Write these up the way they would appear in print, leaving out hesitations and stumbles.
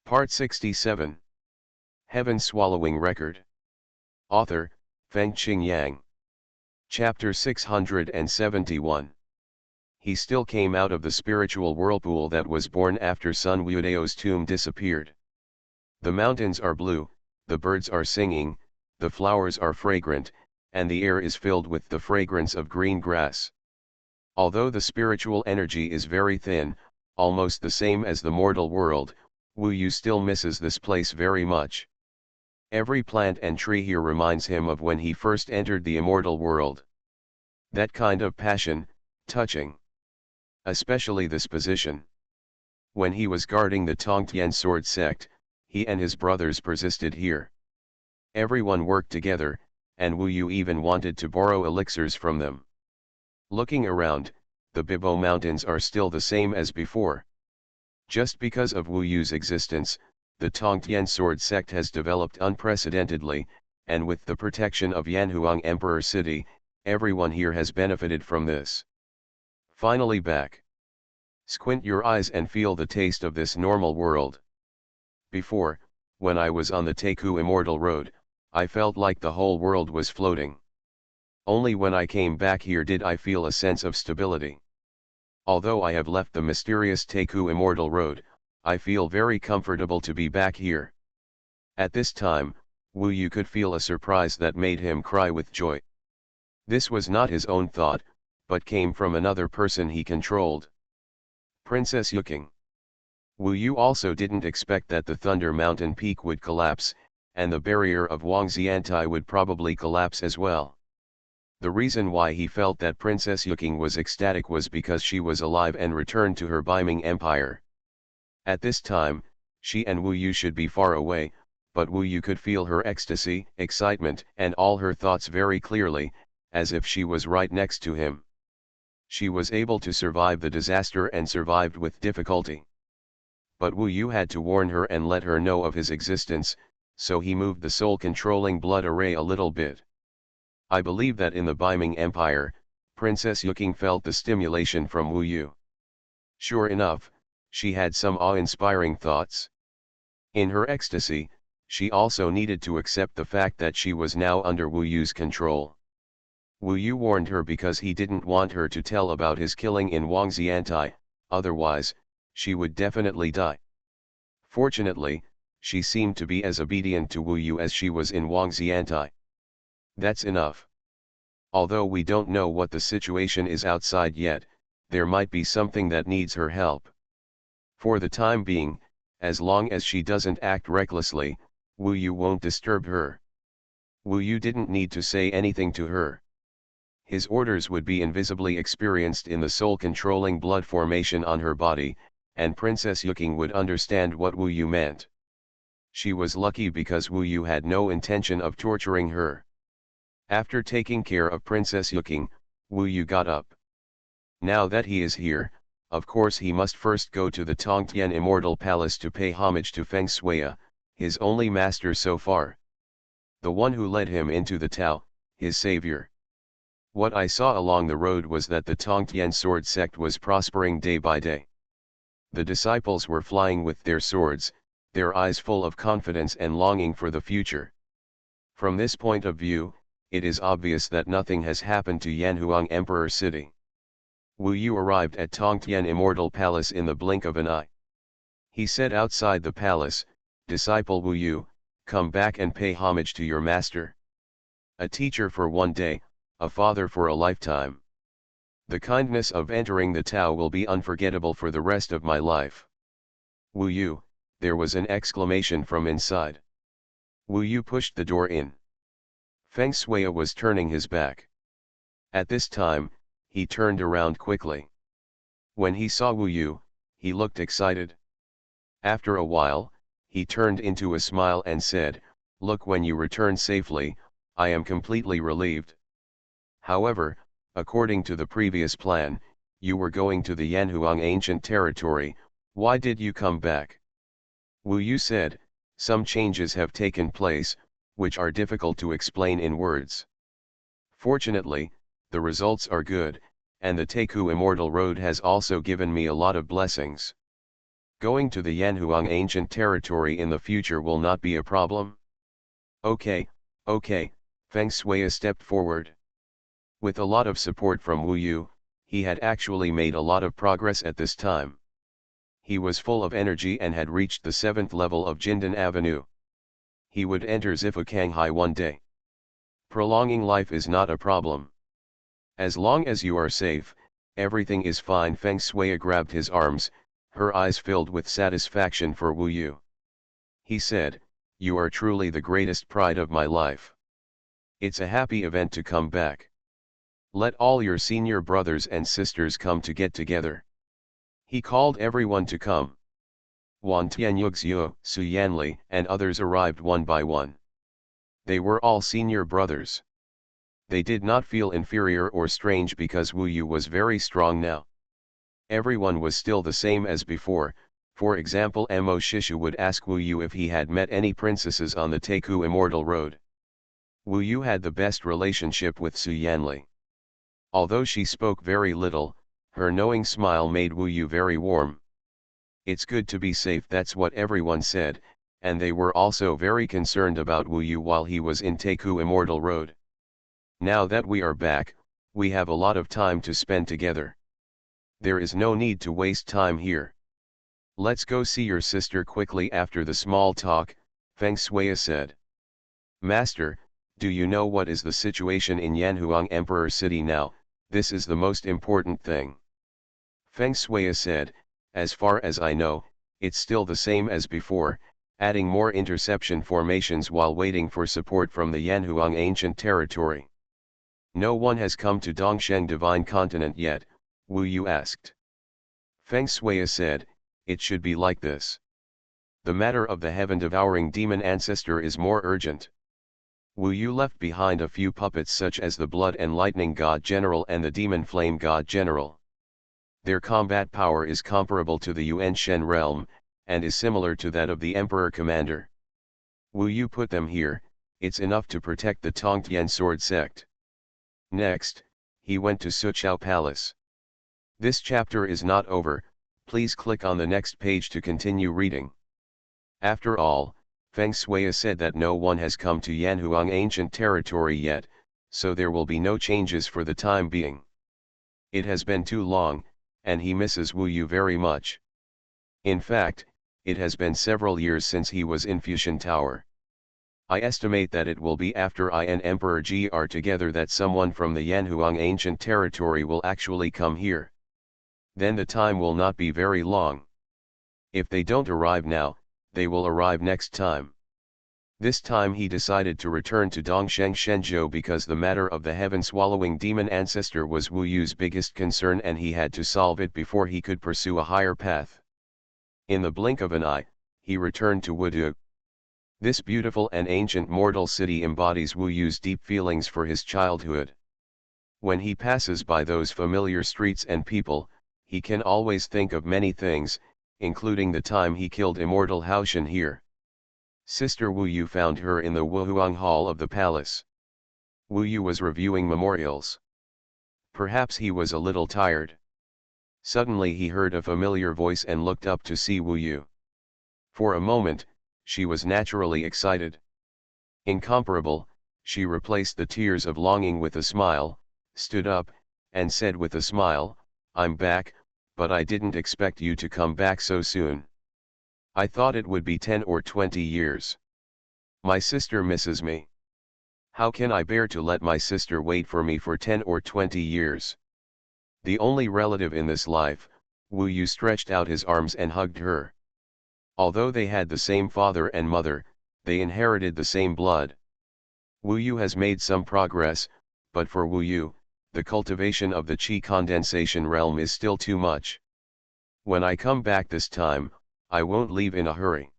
Part 67. Heaven Swallowing Record. Author, Fengqing Yang. Chapter 671. He still came out of the spiritual whirlpool that was born after Sun Wudao's tomb disappeared. The mountains are blue, the birds are singing, the flowers are fragrant, and the air is filled with the fragrance of green grass. Although the spiritual energy is very thin, almost the same as the mortal world, Wu Yu still misses this place very much. Every plant and tree here reminds him of when he first entered the immortal world. That kind of passion, touching. Especially this position. When he was guarding the Tongtian sword sect, he and his brothers persisted here. Everyone worked together, and Wu Yu even wanted to borrow elixirs from them. Looking around, the Bibo Mountains are still the same as before. Just because of Wu Yu's existence, the Tongtian sword sect has developed unprecedentedly, and with the protection of Yanhuang Emperor City, everyone here has benefited from this. Finally back. Squint your eyes and feel the taste of this normal world. Before, when I was on the Teku Immortal Road, I felt like the whole world was floating. Only when I came back here did I feel a sense of stability. Although I have left the mysterious Teku Immortal Road, I feel very comfortable to be back here. At this time, Wu Yu could feel a surprise that made him cry with joy. This was not his own thought, but came from another person he controlled. Princess Yuking. Wu Yu also didn't expect that the Thunder Mountain peak would collapse, and the barrier of Wangxiantai would probably collapse as well. The reason why he felt that Princess Yuking was ecstatic was because she was alive and returned to her Beiming Empire. At this time, she and Wu Yu should be far away, but Wu Yu could feel her ecstasy, excitement, and all her thoughts very clearly, as if she was right next to him. She was able to survive the disaster and survived with difficulty. But Wu Yu had to warn her and let her know of his existence, so he moved the soul-controlling blood array a little bit. I believe that in the Beiming Empire, Princess Yuking felt the stimulation from Wu Yu. Sure enough, she had some awe-inspiring thoughts. In her ecstasy, she also needed to accept the fact that she was now under Wu Yu's control. Wu Yu warned her because he didn't want her to tell about his killing in Wangxiantai, otherwise, she would definitely die. Fortunately, she seemed to be as obedient to Wu Yu as she was in Wangxiantai. That's enough. Although we don't know what the situation is outside yet, there might be something that needs her help. For the time being, as long as she doesn't act recklessly, Wu Yu won't disturb her. Wu Yu didn't need to say anything to her. His orders would be invisibly experienced in the soul-controlling blood formation on her body, and Princess Yuking would understand what Wu Yu meant. She was lucky because Wu Yu had no intention of torturing her. After taking care of Princess Yuking, Wu Yu got up. Now that he is here, of course he must first go to the Tongtian Immortal Palace to pay homage to Feng Shui, his only master so far. The one who led him into the Tao, his savior. What I saw along the road was that the Tongtian sword sect was prospering day by day. The disciples were flying with their swords, their eyes full of confidence and longing for the future. From this point of view, it is obvious that nothing has happened to Yanhuang Emperor City. Wu Yu arrived at Tongtian Immortal Palace in the blink of an eye. He said outside the palace, "Disciple Wu Yu, come back and pay homage to your master. A teacher for one day, a father for a lifetime. The kindness of entering the Tao will be unforgettable for the rest of my life." Wu Yu, there was an exclamation from inside. Wu Yu pushed the door in. Feng Shui was turning his back. At this time, he turned around quickly. When he saw Wu Yu, he looked excited. After a while, he turned into a smile and said, "Look, when you return safely, I am completely relieved. However, according to the previous plan, you were going to the Yanhuang ancient territory. Why did you come back?" Wu Yu said, "Some changes have taken place, which are difficult to explain in words. Fortunately, the results are good, and the Teku Immortal Road has also given me a lot of blessings. Going to the Yanhuang ancient territory in the future will not be a problem? Okay, okay, Feng Shui stepped forward. With a lot of support from Wu Yu, he had actually made a lot of progress at this time. He was full of energy and had reached the 7th level of Jindan Avenue. He would enter Zifa Kanghai one day. Prolonging life is not a problem. As long as you are safe, everything is fine. Feng Shui grabbed his arms, her eyes filled with satisfaction for Wu Yu. He said, "You are truly the greatest pride of my life. It's a happy event to come back. Let all your senior brothers and sisters come to get together." He called everyone to come. Wan Tianyugzio, Su Yanli, and others arrived one by one. They were all senior brothers. They did not feel inferior or strange because Wu Yu was very strong now. Everyone was still the same as before. For example, Mo Shishu would ask Wu Yu if he had met any princesses on the Teku Immortal Road. Wu Yu had the best relationship with Su Yanli. Although she spoke very little, her knowing smile made Wu Yu very warm. It's good to be safe, that's what everyone said, and they were also very concerned about Wu Yu while he was in Teku Immortal Road. Now that we are back, we have a lot of time to spend together. There is no need to waste time here. Let's go see your sister quickly. After the small talk, Feng Shui said, "Master, do you know what is the situation in Yanhuang Emperor City now? This is the most important thing." Feng Shui said, "As far as I know, it's still the same as before, adding more interception formations while waiting for support from the Yanhuang ancient territory." "No one has come to Dongsheng Divine Continent yet?" Wu Yu asked. Feng Shui said, "It should be like this. The matter of the heaven-devouring demon ancestor is more urgent." Wu Yu left behind a few puppets such as the Blood and Lightning God General and the Demon Flame God General. Their combat power is comparable to the Yuan Shen realm, and is similar to that of the Emperor Commander. Wu Yu put them here, it's enough to protect the Tongtian sword sect. Next, he went to Suqiao Palace. This chapter is not over, please click on the next page to continue reading. After all, Feng Shui said that no one has come to Yanhuang ancient territory yet, so there will be no changes for the time being. It has been too long, and he misses Wu Yu very much. In fact, it has been several years since he was in Fusion Tower. I estimate that it will be after I and Emperor Ji are together that someone from the Yanhuang ancient territory will actually come here. Then the time will not be very long. If they don't arrive now, they will arrive next time. This time he decided to return to Dongsheng Shenzhou because the matter of the heaven-swallowing demon ancestor was Wu Yu's biggest concern and he had to solve it before he could pursue a higher path. In the blink of an eye, he returned to Wudu. This beautiful and ancient mortal city embodies Wu Yu's deep feelings for his childhood. When he passes by those familiar streets and people, he can always think of many things, including the time he killed Immortal Haoshan here. Sister Wu Yu found her in the Wuhuang Hall of the palace. Wu Yu was reviewing memorials. Perhaps he was a little tired. Suddenly he heard a familiar voice and looked up to see Wu Yu. For a moment, she was naturally excited. Incomparable, she replaced the tears of longing with a smile, stood up, and said with a smile, "I'm back, but I didn't expect you to come back so soon. I thought it would be 10 or 20 years. My sister misses me. How can I bear to let my sister wait for me for 10 or 20 years? The only relative in this life," Wu Yu stretched out his arms and hugged her. Although they had the same father and mother, they inherited the same blood. Wu Yu has made some progress, but for Wu Yu, the cultivation of the qi condensation realm is still too much. "When I come back this time, I won't leave in a hurry.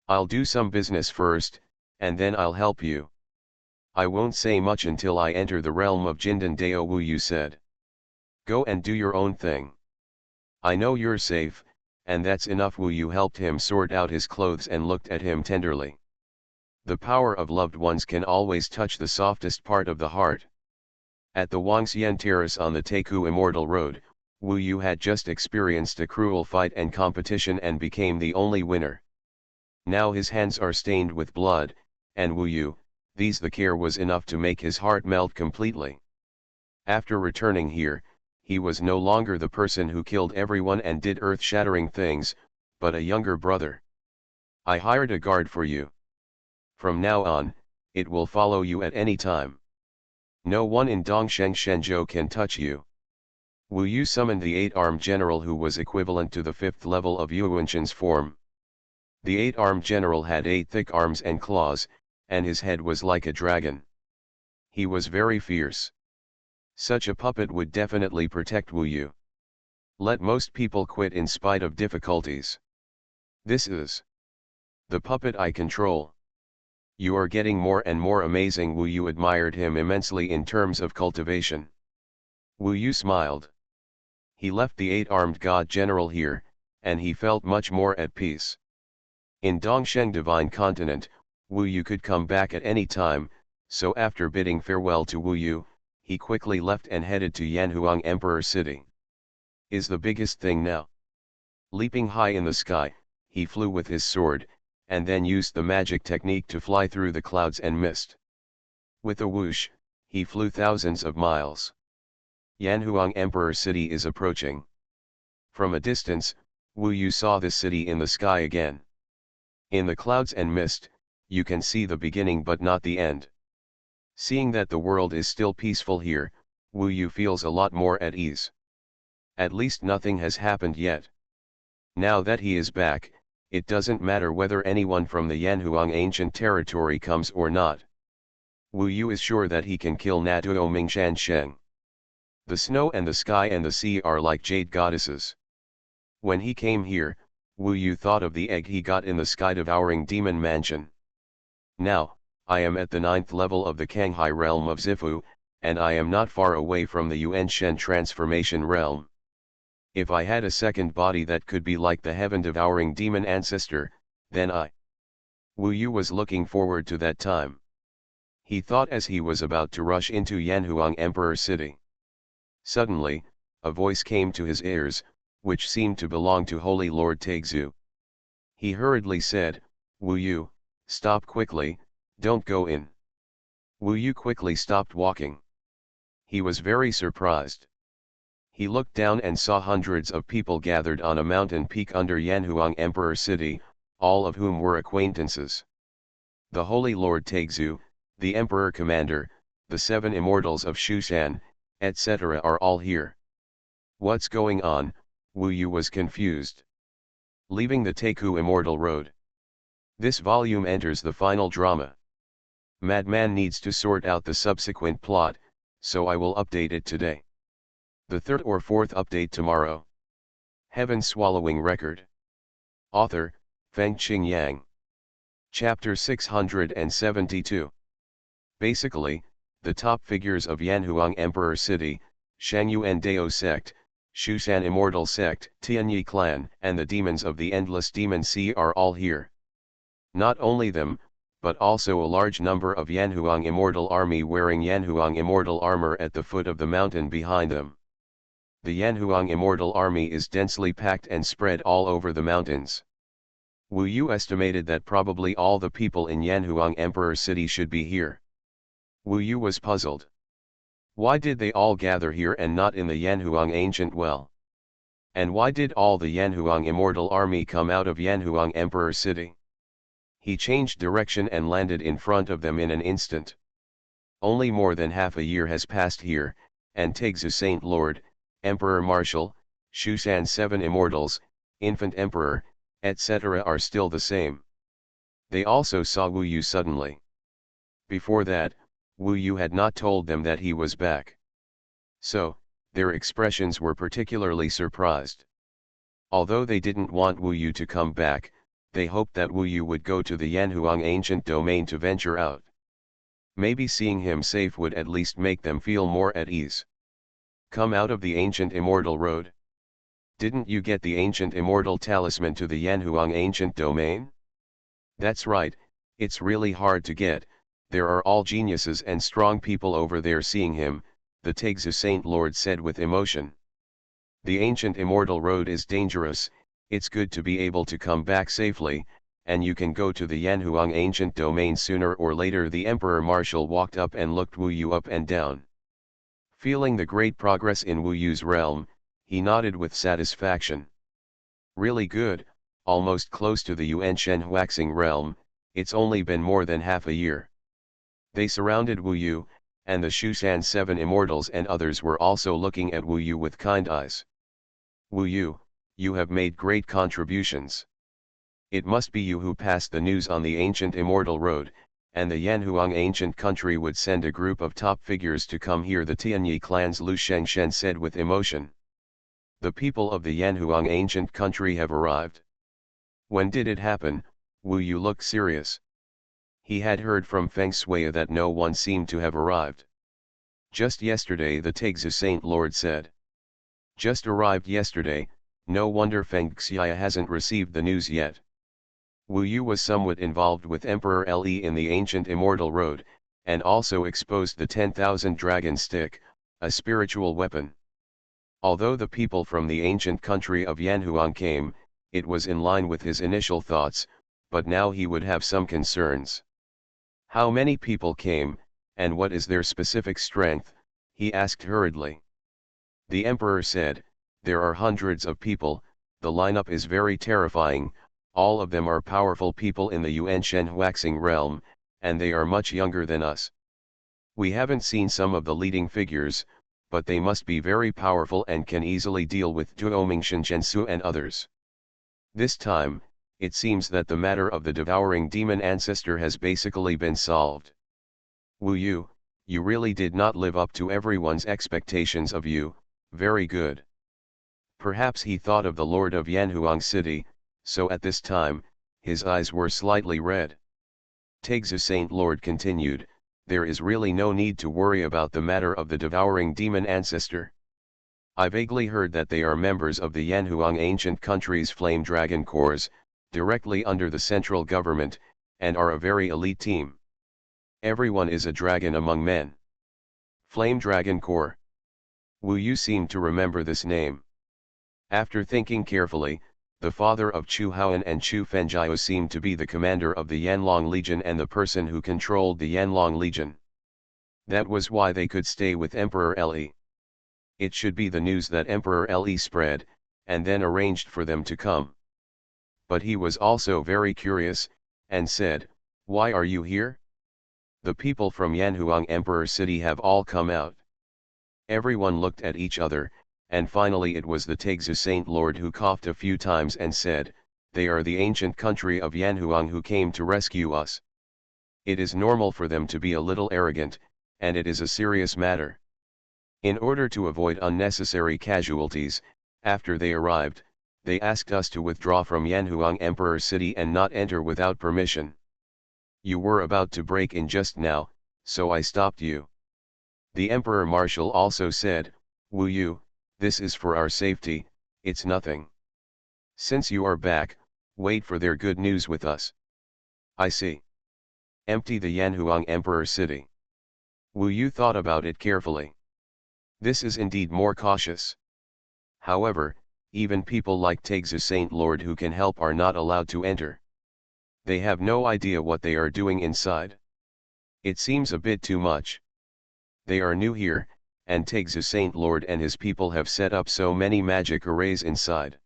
I'll do some business first, and then I'll help you. I won't say much until I enter the realm of Jindan Dao," Wu Yu said. "Go and do your own thing. I know you're safe, and that's enough." Wu Yu helped him sort out his clothes and looked at him tenderly. The power of loved ones can always touch the softest part of the heart. At the Wangxian Terrace on the Teku Immortal Road, Wu Yu had just experienced a cruel fight and competition and became the only winner. Now his hands are stained with blood, and Wu Yu, the care was enough to make his heart melt completely. After returning here, he was no longer the person who killed everyone and did earth-shattering things, but a younger brother. I hired a guard for you. From now on, it will follow you at any time. No one in Dongsheng Shenzhou can touch you. Wu Yu summoned the 8-armed general who was equivalent to the 5th level of Yuanqian's form. The 8-armed general had 8 thick arms and claws, and his head was like a dragon. He was very fierce. Such a puppet would definitely protect Wu Yu. Let most people quit in spite of difficulties. This is the puppet I control. You are getting more and more amazing. Wu Yu admired him immensely in terms of cultivation. Wu Yu smiled. He left the 8-armed god general here, and he felt much more at peace. In Dongsheng Divine Continent, Wu Yu could come back at any time, so after bidding farewell to Wu Yu, he quickly left and headed to Yanhuang Emperor City. Is the biggest thing now. Leaping high in the sky, he flew with his sword, and then used the magic technique to fly through the clouds and mist. With a whoosh, he flew thousands of miles. Yanhuang Emperor City is approaching. From a distance, Wu Yu saw the city in the sky again. In the clouds and mist, you can see the beginning but not the end. Seeing that the world is still peaceful here, Wu Yu feels a lot more at ease. At least nothing has happened yet. Now that he is back, it doesn't matter whether anyone from the Yanhuang ancient territory comes or not. Wu Yu is sure that he can kill Natuo Mingshan Sheng. The snow and the sky and the sea are like jade goddesses. When he came here, Wu Yu thought of the egg he got in the sky-devouring demon mansion. Now, I am at the 9th level of the Kanghai realm of Zifu, and I am not far away from the Yuanshen transformation realm. If I had a second body that could be like the heaven-devouring demon ancestor, then Wu Yu was looking forward to that time. He thought as he was about to rush into Yanhuang Emperor City. Suddenly, a voice came to his ears, which seemed to belong to Holy Lord Taixu. He hurriedly said, Wu Yu, stop quickly, don't go in. Wu Yu quickly stopped walking. He was very surprised. He looked down and saw hundreds of people gathered on a mountain peak under Yanhuang Emperor City, all of whom were acquaintances. The Holy Lord Taixu, the Emperor Commander, the 7 Immortals of Shushan, etc. are all here. What's going on? Wu Yu was confused. Leaving the Teiku Immortal Road. This volume enters the final drama. Madman needs to sort out the subsequent plot, so I will update it today. The 3rd or 4th update tomorrow. Heaven Swallowing Record. Author, Fengqing Yang. Chapter 672. Basically, the top figures of Yanhuang Emperor City, Shangyuan Dao Sect, Shushan Immortal Sect, Tianyi Clan, and the demons of the Endless Demon Sea are all here. Not only them, but also a large number of Yanhuang Immortal Army wearing Yanhuang Immortal armor at the foot of the mountain behind them. The Yanhuang Immortal Army is densely packed and spread all over the mountains. Wu Yu estimated that probably all the people in Yanhuang Emperor City should be here. Wu Yu was puzzled. Why did they all gather here and not in the Yanhuang Ancient Well? And why did all the Yanhuang Immortal Army come out of Yanhuang Emperor City? He changed direction and landed in front of them in an instant. Only more than half a year has passed here, and Taixu Saint Lord, Emperor Marshal, Shushan 7 Immortals, Infant Emperor, etc. are still the same. They also saw Wu Yu suddenly. Before that, Wu Yu had not told them that he was back. So, their expressions were particularly surprised. Although they didn't want Wu Yu to come back, they hoped that Wu Yu would go to the Yanhuang ancient domain to venture out. Maybe seeing him safe would at least make them feel more at ease. Come out of the ancient immortal road. Didn't you get the ancient immortal talisman to the Yanhuang ancient domain? That's right, it's really hard to get. There are all geniuses and strong people over there seeing him, the Taixu Saint Lord said with emotion. The ancient immortal road is dangerous, it's good to be able to come back safely, and you can go to the Yanhuang ancient domain sooner or later. The Emperor Marshal walked up and looked Wu Yu up and down. Feeling the great progress in Wu Yu's realm, he nodded with satisfaction. Really good, almost close to the Yuan Shen Huaxing realm, it's only been more than half a year. They surrounded Wu Yu, and the Shushan 7 Immortals and others were also looking at Wu Yu with kind eyes. Wu Yu, you have made great contributions. It must be you who passed the news on the ancient immortal road, and the Yanhuang ancient country would send a group of top figures to come here, the Tianyi clan's Lu Shengshen said with emotion. The people of the Yanhuang ancient country have arrived. When did it happen? Wu Yu looked serious. He had heard from Feng Shui that no one seemed to have arrived. Just yesterday, the Taixu Saint Lord said. Just arrived yesterday, no wonder Feng Xia hasn't received the news yet. Wu Yu was somewhat involved with Emperor Li in the ancient immortal road, and also exposed the 10,000 dragon stick, a spiritual weapon. Although the people from the ancient country of Yanhuang came, it was in line with his initial thoughts, but now he would have some concerns. How many people came, and what is their specific strength? He asked hurriedly. The emperor said, there are hundreds of people, the lineup is very terrifying, all of them are powerful people in the Yuan Shen Huaxing realm, and they are much younger than us. We haven't seen some of the leading figures, but they must be very powerful and can easily deal with Duoming Shenjiansu and others. This time, it seems that the matter of the devouring demon ancestor has basically been solved. Wu Yu, you really did not live up to everyone's expectations of you, very good. Perhaps he thought of the Lord of Yanhuang City, so at this time, his eyes were slightly red. Taixu Saint Lord continued, there is really no need to worry about the matter of the devouring demon ancestor. I vaguely heard that they are members of the Yanhuang ancient country's Flame Dragon Corps, directly under the central government, and are a very elite team. Everyone is a dragon among men. Flame Dragon Corps. Wu Yu seemed to remember this name. After thinking carefully, the father of Chu Haoan and Chu Fenjiao seemed to be the commander of the Yanlong Legion and the person who controlled the Yanlong Legion. That was why they could stay with Emperor Li. It should be the news that Emperor Li spread, and then arranged for them to come. But he was also very curious, and said, why are you here? The people from Yanhuang Emperor City have all come out. Everyone looked at each other, and finally it was the Taixu Saint Lord who coughed a few times and said, they are the ancient country of Yanhuang who came to rescue us. It is normal for them to be a little arrogant, and it is a serious matter. In order to avoid unnecessary casualties, after they arrived, they asked us to withdraw from Yanhuang Emperor City and not enter without permission. You were about to break in just now, so I stopped you. The Emperor Marshal also said, Wu Yu, this is for our safety, it's nothing. Since you are back, wait for their good news with us. I see. Empty the Yanhuang Emperor City. Wu Yu thought about it carefully. This is indeed more cautious. However, even people like Taixu Saint Lord who can help are not allowed to enter. They have no idea what they are doing inside. It seems a bit too much. They are new here, and Taixu Saint Lord and his people have set up so many magic arrays inside.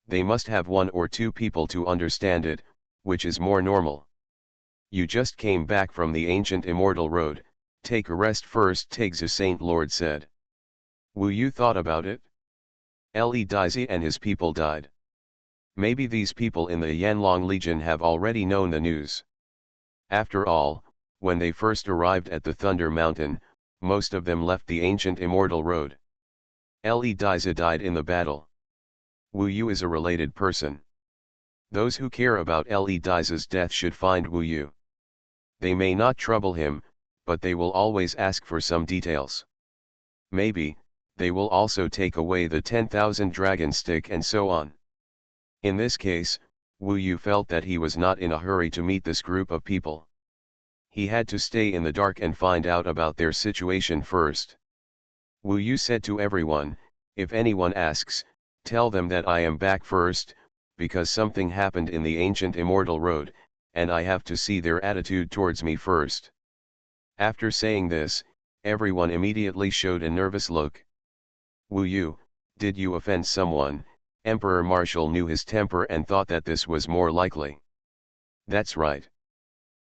They must have 1 or 2 people to understand it, which is more normal. You just came back from the ancient immortal road, take a rest first, Taixu Saint Lord said. Wu Yu thought about it. Li Daizi and his people died. Maybe these people in the Yanlong Legion have already known the news. After all, when they first arrived at the Thunder Mountain, most of them left the ancient immortal road. Li Daizi died in the battle. Wu Yu is a related person. Those who care about Li Daizi's death should find Wu Yu. They may not trouble him, but they will always ask for some details. Maybe, they will also take away the 10,000 dragon stick and so on. In this case, Wu Yu felt that he was not in a hurry to meet this group of people. He had to stay in the dark and find out about their situation first. Wu Yu said to everyone, If anyone asks, tell them that I am back first, because something happened in the ancient immortal road, and I have to see their attitude towards me first." After saying this, everyone immediately showed a nervous look. "Wu Yu, did you offend someone?" Emperor Marshall knew his temper and thought that this was more likely. "That's right.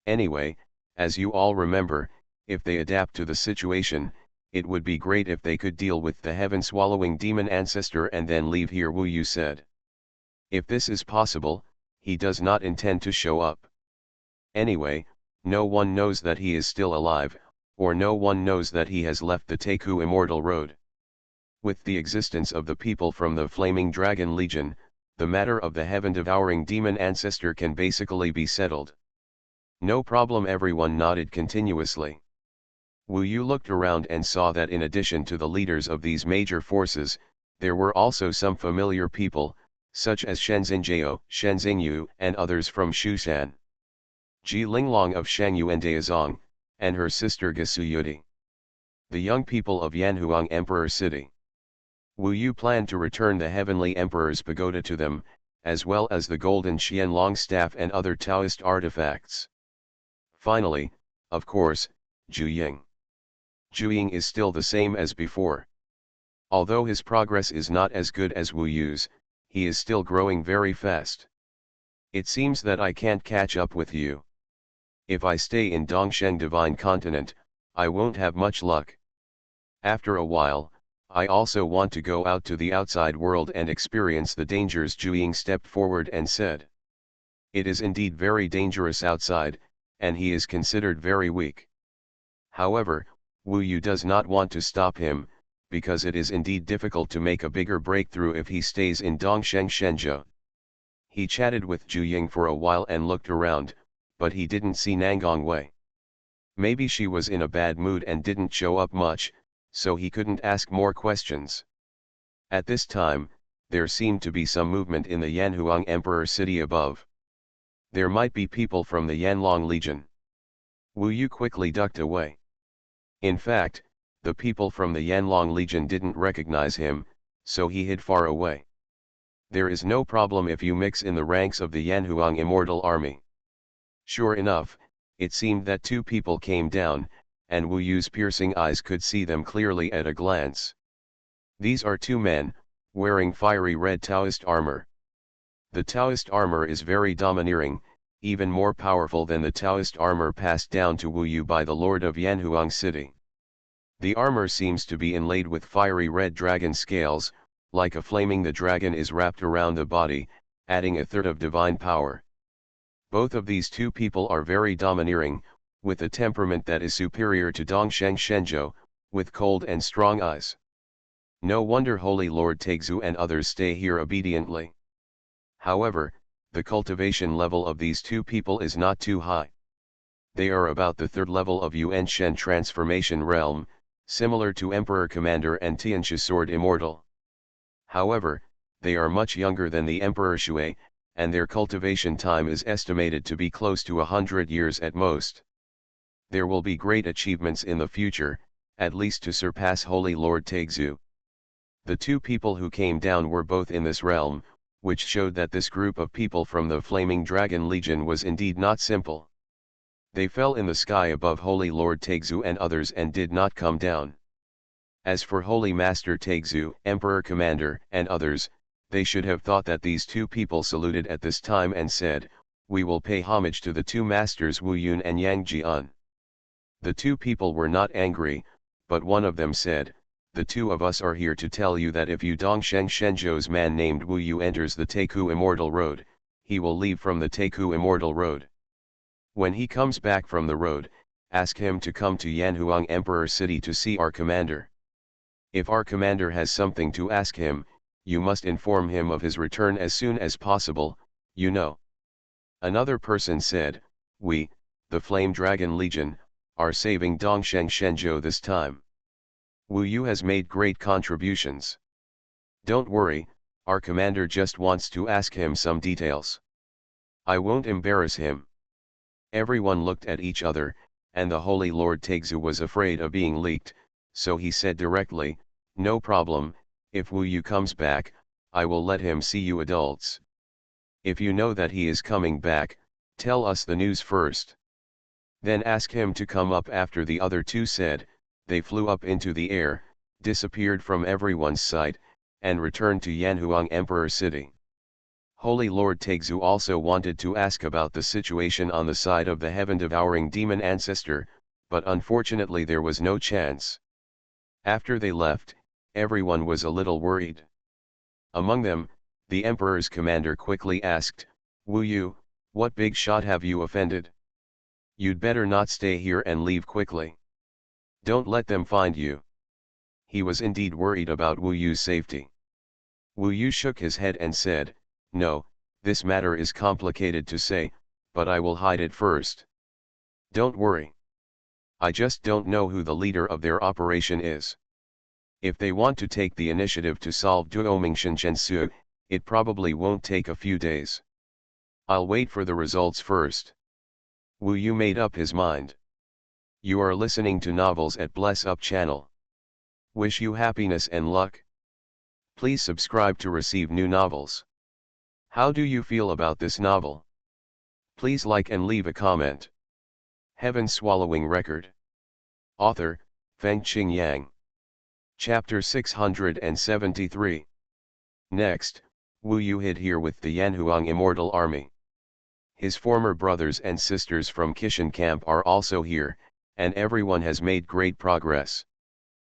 Anyway, as you all remember, if they adapt to the situation, it would be great if they could deal with the heaven-swallowing demon ancestor and then leave here," Wu Yu said. "If this is possible, he does not intend to show up. Anyway, no one knows that he is still alive, or no one knows that he has left the Taku Immortal Road. With the existence of the people from the Flaming Dragon Legion, the matter of the heaven-devouring demon ancestor can basically be settled." "No problem," everyone nodded continuously. Wu Yu looked around and saw that in addition to the leaders of these major forces, there were also some familiar people, such as Shenzhenjiao, Shenzhenyu, and others from Shushan. Ji Linglong of Shangyu and Daozong, and her sister Gasuyuti. The young people of Yanhuang Emperor City. Wu Yu planned to return the Heavenly Emperor's pagoda to them, as well as the golden Qianlong staff and other Taoist artifacts. Finally, of course, Zhu Ying is still the same as before. Although his progress is not as good as Wu Yu's, he is still growing very fast. "It seems that I can't catch up with you. If I stay in Dongsheng Divine Continent, I won't have much luck. After a while, I also want to go out to the outside world and experience the dangers." Zhu Ying stepped forward and said. "It is indeed very dangerous outside, and he is considered very weak." However, Wu Yu does not want to stop him, because it is indeed difficult to make a bigger breakthrough if he stays in Dongsheng Shenzhou. He chatted with Zhu Ying for a while and looked around, but he didn't see Nangong Wei. Maybe she was in a bad mood and didn't show up much, so he couldn't ask more questions. At this time, there seemed to be some movement in the Yanhuang Emperor City above. There might be people from the Yanlong Legion. Wu Yu quickly ducked away. In fact, the people from the Yanlong Legion didn't recognize him, so he hid far away. "There is no problem if you mix in the ranks of the Yanhuang Immortal Army." Sure enough, it seemed that two people came down, and Wu Yu's piercing eyes could see them clearly at a glance. These are two men, wearing fiery red Taoist armor. The Taoist armor is very domineering, even more powerful than the Taoist armor passed down to Wu Yu by the Lord of Yanhuang City. The armor seems to be inlaid with fiery red dragon scales, like a flaming the dragon is wrapped around the body, adding a third of divine power. Both of these two people are very domineering, with a temperament that is superior to Dongsheng Shenzhou, with cold and strong eyes. No wonder Holy Lord Taixu and others stay here obediently. However, the cultivation level of these two people is not too high. They are about the third level of Yuan Shen transformation realm, similar to Emperor Commander and Tianxia Sword Immortal. However, they are much younger than the Emperor Shui, and their cultivation time is estimated to be close to 100 years at most. There will be great achievements in the future, at least to surpass Holy Lord Taixu. The two people who came down were both in this realm, which showed that this group of people from the Flaming Dragon Legion was indeed not simple. They fell in the sky above Holy Lord Taixu and others and did not come down. As for Holy Master Taixu, Emperor Commander, and others, they should have thought that these two people saluted at this time and said, "We will pay homage to the two masters Wu Yun and Yang Jian." The two people were not angry, but one of them said, "The two of us are here to tell you that if you Dongsheng Shenzhou's man named Wu Yu enters the Taku Immortal Road, he will leave from the Taku Immortal Road. When he comes back from the road, ask him to come to Yanhuang Emperor City to see our commander. If our commander has something to ask him, you must inform him of his return as soon as possible, you know." Another person said, "We, the Flame Dragon Legion, are saving Dongsheng Shenzhou this time. Wu Yu has made great contributions. Don't worry, our commander just wants to ask him some details. I won't embarrass him." Everyone looked at each other, and the Holy Lord Taixu was afraid of being leaked, so he said directly, "No problem, If Wu Yu comes back, I will let him see you adults. If you know that he is coming back, tell us the news first. Then ask him to come up after the other two said. They flew up into the air, disappeared from everyone's sight, and returned to Yanhuang Emperor City. Holy Lord Taixu also wanted to ask about the situation on the side of the heaven-devouring demon ancestor, but unfortunately there was no chance. After they left, everyone was a little worried. Among them, the Emperor's commander quickly asked, Wu Yu, what big shot have you offended? You'd better not stay here and leave quickly. Don't let them find you. He was indeed worried about Wu Yu's safety. Wu Yu shook his head and said, No, this matter is complicated to say, but I will hide it first. Don't worry. I just don't know who the leader of their operation is. If they want to take the initiative to solve Duomingshan Zhensu, it probably won't take a few days. I'll wait for the results first. Wu Yu made up his mind. You are listening to Novels at Bless Up channel. Wish you happiness and luck. Please subscribe to receive new novels. How do you feel about this novel? Please like and leave a comment. Heaven Swallowing Record. Author, Fengqing Yang. Chapter 673. Next, Wu Yu hid here with the Yanhuang Immortal Army. His former brothers and sisters from Kishan camp are also here, and everyone has made great progress.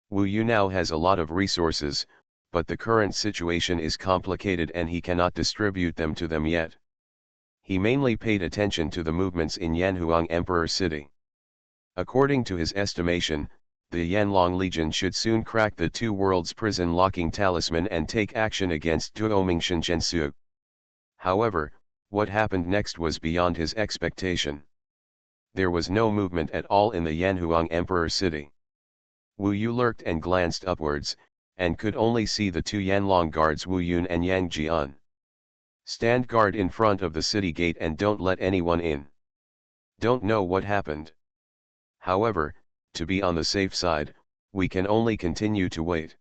Wu Yu now has a lot of resources, but the current situation is complicated and he cannot distribute them to them yet. He mainly paid attention to the movements in Yanhuang Emperor City. According to his estimation, the Yanlong Legion should soon crack the two worlds prison locking talisman and take action against Duomingshan Zhensu. However, what happened next was beyond his expectation. There was no movement at all in the Yanhuang Emperor City. Wu Yu lurked and glanced upwards, and could only see the two Yanlong guards Wu Yun and Yang Jian. Stand guard in front of the city gate and don't let anyone in. Don't know what happened. However, to be on the safe side, we can only continue to wait.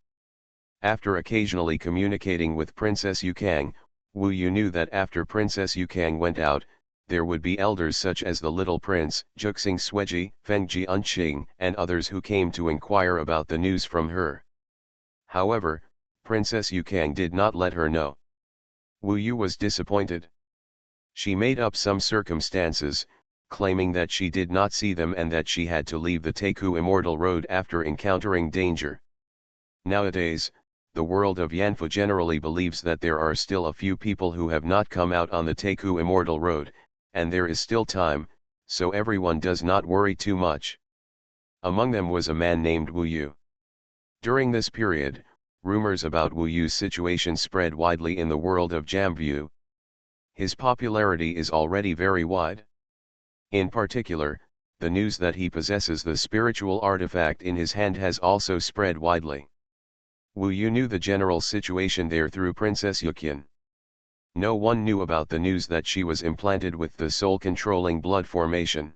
After occasionally communicating with Princess Yukang, Wu Yu knew that after Princess Yukang went out, there would be elders such as the Little Prince, Juxing Sueji, Fengji Unqing, and others who came to inquire about the news from her. However, Princess Yukang did not let her know. Wu Yu was disappointed. She made up some circumstances, claiming that she did not see them and that she had to leave the Teiku Immortal Road after encountering danger. Nowadays, the world of Yanfu generally believes that there are still a few people who have not come out on the Teiku Immortal Road, and there is still time, so everyone does not worry too much. Among them was a man named Wu Yu. During this period, rumors about Wu Yu's situation spread widely in the world of Jambu. His popularity is already very wide. In particular, the news that he possesses the spiritual artifact in his hand has also spread widely. Wu Yu knew the general situation there through Princess Yuqian. No one knew about the news that she was implanted with the soul-controlling blood formation.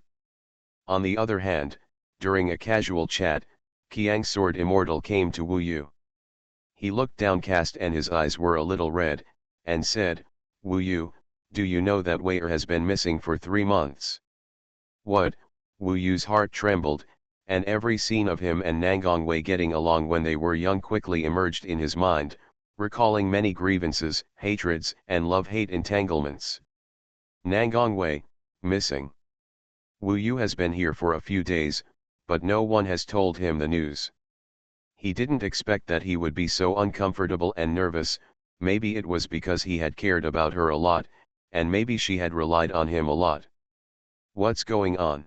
On the other hand, during a casual chat, Qiang's sword immortal came to Wu Yu. He looked downcast and his eyes were a little red, and said, Wu Yu, do you know that Wei has been missing for 3 months? What? Wu Yu's heart trembled, and every scene of him and Nangong Wei getting along when they were young quickly emerged in his mind, recalling many grievances, hatreds, and love-hate entanglements. Nangong Wei, missing. Wu Yu has been here for a few days, but no one has told him the news. He didn't expect that he would be so uncomfortable and nervous. Maybe it was because he had cared about her a lot, and maybe she had relied on him a lot. What's going on?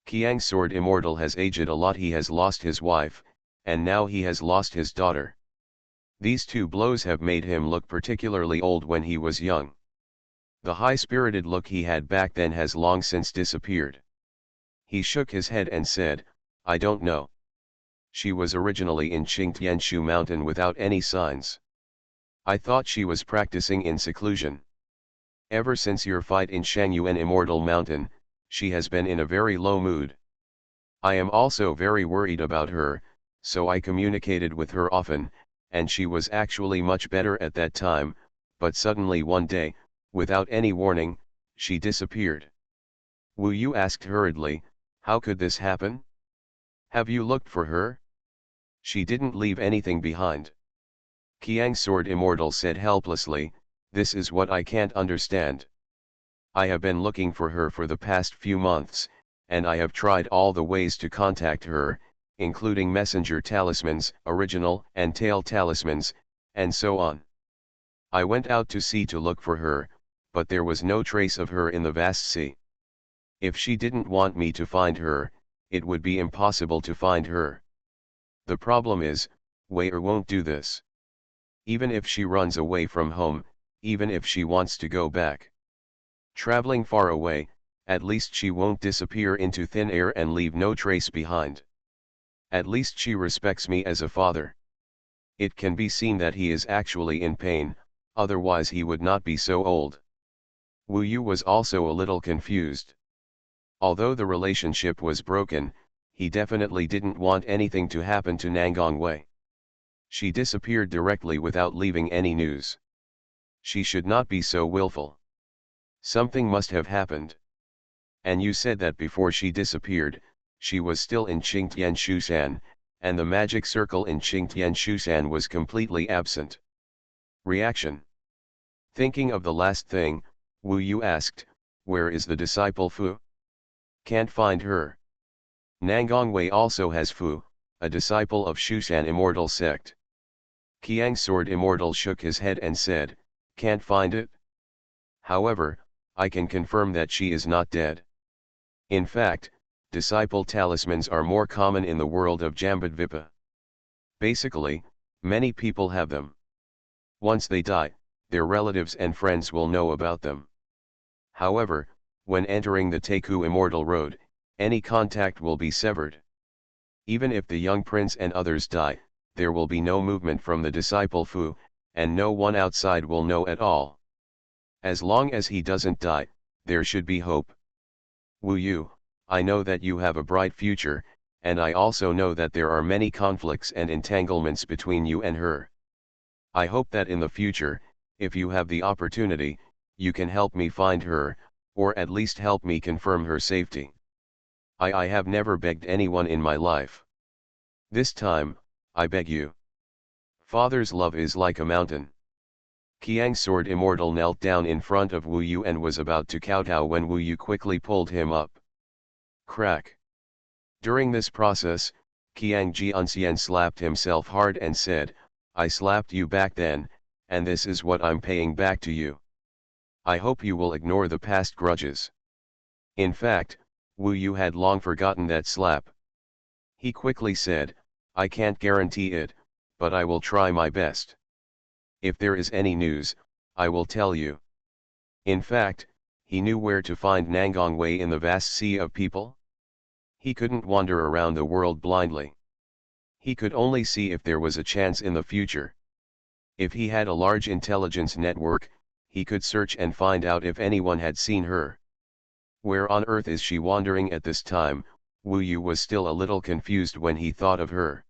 Qiang's sword immortal has aged a lot. He has lost his wife, and now he has lost his daughter. These two blows have made him look particularly old when he was young. The high-spirited look he had back then has long since disappeared. He shook his head and said, I don't know. She was originally in Qingtianshu mountain without any signs. I thought she was practicing in seclusion. Ever since your fight in Shangyuan Immortal Mountain, she has been in a very low mood. I am also very worried about her, so I communicated with her often, and she was actually much better at that time, but suddenly one day, without any warning, she disappeared. Wu Yu asked hurriedly, how could this happen? Have you looked for her? She didn't leave anything behind. Qiang Sword Immortal said helplessly, this is what I can't understand. I have been looking for her for the past few months, and I have tried all the ways to contact her, including messenger talismans, original and tail talismans, and so on. I went out to sea to look for her, but there was no trace of her in the vast sea. If she didn't want me to find her, it would be impossible to find her. The problem is, Wei won't do this. Even if she runs away from home, even if she wants to go back, traveling far away, at least she won't disappear into thin air and leave no trace behind. At least she respects me as a father. It can be seen that he is actually in pain, otherwise he would not be so old. Wu Yu was also a little confused. Although the relationship was broken, he definitely didn't want anything to happen to Nangang Wei. She disappeared directly without leaving any news. She should not be so willful. Something must have happened. And you said that before she disappeared, she was still in Qingtian Shushan, and the magic circle in Qingtian Shushan was completely absent. Reaction. Thinking of the last thing, Wu Yu asked, where is the disciple Fu? Can't find her. Nangang Wei also has Fu, a disciple of Shushan Immortal sect. Qiang Sword Immortal shook his head and said, can't find it? However, I can confirm that she is not dead. In fact, disciple talismans are more common in the world of Jambudvipa. Basically, many people have them. Once they die, their relatives and friends will know about them. However, when entering the Teku Immortal Road, any contact will be severed. Even if the young prince and others die, there will be no movement from the disciple Fu, and no one outside will know at all. As long as he doesn't die, there should be hope. Wu Yu, I know that you have a bright future, and I also know that there are many conflicts and entanglements between you and her. I hope that in the future, if you have the opportunity, you can help me find her, or at least help me confirm her safety. I have never begged anyone in my life. This time, I beg you. Father's love is like a mountain. Qiang Sword Immortal knelt down in front of Wu Yu and was about to kowtow when Wu Yu quickly pulled him up. Crack. During this process, Qiang Jianxian slapped himself hard and said, I slapped you back then, and this is what I'm paying back to you. I hope you will ignore the past grudges. In fact, Wu Yu had long forgotten that slap. He quickly said, I can't guarantee it, but I will try my best. If there is any news, I will tell you. In fact, he knew where to find Nangang Wei in the vast sea of people. He couldn't wander around the world blindly. He could only see if there was a chance in the future. If he had a large intelligence network, he could search and find out if anyone had seen her. Where on earth is she wandering at this time? Wu Yu was still a little confused when he thought of her.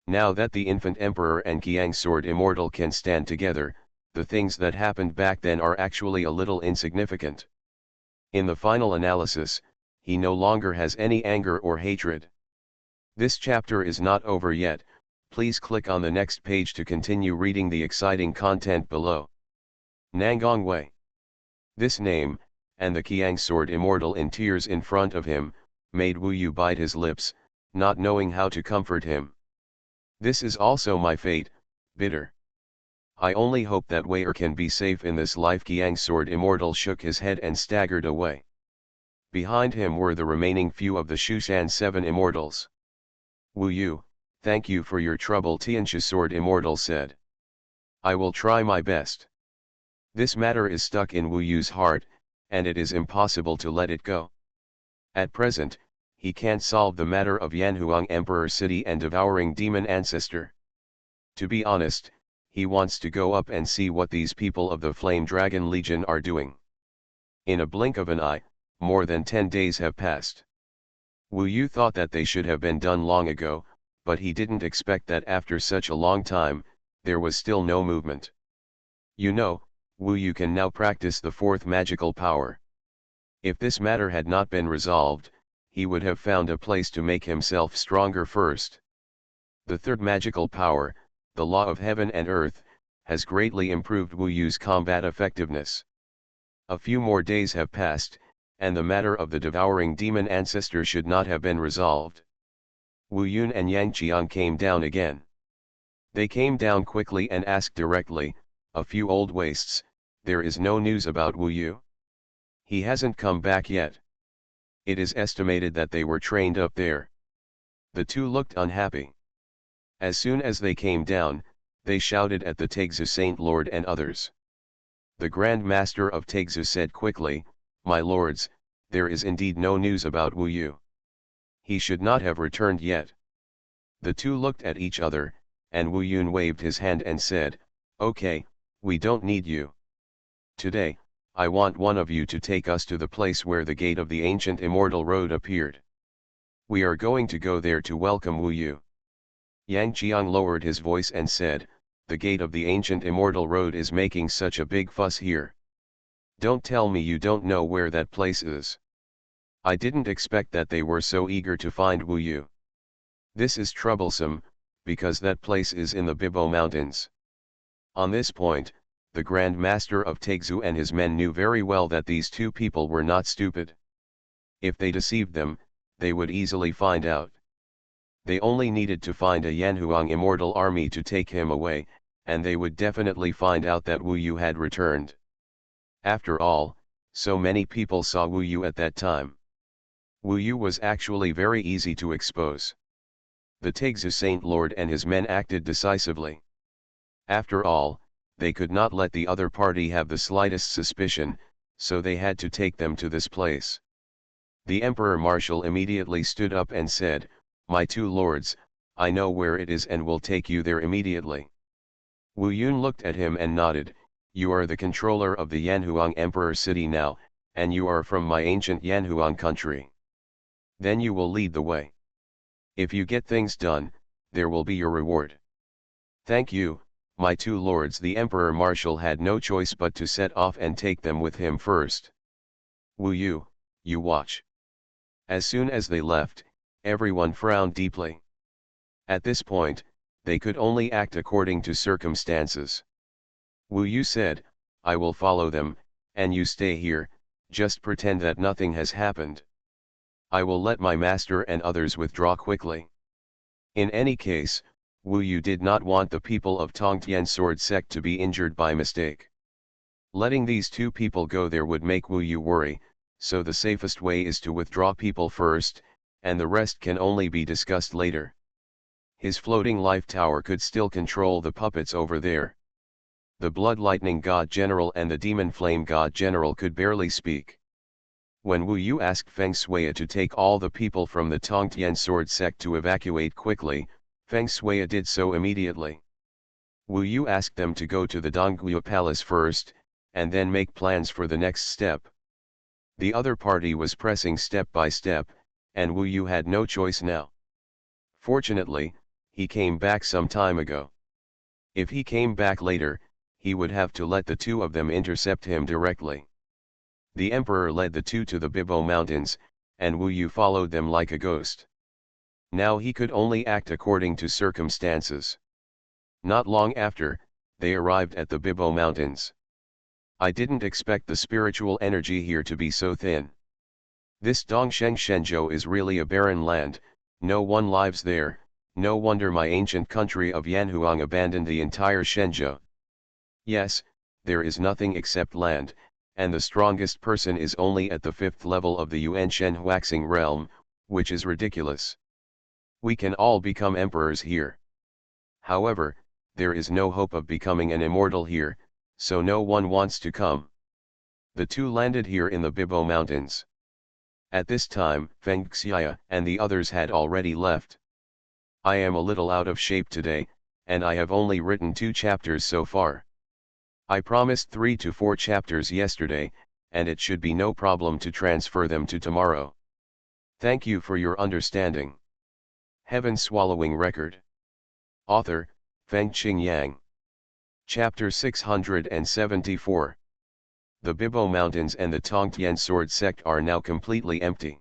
Now that the infant emperor and Qiang Sword Immortal can stand together, the things that happened back then are actually a little insignificant. In the final analysis, he no longer has any anger or hatred. This chapter is not over yet, please click on the next page to continue reading the exciting content below. Nangang Wei. This name, and the Qiang Sword Immortal in tears in front of him, made Wu Yu bite his lips, not knowing how to comfort him. This is also my fate, bitter. I only hope that Wei can be safe in this life. Qiang Sword Immortal shook his head and staggered away. Behind him were the remaining few of the Shushan 7 Immortals. Wu Yu, thank you for your trouble, Tianxia Sword Immortal said. I will try my best. This matter is stuck in Wu Yu's heart, and it is impossible to let it go. At present, he can't solve the matter of Yanhuang Emperor City and devouring demon ancestor. To be honest, he wants to go up and see what these people of the Flame Dragon Legion are doing. In a blink of an eye, more than 10 days have passed. Wu Yu thought that they should have been done long ago, but he didn't expect that after such a long time, there was still no movement. You know, Wu Yu can now practice the fourth magical power. If this matter had not been resolved, he would have found a place to make himself stronger first. The third magical power, the law of heaven and earth, has greatly improved Wu Yu's combat effectiveness. A few more days have passed, and the matter of the devouring demon ancestor should not have been resolved. Wu Yun and Yang Qiang came down again. They came down quickly and asked directly, "A few old wastes, there is no news about Wu Yu? He hasn't come back yet." It is estimated that they were trained up there. The two looked unhappy. As soon as they came down, they shouted at the Taixu Saint Lord and others. The Grand Master of Taixu said quickly, "My lords, there is indeed no news about Wu Yu. He should not have returned yet." The two looked at each other, and Wu Yun waved his hand and said, "Okay, we don't need you. Today, I want one of you to take us to the place where the gate of the ancient immortal road appeared. We are going to go there to welcome Wu Yu." Yang Qiang lowered his voice and said, "The gate of the ancient immortal road is making such a big fuss here. Don't tell me you don't know where that place is. I didn't expect that they were so eager to find Wu Yu. This is troublesome, because that place is in the Bibo Mountains." On this point, the Grand Master of Taixu and his men knew very well that these two people were not stupid. If they deceived them, they would easily find out. They only needed to find a Yanhuang immortal army to take him away, and they would definitely find out that Wu Yu had returned. After all, so many people saw Wu Yu at that time. Wu Yu was actually very easy to expose. The Taixu Saint Lord and his men acted decisively. After all, they could not let the other party have the slightest suspicion, so they had to take them to this place. The Emperor Marshal immediately stood up and said, "My two lords, I know where it is and will take you there immediately." Wu Yun looked at him and nodded, "You are the controller of the Yanhuang Emperor city now, and you are from my ancient Yanhuang country. Then you will lead the way. If you get things done, there will be your reward." "Thank you, my two lords." The Emperor Marshal had no choice but to set off and take them with him first. "Wu Yu, you watch." As soon as they left, everyone frowned deeply. At this point, they could only act according to circumstances. Wu Yu said, "I will follow them, and you stay here, just pretend that nothing has happened. I will let my master and others withdraw quickly." In any case, Wu Yu did not want the people of Tongtian sword sect to be injured by mistake. Letting these two people go there would make Wu Yu worry, so the safest way is to withdraw people first, and the rest can only be discussed later. His floating life tower could still control the puppets over there. The Blood Lightning God General and the Demon Flame God General could barely speak. When Wu Yu asked Feng Shui to take all the people from the Tongtian sword sect to evacuate quickly, Feng Shui did so immediately. Wu Yu asked them to go to the Dongguo Palace first, and then make plans for the next step. The other party was pressing step by step, and Wu Yu had no choice now. Fortunately, he came back some time ago. If he came back later, he would have to let the two of them intercept him directly. The Emperor led the two to the Bibo Mountains, and Wu Yu followed them like a ghost. Now he could only act according to circumstances. Not long after, they arrived at the Bibo Mountains. "I didn't expect the spiritual energy here to be so thin. This Dongsheng Shenzhou is really a barren land, no one lives there, no wonder my ancient country of Yanhuang abandoned the entire Shenzhou. Yes, there is nothing except land, and the strongest person is only at the 5th level of the Yuanshen waxing realm, which is ridiculous. We can all become emperors here. However, there is no hope of becoming an immortal here, so no one wants to come." The two landed here in the Bibo Mountains. At this time, Feng Xia and the others had already left. "I am a little out of shape today, and I have only written 2 chapters so far. I promised 3 to 4 chapters yesterday, and it should be no problem to transfer them to tomorrow. Thank you for your understanding. Heaven Swallowing Record. Author, Feng Qing Yang. Chapter 674. The Bibo Mountains and the Tongtian sword sect are now completely empty.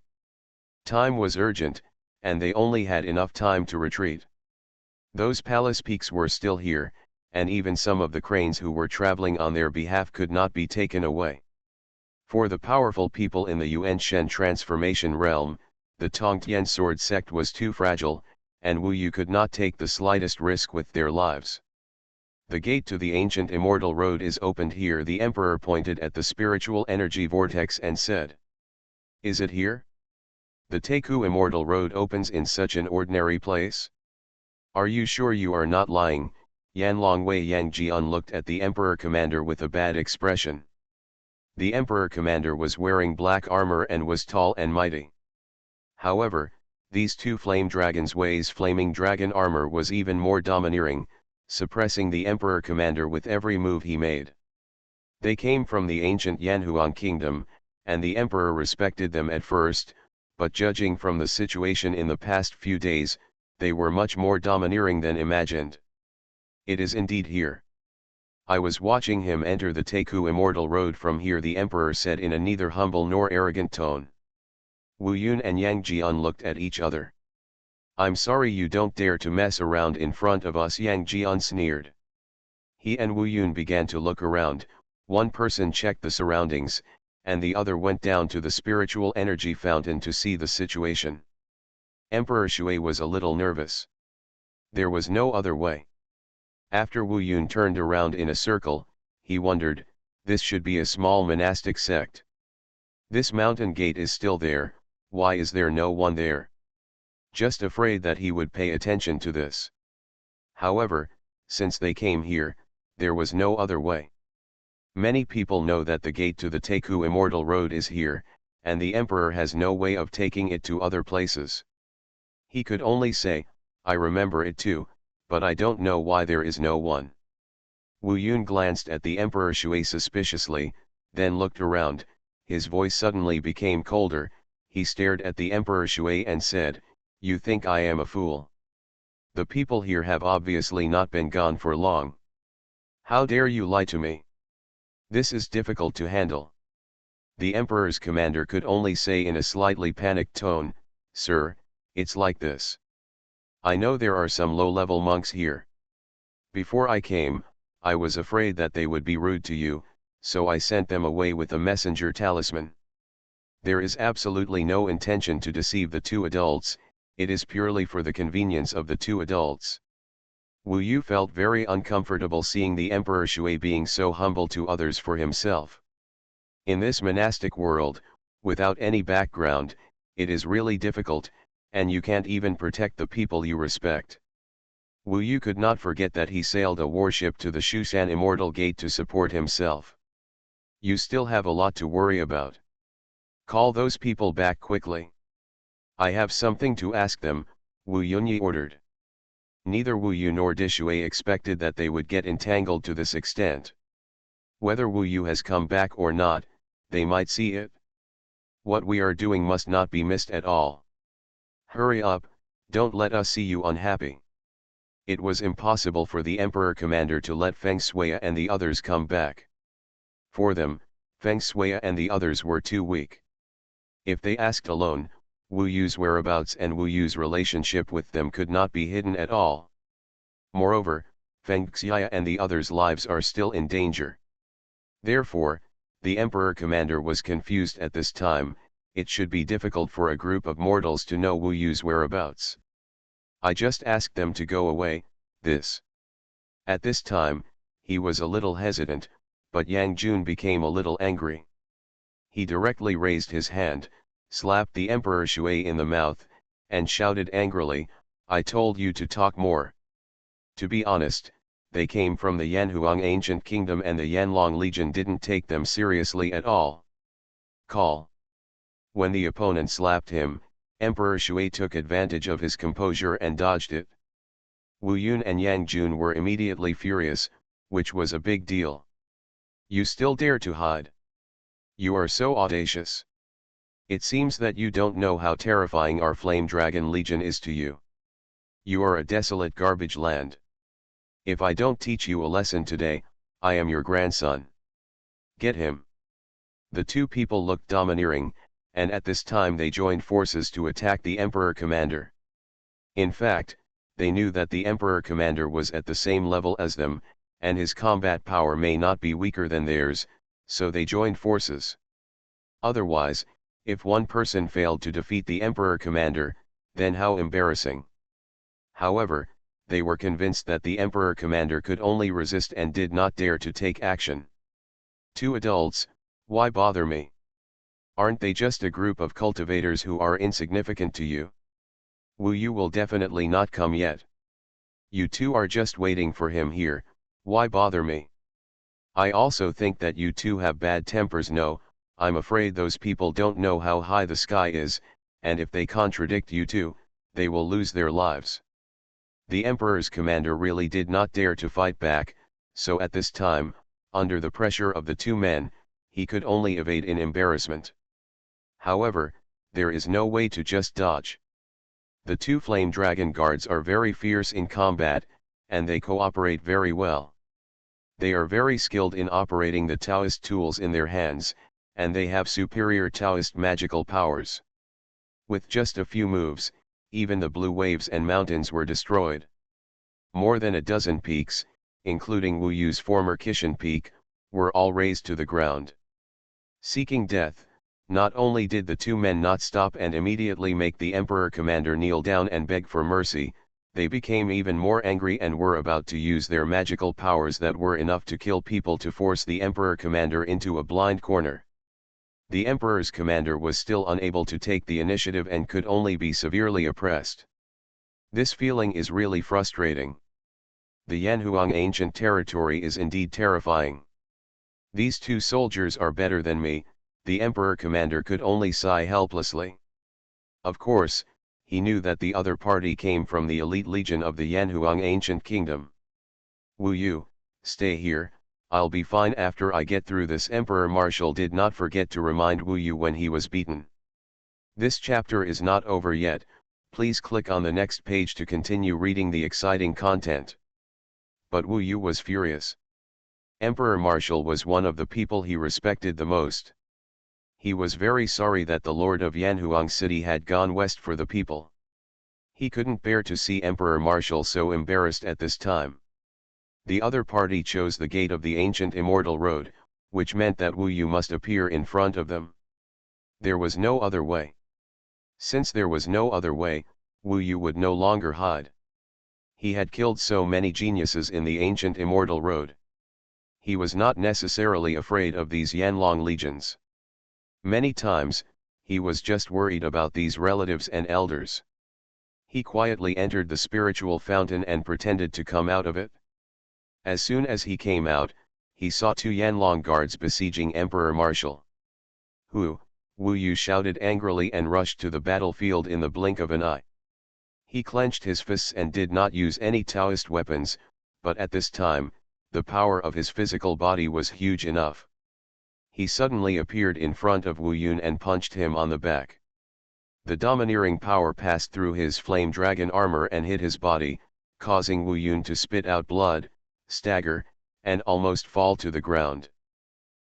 Time was urgent, and they only had enough time to retreat. Those palace peaks were still here, and even some of the cranes who were traveling on their behalf could not be taken away. For the powerful people in the Yuan-Shen transformation realm, the Tongtian sword sect was too fragile, and Wu Yu could not take the slightest risk with their lives. The gate to the ancient immortal road is opened here. The emperor pointed at the spiritual energy vortex and said, "Is it here? The Teku immortal road opens in such an ordinary place? Are you sure you are not lying?" Yan Longwei Yang Jian looked at the emperor commander with a bad expression. The emperor commander was wearing black armor and was tall and mighty. However, these two flame dragons Wei's flaming dragon armor was even more domineering, suppressing the emperor commander with every move he made. They came from the ancient Yanhuang kingdom, and the emperor respected them at first, but judging from the situation in the past few days, they were much more domineering than imagined. "It is indeed here. I was watching him enter the Teku immortal road from here," the emperor said in a neither humble nor arrogant tone. Wu Yun and Yang Jian looked at each other. "I'm sorry you don't dare to mess around in front of us," Yang Jian sneered. He and Wu Yun began to look around. One person checked the surroundings, and the other went down to the spiritual energy fountain to see the situation. Emperor Shui was a little nervous. There was no other way. After Wu Yun turned around in a circle, he wondered, this should be a small monastic sect. This mountain gate is still there, why is there no one there? Just afraid that he would pay attention to this. However, since they came here, there was no other way. Many people know that the gate to the Teku immortal road is here, and the emperor has no way of taking it to other places. He could only say, "I remember it too, but I don't know why there is no one." Wu Yun glanced at the Emperor Shui suspiciously, then looked around. His voice suddenly became colder. He stared at the Emperor Shui and said, "You think I am a fool? The people here have obviously not been gone for long. How dare you lie to me? This is difficult to handle." The Emperor's commander could only say in a slightly panicked tone, "Sir, it's like this. I know there are some low-level monks here. Before I came, I was afraid that they would be rude to you, so I sent them away with a messenger talisman. There is absolutely no intention to deceive the two adults, it is purely for the convenience of the two adults." Wu Yu felt very uncomfortable seeing the Emperor Shui being so humble to others for himself. In this monastic world, without any background, it is really difficult, and you can't even protect the people you respect. Wu Yu could not forget that he sailed a warship to the Shushan Immortal Gate to support himself. "You still have a lot to worry about. Call those people back quickly. I have something to ask them," Wu Yunyi ordered. Neither Wu Yu nor Dishui expected that they would get entangled to this extent. Whether Wu Yu has come back or not, they might see it. What we are doing must not be missed at all. Hurry up, don't let us see you unhappy. It was impossible for the Emperor Commander to let Feng Shui and the others come back. For them, Feng Shui and the others were too weak. If they asked alone, Wu Yu's whereabouts and Wu Yu's relationship with them could not be hidden at all. Moreover, Feng Xia and the others' lives are still in danger. Therefore, the Emperor Commander was confused at this time. It should be difficult for a group of mortals to know Wu Yu's whereabouts. "I just asked them to go away, this." At this time, he was a little hesitant, but Yang Jun became a little angry. He directly raised his hand, slapped the Emperor Shui in the mouth, and shouted angrily, "I told you to talk more." To be honest, they came from the Yanhuang ancient kingdom and the Yanlong Legion didn't take them seriously at all. "Call." When the opponent slapped him, Emperor Shui took advantage of his composure and dodged it. Wu Yun and Yang Jun were immediately furious, which was a big deal. "You still dare to hide? You are so audacious. It seems that you don't know how terrifying our Flame Dragon Legion is to you. You are a desolate garbage land. If I don't teach you a lesson today, I am your grandson. Get him. The two people looked domineering, and at this time they joined forces to attack the Emperor Commander. In fact, they knew that the Emperor Commander was at the same level as them, and his combat power may not be weaker than theirs, so they joined forces. Otherwise, if one person failed to defeat the Emperor Commander, then how embarrassing. However, they were convinced that the Emperor Commander could only resist and did not dare to take action. Two adults, why bother me? Aren't they just a group of cultivators who are insignificant to you? Wu Yu will definitely not come yet. You two are just waiting for him here, why bother me? I also think that you two have bad tempers. No, I'm afraid those people don't know how high the sky is, and if they contradict you two, they will lose their lives. The Emperor's commander really did not dare to fight back, so at this time, under the pressure of the two men, he could only evade in embarrassment. However, there is no way to just dodge. The two flame dragon guards are very fierce in combat, and they cooperate very well. They are very skilled in operating the Taoist tools in their hands, and they have superior Taoist magical powers. With just a few moves, even the blue waves and mountains were destroyed. More than a dozen peaks, including Wu Yu's former Kishan peak, were all razed to the ground. Seeking death, not only did the two men not stop and immediately make the Emperor Commander kneel down and beg for mercy, they became even more angry and were about to use their magical powers that were enough to kill people to force the Emperor Commander into a blind corner. The Emperor's commander was still unable to take the initiative and could only be severely oppressed. This feeling is really frustrating. The Yanhuang ancient territory is indeed terrifying. These two soldiers are better than me, the Emperor commander could only sigh helplessly. Of course, he knew that the other party came from the elite legion of the Yanhuang ancient kingdom. Wu Yu, stay here, I'll be fine after I get through this. Emperor Marshal did not forget to remind Wu Yu when he was beaten. This chapter is not over yet, please click on the next page to continue reading the exciting content. But Wu Yu was furious. Emperor Marshal was one of the people he respected the most. He was very sorry that the Lord of Yanhuang City had gone west for the people. He couldn't bear to see Emperor Marshal so embarrassed at this time. The other party chose the gate of the ancient Immortal Road, which meant that Wu Yu must appear in front of them. There was no other way. Since there was no other way, Wu Yu would no longer hide. He had killed so many geniuses in the ancient Immortal Road. He was not necessarily afraid of these Yanlong legions. Many times, he was just worried about these relatives and elders. He quietly entered the spiritual fountain and pretended to come out of it. As soon as he came out, he saw two Yanlong guards besieging Emperor Marshal. Wu Yu shouted angrily and rushed to the battlefield in the blink of an eye. He clenched his fists and did not use any Taoist weapons, but at this time, the power of his physical body was huge enough. He suddenly appeared in front of Wu Yun and punched him on the back. The domineering power passed through his flame dragon armor and hit his body, causing Wu Yun to spit out blood, stagger, and almost fall to the ground.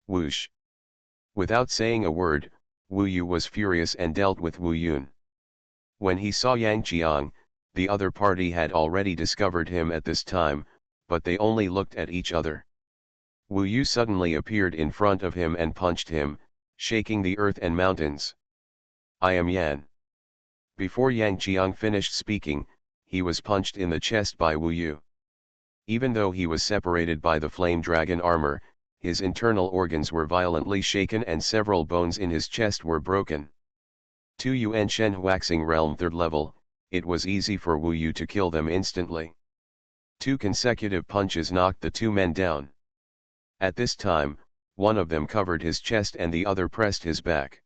Whoosh! Without saying a word, Wu Yu was furious and dealt with Wu Yun. When he saw Yang Qiang, the other party had already discovered him at this time, but they only looked at each other. Wu Yu suddenly appeared in front of him and punched him, shaking the earth and mountains. I am Yan. Before Yang Qiang finished speaking, he was punched in the chest by Wu Yu. Even though he was separated by the flame dragon armor, his internal organs were violently shaken and several bones in his chest were broken. 2 Yuan Shen waxing realm 3rd level, it was easy for Wu Yu to kill them instantly. 2 consecutive punches knocked the two men down. At this time, one of them covered his chest and the other pressed his back.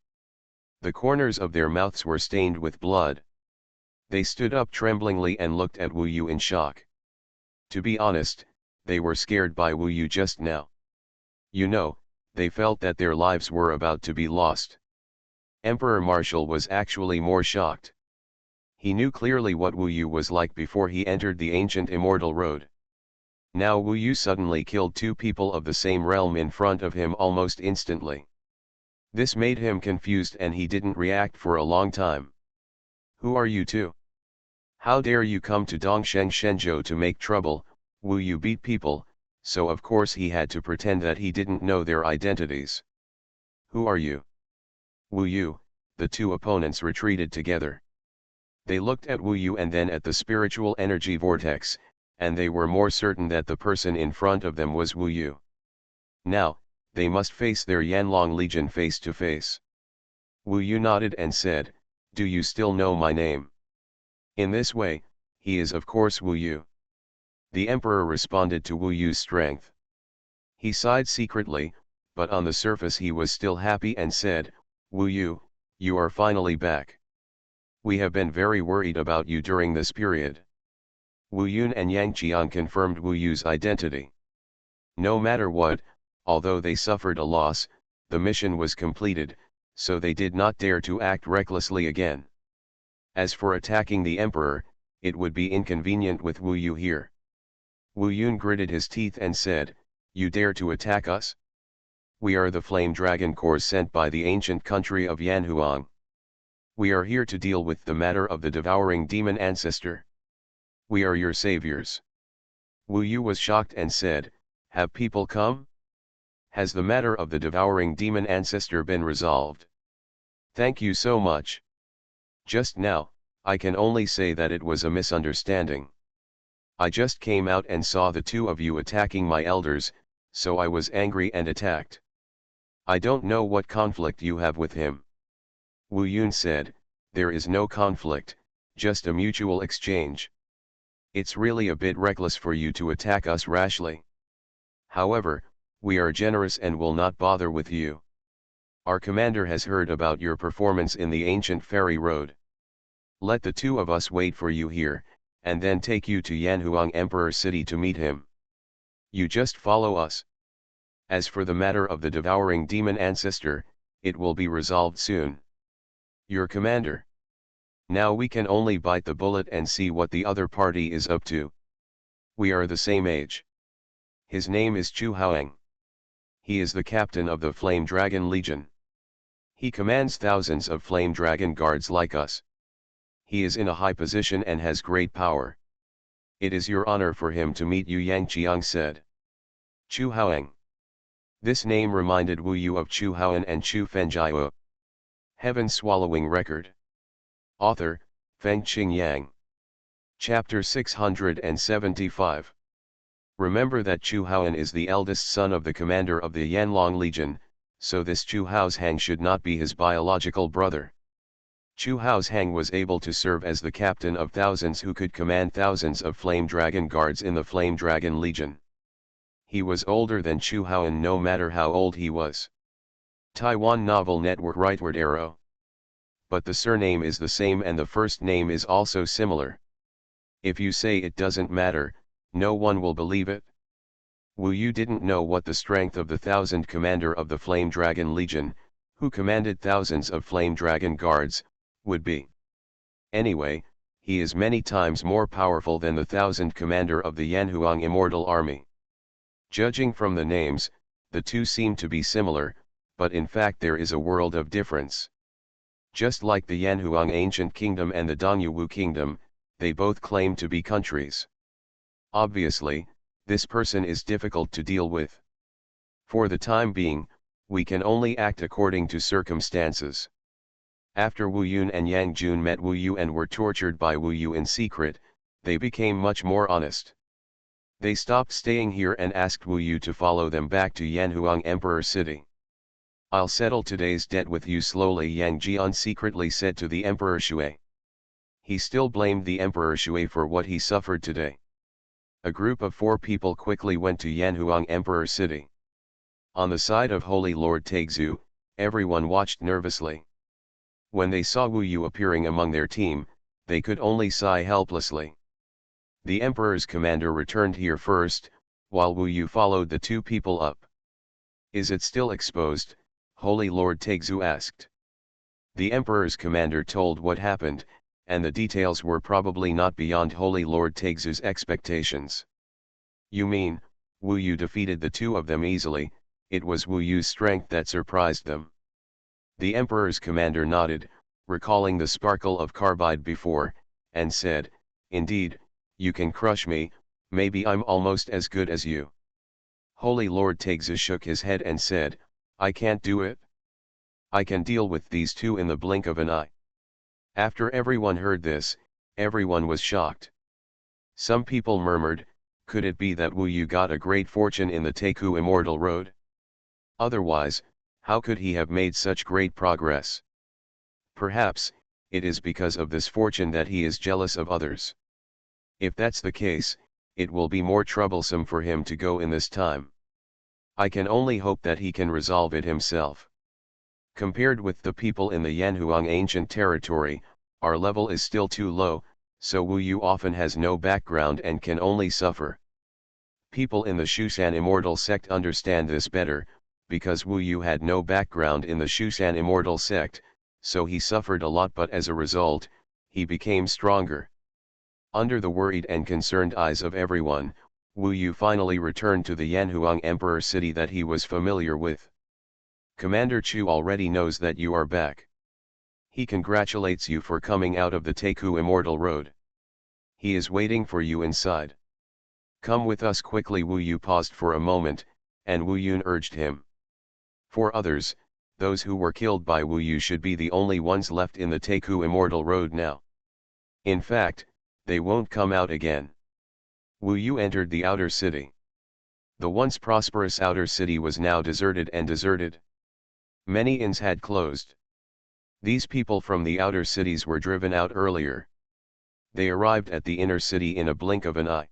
The corners of their mouths were stained with blood. They stood up tremblingly and looked at Wu Yu in shock. To be honest, they were scared by Wu Yu just now. You know, they felt that their lives were about to be lost. Emperor Marshal was actually more shocked. He knew clearly what Wu Yu was like before he entered the ancient Immortal Road. Now Wu Yu suddenly killed two people of the same realm in front of him almost instantly. This made him confused and he didn't react for a long time. Who are you two? How dare you come to Dongsheng Shenzhou to make trouble? Wu Yu beat people, so of course he had to pretend that he didn't know their identities. Who are you? Wu Yu. The two opponents retreated together. They looked at Wu Yu and then at the spiritual energy vortex, and they were more certain that the person in front of them was Wu Yu. Now, they must face their Yanlong Legion face to face. Wu Yu nodded and said, "Do you still know my name?" In this way, he is of course Wu Yu. The emperor responded to Wu Yu's strength. He sighed secretly, but on the surface he was still happy and said, "Wu Yu, you are finally back. We have been very worried about you during this period." Wu Yun and Yang Jiang confirmed Wu Yu's identity. No matter what, although they suffered a loss, the mission was completed, so they did not dare to act recklessly again. As for attacking the emperor, it would be inconvenient with Wu Yu here. Wu Yun gritted his teeth and said, "You dare to attack us? We are the Flame Dragon Corps sent by the ancient country of Yanhuang. We are here to deal with the matter of the devouring demon ancestor. We are your saviors." Wu Yu was shocked and said, "Have people come? Has the matter of the devouring demon ancestor been resolved?" "Thank you so much. Just now, I can only say that it was a misunderstanding. I just came out and saw the two of you attacking my elders, so I was angry and attacked. I don't know what conflict you have with him." Wu Yun said, "There is no conflict, just a mutual exchange. It's really a bit reckless for you to attack us rashly. However, we are generous and will not bother with you. Our commander has heard about your performance in the ancient ferry road. Let the two of us wait for you here, and then take you to Yanhuang Emperor City to meet him. You just follow us. As for the matter of the devouring demon ancestor, it will be resolved soon. Your commander. Now we can only bite the bullet and see what the other party is up to. We are the same age. His name is Xuanhuan. He is the captain of the Flame Dragon Legion. He commands thousands of Flame Dragon guards like us. He is in a high position and has great power. It is your honor for him to meet you," Yang Jiang said. Xuanhuan. This name reminded Wu Yu of Xuanhuan and Chu Fengjiu. Heaven-swallowing record. Author, Fengqing Yang. Chapter 675. Remember that Xuanhuan is the eldest son of the commander of the Yanlong Legion, so this Chu Haoshang should not be his biological brother. Chu Haoshang was able to serve as the captain of thousands who could command thousands of Flame Dragon guards in the Flame Dragon Legion. He was older than Xuanhuan no matter how old he was. Taiwan Novel Network Rightward Arrow. But the surname is the same and the first name is also similar. If you say it doesn't matter, no one will believe it. Wu Yu didn't know what the strength of the thousand commander of the Flame Dragon Legion, who commanded thousands of Flame Dragon guards, would be. Anyway, he is many times more powerful than the thousand commander of the Yanhuang Immortal Army. Judging from the names, the two seem to be similar, but in fact there is a world of difference. Just like the Yanhuang Ancient Kingdom and the Dongyuwu Kingdom, they both claim to be countries. Obviously, this person is difficult to deal with. For the time being, we can only act according to circumstances. After Wu Yun and Yang Jun met Wu Yu and were tortured by Wu Yu in secret, they became much more honest. They stopped staying here and asked Wu Yu to follow them back to Yanhuang Emperor City. "I'll settle today's debt with you slowly," Yang Jian secretly said to the Emperor Shui. He still blamed the Emperor Shui for what he suffered today. A group of 4 people quickly went to Yanhuang Emperor City. On the side of Holy Lord Taixu, everyone watched nervously. When they saw Wu Yu appearing among their team, they could only sigh helplessly. The Emperor's commander returned here first, while Wu Yu followed the 2 people up. "Is it still exposed?" Holy Lord Taixu asked. The Emperor's commander told what happened, and the details were probably not beyond Holy Lord Taixu's expectations. You mean, Wu Yu defeated the two of them easily, it was Wu Yu's strength that surprised them. The Emperor's commander nodded, recalling the sparkle of carbide before, and said, indeed, you can crush me, maybe I'm almost as good as you. Holy Lord Taixu shook his head and said, I can't do it. I can deal with these two in the blink of an eye. After everyone heard this, everyone was shocked. Some people murmured, could it be that Wu Yu got a great fortune in the Taku Immortal Road? Otherwise, how could he have made such great progress? Perhaps, it is because of this fortune that he is jealous of others. If that's the case, it will be more troublesome for him to go in this time. I can only hope that he can resolve it himself. Compared with the people in the Yanhuang ancient territory, our level is still too low, so Wu Yu often has no background and can only suffer. People in the Shushan Immortal sect understand this better, because Wu Yu had no background in the Shushan Immortal sect, so he suffered a lot, but as a result, he became stronger. Under the worried and concerned eyes of everyone, Wu Yu finally returned to the Yanhuang Emperor city that he was familiar with. Commander Chu already knows that you are back. He congratulates you for coming out of the Taku Immortal Road. He is waiting for you inside. Come with us quickly. Wu Yu paused for a moment, and Wu Yun urged him. For others, those who were killed by Wu Yu should be the only ones left in the Taku Immortal Road now. In fact, they won't come out again. Wu Yu entered the outer city. The once prosperous outer city was now deserted and deserted. Many inns had closed. These people from the outer cities were driven out earlier. They arrived at the inner city in a blink of an eye.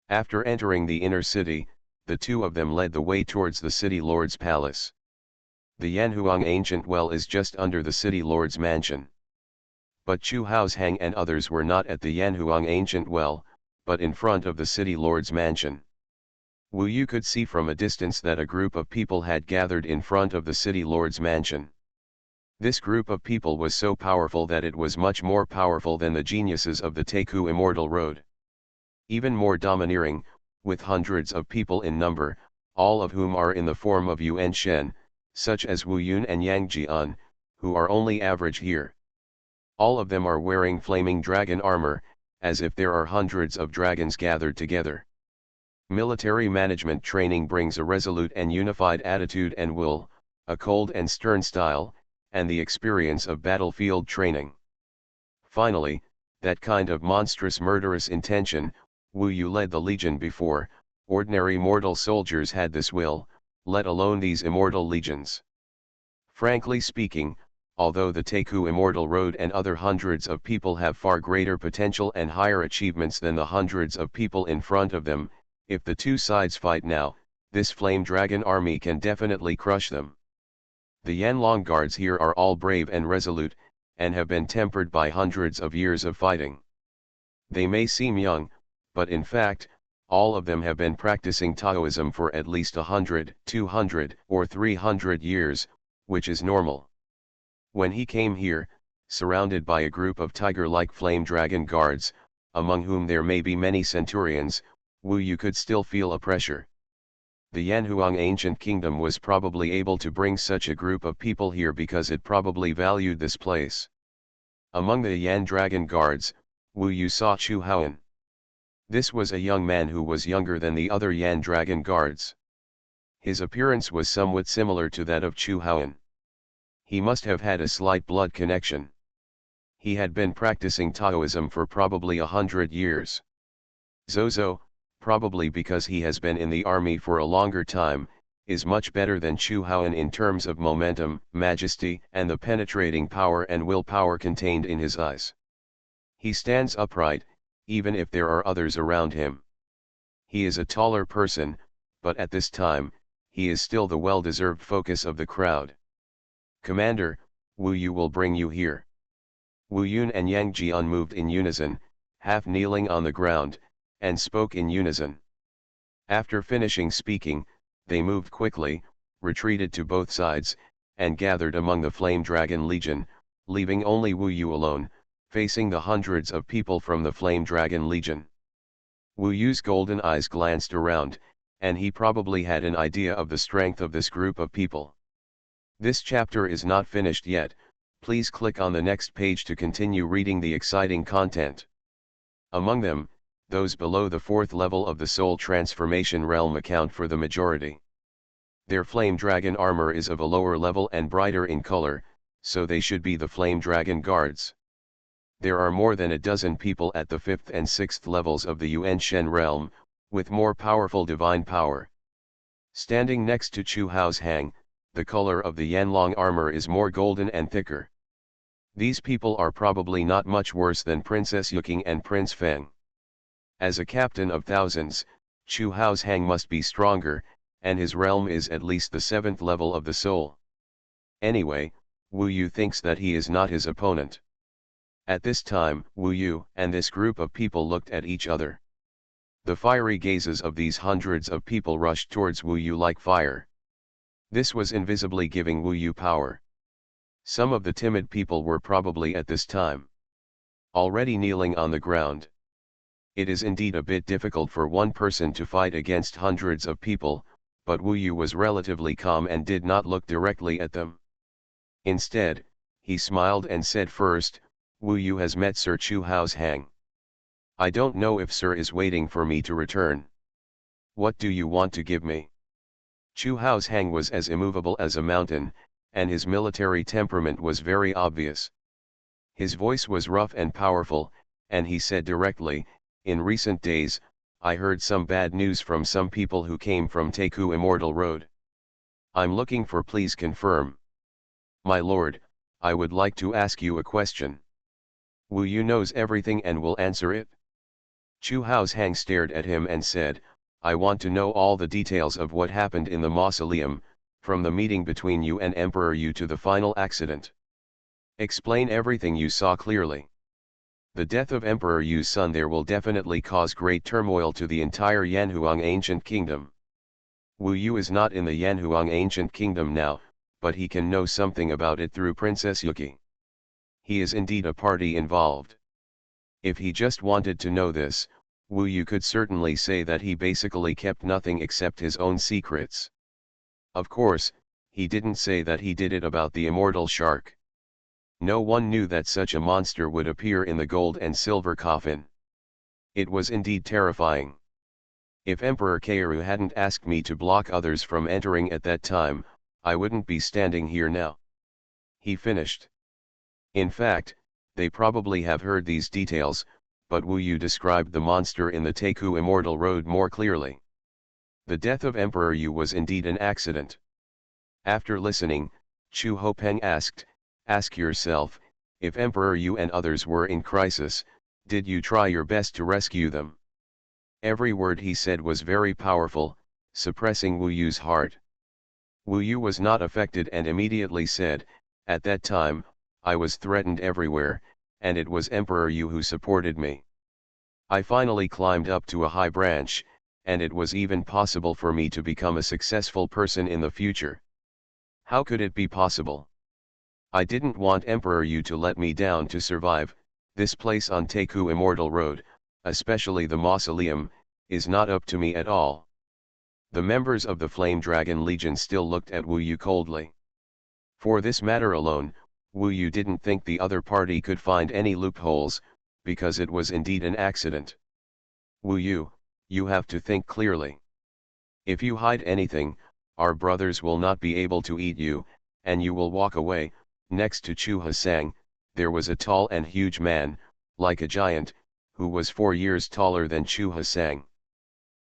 After entering the inner city, the two of them led the way towards the city lord's palace. The Yanhuang ancient well is just under the city lord's mansion. But Chu Haoshang and others were not at the Yanhuang ancient well, but in front of the city lord's mansion. Wu Yu could see from a distance that a group of people had gathered in front of the city lord's mansion. This group of people was so powerful that it was much more powerful than the geniuses of the Taku Immortal Road. Even more domineering, with hundreds of people in number, all of whom are in the form of Yuan Shen, such as Wu Yun and Yang Jian, who are only average here. All of them are wearing flaming dragon armor, as if there are hundreds of dragons gathered together. Military management training brings a resolute and unified attitude and will, a cold and stern style, and the experience of battlefield training. Finally, that kind of monstrous murderous intention. Wu Yu led the legion before, ordinary mortal soldiers had this will, let alone these immortal legions. Frankly speaking, although the Taku Immortal Road and other hundreds of people have far greater potential and higher achievements than the hundreds of people in front of them, if the two sides fight now, this Flame Dragon army can definitely crush them. The Yanlong guards here are all brave and resolute, and have been tempered by hundreds of years of fighting. They may seem young, but in fact, all of them have been practicing Taoism for at least 100, 200, or 300 years, which is normal. When he came here, surrounded by a group of tiger-like flame dragon guards, among whom there may be many centurions, Wu Yu could still feel a pressure. The Yanhuang ancient kingdom was probably able to bring such a group of people here because it probably valued this place. Among the Yan dragon guards, Wu Yu saw Xuanhuan. This was a young man who was younger than the other Yan dragon guards. His appearance was somewhat similar to that of Xuanhuan. He must have had a slight blood connection. He had been practicing Taoism for probably 100 years. Zozo, probably because he has been in the army for a longer time, is much better than Xuanhuan in terms of momentum, majesty, and the penetrating power and willpower contained in his eyes. He stands upright, even if there are others around him. He is a taller person, but at this time, he is still the well-deserved focus of the crowd. Commander, Wu Yu will bring you here. Wu Yun and Yang Jian moved in unison, half kneeling on the ground, and spoke in unison. After finishing speaking, they moved quickly, retreated to both sides, and gathered among the Flame Dragon Legion, leaving only Wu Yu alone, facing the hundreds of people from the Flame Dragon Legion. Wu Yu's golden eyes glanced around, and he probably had an idea of the strength of this group of people. This chapter is not finished yet, please click on the next page to continue reading the exciting content. Among them, those below the 4th level of the soul transformation realm account for the majority. Their flame dragon armor is of a lower level and brighter in color, so they should be the flame dragon guards. There are more than a dozen people at the 5th and 6th levels of the Yuan Shen realm, with more powerful divine power. Standing next to Chu Hao's Hang, the color of the Yanlong armor is more golden and thicker. These people are probably not much worse than Princess Yuking and Prince Feng. As a captain of thousands, Chu Hao's Hang must be stronger, and his realm is at least the 7th level of the soul. Anyway, Wu Yu thinks that he is not his opponent. At this time, Wu Yu and this group of people looked at each other. The fiery gazes of these hundreds of people rushed towards Wu Yu like fire. This was invisibly giving Wu Yu power. Some of the timid people were probably at this time already kneeling on the ground. It is indeed a bit difficult for one person to fight against hundreds of people, but Wu Yu was relatively calm and did not look directly at them. Instead, he smiled and said, "First, Wu Yu has met Sir Chu Hao's Hang. I don't know if Sir is waiting for me to return. What do you want to give me?" Chu Hao's Hang was as immovable as a mountain, and his military temperament was very obvious. His voice was rough and powerful, and he said directly, "In recent days, I heard some bad news from some people who came from Taku Immortal Road. I'm looking for, please confirm." "My lord, I would like to ask you a question." "Wu Yu knows everything and will answer it." Chu Hao's Hang stared at him and said, "I want to know all the details of what happened in the mausoleum, from the meeting between you and Emperor Yu to the final accident. Explain everything you saw clearly. The death of Emperor Yu's son there will definitely cause great turmoil to the entire Yanhuang ancient kingdom. Wu Yu is not in the Yanhuang ancient kingdom now, but he can know something about it through Princess Yuki. He is indeed a party involved. If he just wanted to know this, Wu Yu could certainly say that he basically kept nothing except his own secrets. Of course, he didn't say that he did it about the immortal shark. No one knew that such a monster would appear in the gold and silver coffin. It was indeed terrifying. If Emperor Keiru hadn't asked me to block others from entering at that time, I wouldn't be standing here now." He finished. In fact, they probably have heard these details, but Wu Yu described the monster in the Taku Immortal Road more clearly. The death of Emperor Yu was indeed an accident. After listening, Chu Hopeng asked, "Ask yourself, if Emperor Yu and others were in crisis, did you try your best to rescue them?" Every word he said was very powerful, suppressing Wu Yu's heart. Wu Yu was not affected and immediately said, "At that time, I was threatened everywhere, and it was Emperor Yu who supported me. I finally climbed up to a high branch, and it was even possible for me to become a successful person in the future. How could it be possible? I didn't want Emperor Yu to let me down to survive. This place on Taku Immortal Road, especially the mausoleum, is not up to me at all." The members of the Flame Dragon Legion still looked at Wu Yu coldly. For this matter alone, Wu Yu didn't think the other party could find any loopholes, because it was indeed an accident. "Wu Yu, you have to think clearly. If you hide anything, our brothers will not be able to eat you, and you will walk away." Next to Chu Hasang, there was a tall and huge man, like a giant, who was 4 years taller than Chu Hasang.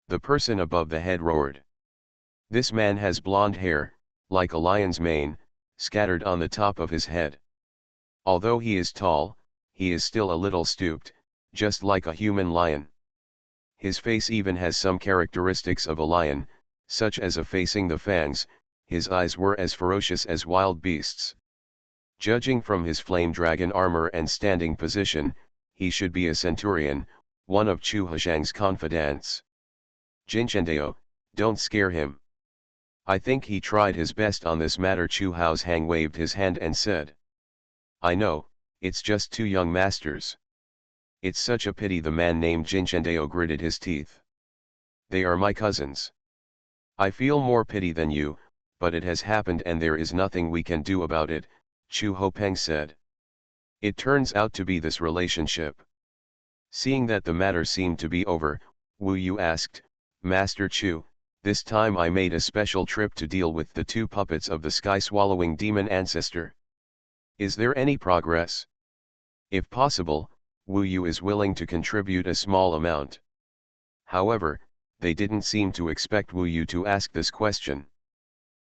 The person above the head roared. "This man has blonde hair, like a lion's mane, scattered on the top of his head. Although he is tall, he is still a little stooped, just like a human lion. His face even has some characteristics of a lion, such as a facing the fangs. His eyes were as ferocious as wild beasts. Judging from his flame dragon armor and standing position, he should be a centurion, one of Chu Hashang's confidants. Jinchendao, don't scare him. I think he tried his best on this matter." Chu Hao's Hang waved his hand and said, "I know, it's just 2 young masters. It's such a pity, the man named Jinchendao gritted his teeth. They are my cousins. I feel more pity than you, but it has happened and there is nothing we can do about it, Chu Hopeng said. It turns out to be this relationship. Seeing that the matter seemed to be over, Wu Yu asked, Master Chu, this time I made a special trip to deal with the two puppets of the sky-swallowing demon ancestor. Is there any progress? If possible, Wu Yu is willing to contribute a small amount. However, they didn't seem to expect Wu Yu to ask this question.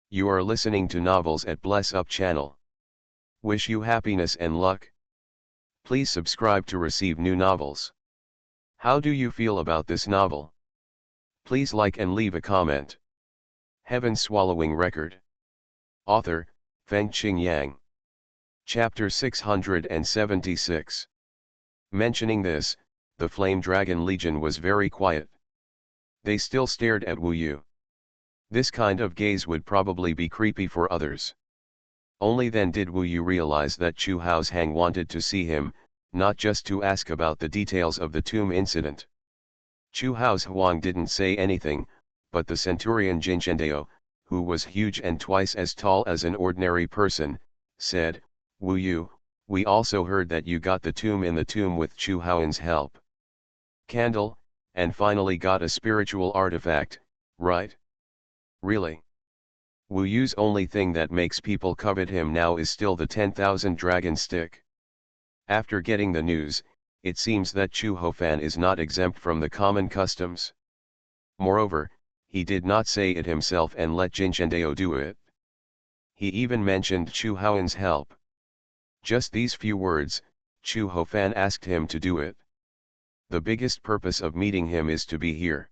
You are listening to Novels at Bless Up channel. Wish you happiness and luck. Please subscribe to receive new novels. How do you feel about this novel? Please like and leave a comment. Heaven Swallowing Record. Author, Fengqing Yang. Chapter 676. Mentioning this, the Flame Dragon Legion was very quiet. They still stared at Wu Yu. This kind of gaze would probably be creepy for others. Only then did Wu Yu realize that Chu Haoshang wanted to see him, not just to ask about the details of the tomb incident. Chu Haoshang didn't say anything, but the centurion Jinchendao, who was huge and twice as tall as an ordinary person, said, Wu Yu, we also heard that you got the tomb in the tomb with Chu Hao's help. Candle, and finally got a spiritual artifact, right? Really? Wu Yu's only thing that makes people covet him now is still the 10,000 dragon stick. After getting the news, it seems that Chu Hofan is not exempt from the common customs. Moreover, he did not say it himself and let Jinchendao do it. He even mentioned Chu Hao's help. Just these few words, Chu Hofan asked him to do it. The biggest purpose of meeting him is to be here.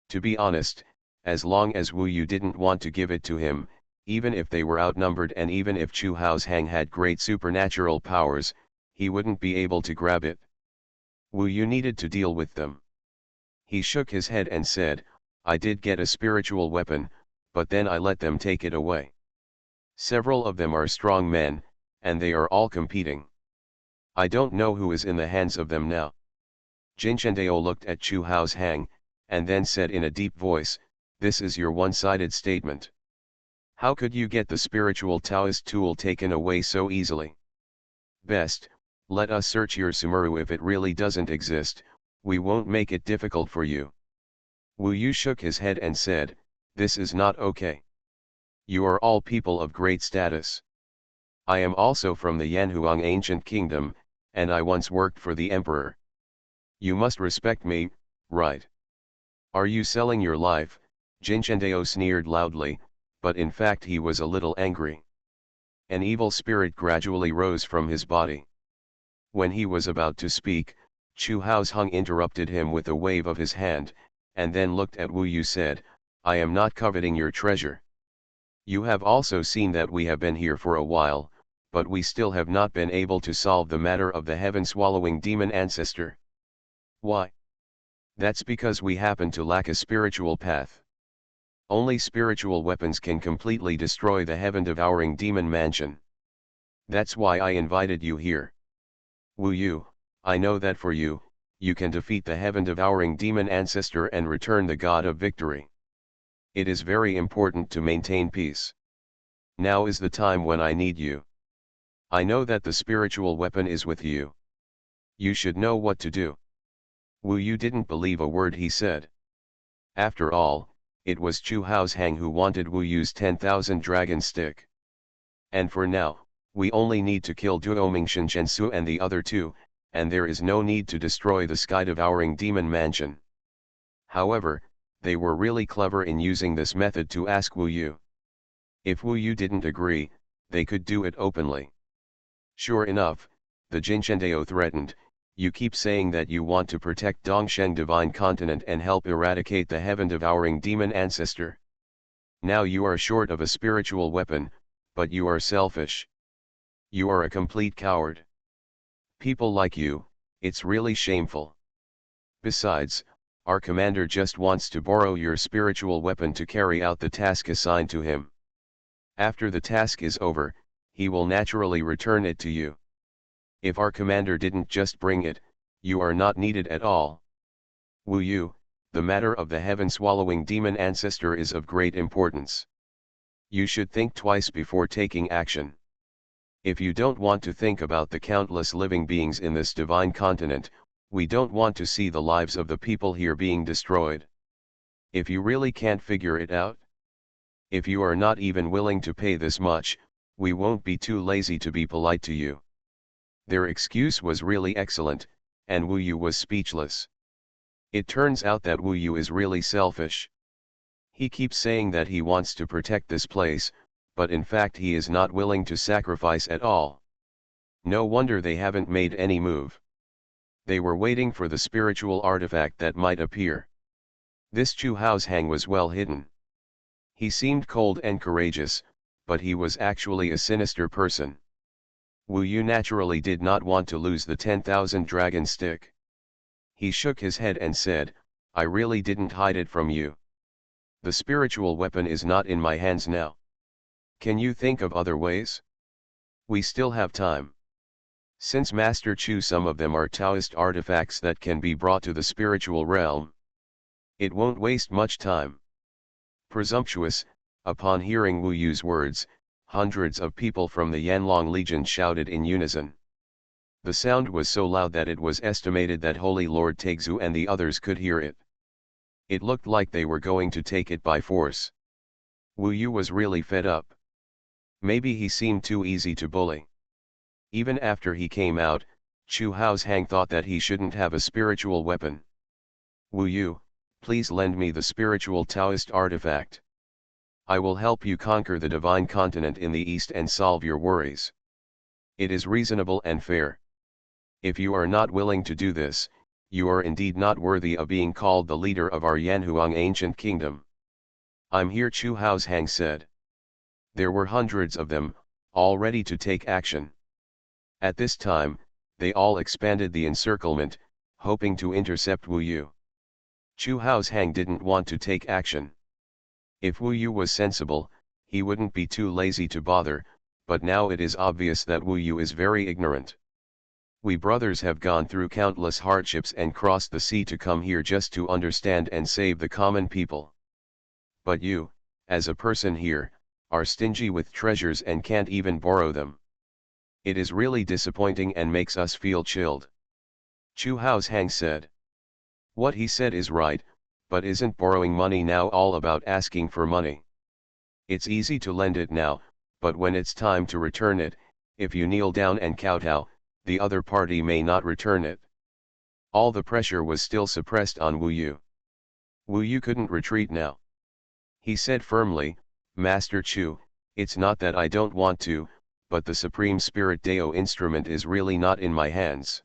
To be honest, as long as Wu Yu didn't want to give it to him, even if they were outnumbered and even if Chu Haoshang had great supernatural powers, he wouldn't be able to grab it. Wu Yu needed to deal with them. He shook his head and said, I did get a spiritual weapon, but then I let them take it away. Several of them are strong men, and they are all competing. I don't know who is in the hands of them now. Jinchendao looked at Chu Haoshang, and then said in a deep voice, this is your one-sided statement. How could you get the spiritual Taoist tool taken away so easily? Best, let us search your Sumeru. If it really doesn't exist, we won't make it difficult for you. Wu Yu shook his head and said, this is not okay. You are all people of great status. I am also from the Yanhuang ancient kingdom, and I once worked for the emperor. You must respect me, right? Are you selling your life? Jinchendao sneered loudly, but in fact he was a little angry. An evil spirit gradually rose from his body. When he was about to speak, Chu Haoshang interrupted him with a wave of his hand, and then looked at Wu Yu said, I am not coveting your treasure. You have also seen that we have been here for a while, but we still have not been able to solve the matter of the heaven-swallowing demon ancestor. Why? That's because we happen to lack a spiritual path. Only spiritual weapons can completely destroy the heaven-devouring demon mansion. That's why I invited you here. Wu Yu, I know that for you, you can defeat the heaven-devouring demon ancestor and return the god of victory. It is very important to maintain peace. Now is the time when I need you. I know that the spiritual weapon is with you. You should know what to do. Wu Yu didn't believe a word he said. After all, it was Chu Haoshang who wanted Wu Yu's 10,000 dragon stick. And for now, we only need to kill Duoming Shenzhensu and the other two, and there is no need to destroy the sky-devouring demon mansion. However, they were really clever in using this method to ask Wu Yu. If Wu Yu didn't agree, they could do it openly. Sure enough, the Jinchendao threatened, you keep saying that you want to protect Dongsheng Divine Continent and help eradicate the heaven-devouring demon ancestor. Now you are short of a spiritual weapon, but you are selfish. You are a complete coward. People like you, it's really shameful. Besides, our commander just wants to borrow your spiritual weapon to carry out the task assigned to him. After the task is over, he will naturally return it to you. If our commander didn't just bring it, You are not needed at all. Wu Yu, the matter of the heaven-swallowing demon ancestor is of great importance. You should think twice before taking action. If you don't want to think about the countless living beings in this divine continent, we don't want to see the lives of the people here being destroyed. If you really can't figure it out, if you are not even willing to pay this much, we won't be too lazy to be polite to you. Their excuse was really excellent, and Wu Yu was speechless. It turns out that Wu Yu is really selfish. He keeps saying that he wants to protect this place, but in fact he is not willing to sacrifice at all. No wonder they haven't made any move. They were waiting for the spiritual artifact that might appear. This Xuanhuan was well hidden. He seemed cold and courageous, but he was actually a sinister person. Wu Yu naturally did not want to lose the 10,000 dragon stick. He shook his head and said, I really didn't hide it from you. The spiritual weapon is not in my hands now. Can you think of other ways? We still have time. Since Master Chu, some of them are Taoist artifacts that can be brought to the spiritual realm. It won't waste much time. Presumptuous. Upon hearing Wu Yu's words, hundreds of people from the Yanlong Legion shouted in unison. The sound was so loud that it was estimated that Holy Lord Taixu and the others could hear it. It looked like they were going to take it by force. Wu Yu was really fed up. Maybe he seemed too easy to bully. Even after he came out, Xuanhuan thought that he shouldn't have a spiritual weapon. Wu Yu, please lend me the spiritual Taoist artifact. I will help you conquer the divine continent in the east and solve your worries. It is reasonable and fair. If you are not willing to do this, you are indeed not worthy of being called the leader of our Yanhuang ancient kingdom. I'm here, Xuanhuan said. There were hundreds of them, all ready to take action. At this time, they all expanded the encirclement, hoping to intercept Wu Yu. Xuanhuan didn't want to take action. If Wu Yu was sensible, he wouldn't be too lazy to bother, but now it is obvious that Wu Yu is very ignorant. We brothers have gone through countless hardships and crossed the sea to come here just to understand and save the common people. But you, as a person here, are stingy with treasures and can't even borrow them. It is really disappointing and makes us feel chilled. Xuanhuan said. What he said is right, but isn't borrowing money now all about asking for money? It's easy to lend it now, but when it's time to return it, if you kneel down and kowtow, the other party may not return it. All the pressure was still suppressed on Wu Yu. Wu Yu couldn't retreat now. He said firmly, Master Chu, it's not that I don't want to, but the Supreme Spirit Dao instrument is really not in my hands.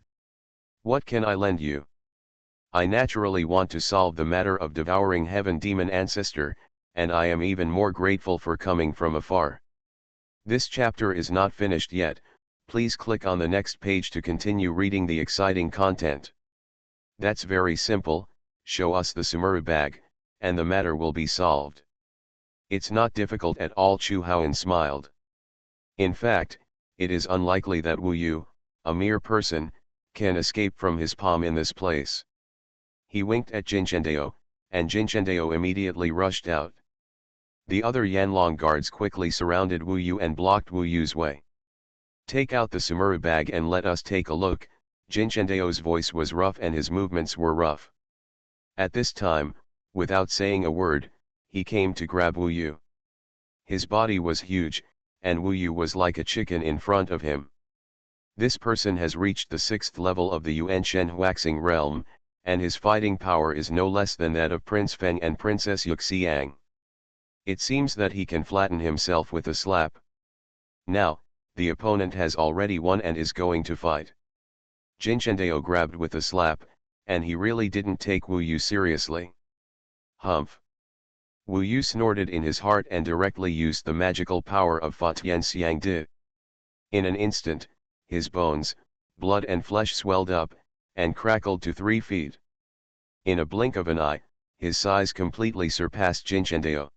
What can I lend you? I naturally want to solve the matter of devouring heaven demon ancestor, and I am even more grateful for coming from afar. This chapter is not finished yet, please click on the next page to continue reading the exciting content. That's very simple, show us the samurai bag, and the matter will be solved. It's not difficult at all, Xuanhuan smiled. In fact, it is unlikely that Wu Yu, a mere person, can escape from his palm in this place. He winked at Jinchendao, and Jinchendao immediately rushed out. The other Yanlong guards quickly surrounded Wu Yu and blocked Wu Yu's way. Take out the samurai bag and let us take a look. Jinchendao's voice was rough and his movements were rough. At this time, without saying a word, he came to grab Wu Yu. His body was huge, and Wu Yu was like a chicken in front of him. This person has reached the 6th level of the Yuan Shen waxing realm, and his fighting power is no less than that of Prince Feng and Princess Yuxiang. It seems that he can flatten himself with a slap. Now, the opponent has already won and is going to fight. Jinchendao grabbed with a slap, and he really didn't take Wu Yu seriously. Humph. Wu Yu snorted in his heart and directly used the magical power of Fa Tian Xiang Di. In an instant, his bones, blood and flesh swelled up, and crackled to 3 feet. In a blink of an eye, his size completely surpassed Jinchendao.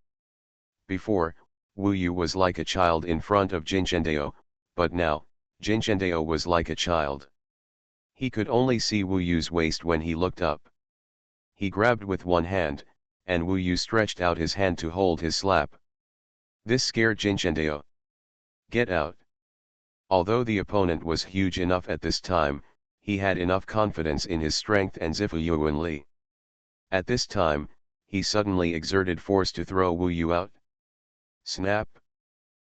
Before, Wu Yu was like a child in front of Jinchendao, but now, Jinchendao was like a child. He could only see Wu Yu's waist when he looked up. He grabbed with one hand, and Wu Yu stretched out his hand to hold his slap. This scared Jinchendao. Get out. Although the opponent was huge enough at this time, he had enough confidence in his strength and Zifu Yuan Li. At this time, he suddenly exerted force to throw Wu Yu out. Snap!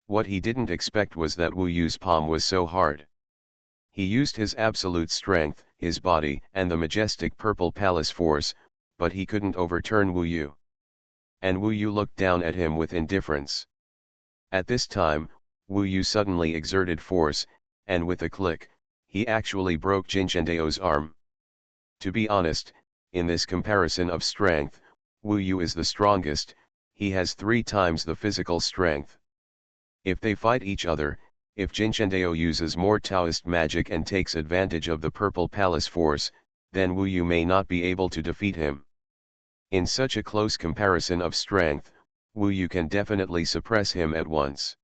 What he didn't expect was that Wu Yu's palm was so hard. He used his absolute strength, his body, and the majestic purple palace force, but he couldn't overturn Wu Yu. And Wu Yu looked down at him with indifference. At this time, Wu Yu suddenly exerted force, and with a click, he actually broke Jinchendao's arm. To be honest, in this comparison of strength, Wu Yu is the strongest. He has 3 times the physical strength. If they fight each other, if Jinchendao uses more Taoist magic and takes advantage of the Purple Palace force, then Wu Yu may not be able to defeat him. In such a close comparison of strength, Wu Yu can definitely suppress him at once.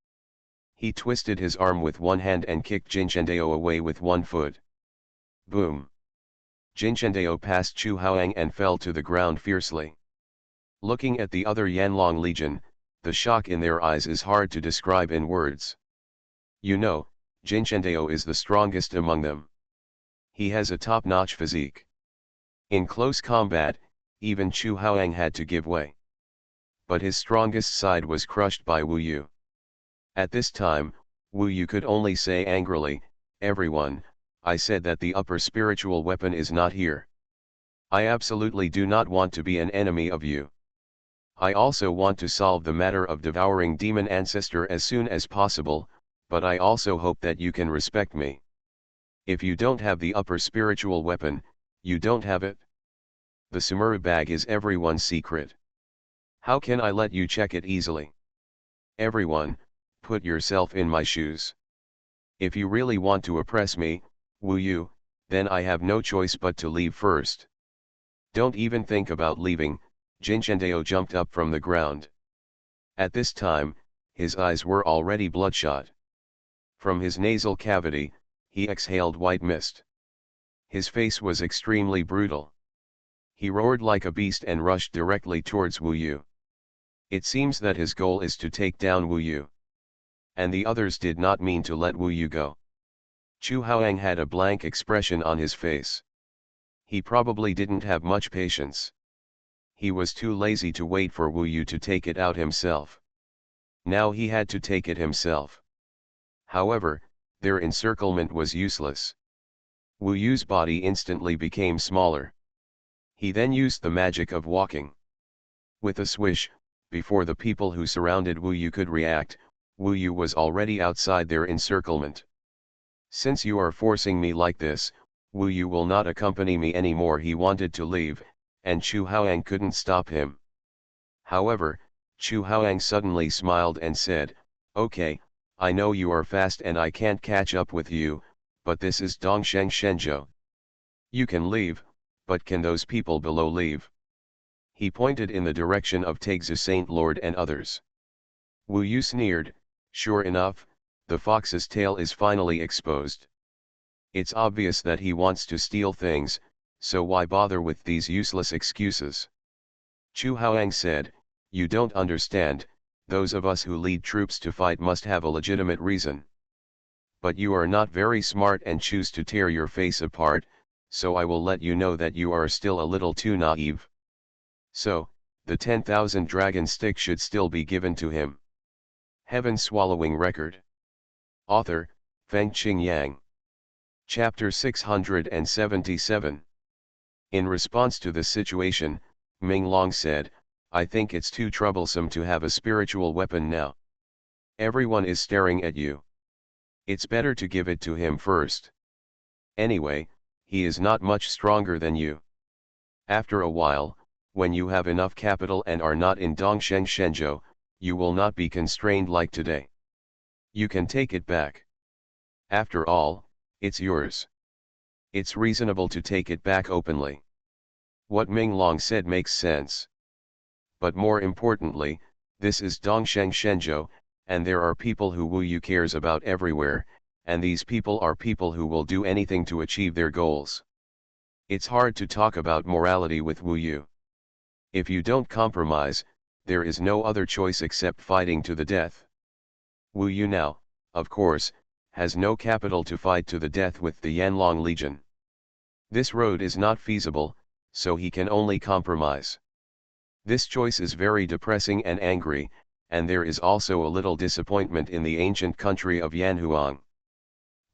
He twisted his arm with one hand and kicked Jinchendao away with one foot. Boom! Jinchendao passed Xuanhuan and fell to the ground fiercely. Looking at the other Yanlong Legion, the shock in their eyes is hard to describe in words. You know, Jinchendao is the strongest among them. He has a top-notch physique. In close combat, even Xuanhuan had to give way. But his strongest side was crushed by Wu Yu. At this time, Wu Yu could only say angrily, "Everyone, I said that the upper spiritual weapon is not here. I absolutely do not want to be an enemy of you. I also want to solve the matter of devouring demon ancestor as soon as possible, but I also hope that you can respect me. If you don't have the upper spiritual weapon, you don't have it. The samurai bag is everyone's secret. How can I let you check it easily? Everyone, put yourself in my shoes. If you really want to oppress me, Wu Yu, then I have no choice but to leave first." "Don't even think about leaving." Jinchendao jumped up from the ground. At this time, his eyes were already bloodshot. From his nasal cavity, he exhaled white mist. His face was extremely brutal. He roared like a beast and rushed directly towards Wu Yu. It seems that his goal is to take down Wu Yu. And the others did not mean to let Wu Yu go. Xuanhuan had a blank expression on his face. He probably didn't have much patience. He was too lazy to wait for Wu Yu to take it out himself. Now he had to take it himself. However, their encirclement was useless. Wu Yu's body instantly became smaller. He then used the magic of walking. With a swish, before the people who surrounded Wu Yu could react, Wu Yu was already outside their encirclement. "Since you are forcing me like this, Wu Yu will not accompany me anymore." He wanted to leave, and Xuanhuan couldn't stop him. However, Xuanhuan suddenly smiled and said, "Okay, I know you are fast and I can't catch up with you, but this is Dongsheng Shenzhou. You can leave, but can those people below leave?" He pointed in the direction of Taixu Saint Lord and others. Wu Yu sneered, "Sure enough, the fox's tail is finally exposed. It's obvious that he wants to steal things, so why bother with these useless excuses?" Xuanhuan said, "You don't understand, those of us who lead troops to fight must have a legitimate reason. But you are not very smart and choose to tear your face apart, so I will let you know that you are still a little too naive. So, the 10,000 dragon stick should still be given to him." Heaven Swallowing Record. Author, Fengqing Yang. Chapter 677. In response to this situation, Ming Long said, "I think it's too troublesome to have a spiritual weapon now. Everyone is staring at you. It's better to give it to him first. Anyway, he is not much stronger than you. After a while, when you have enough capital and are not in Dongsheng Shenzhou, you will not be constrained like today. You can take it back. After all, it's yours. It's reasonable to take it back openly." What Ming Long said makes sense. But more importantly, this is Dongsheng Shenzhou, and there are people who Wu Yu cares about everywhere, and these people are people who will do anything to achieve their goals. It's hard to talk about morality with Wu Yu. If you don't compromise, there is no other choice except fighting to the death. Wu Yu now, of course, has no capital to fight to the death with the Yanlong Legion. This road is not feasible, so he can only compromise. This choice is very depressing and angry, and there is also a little disappointment in the ancient country of Yanhuang.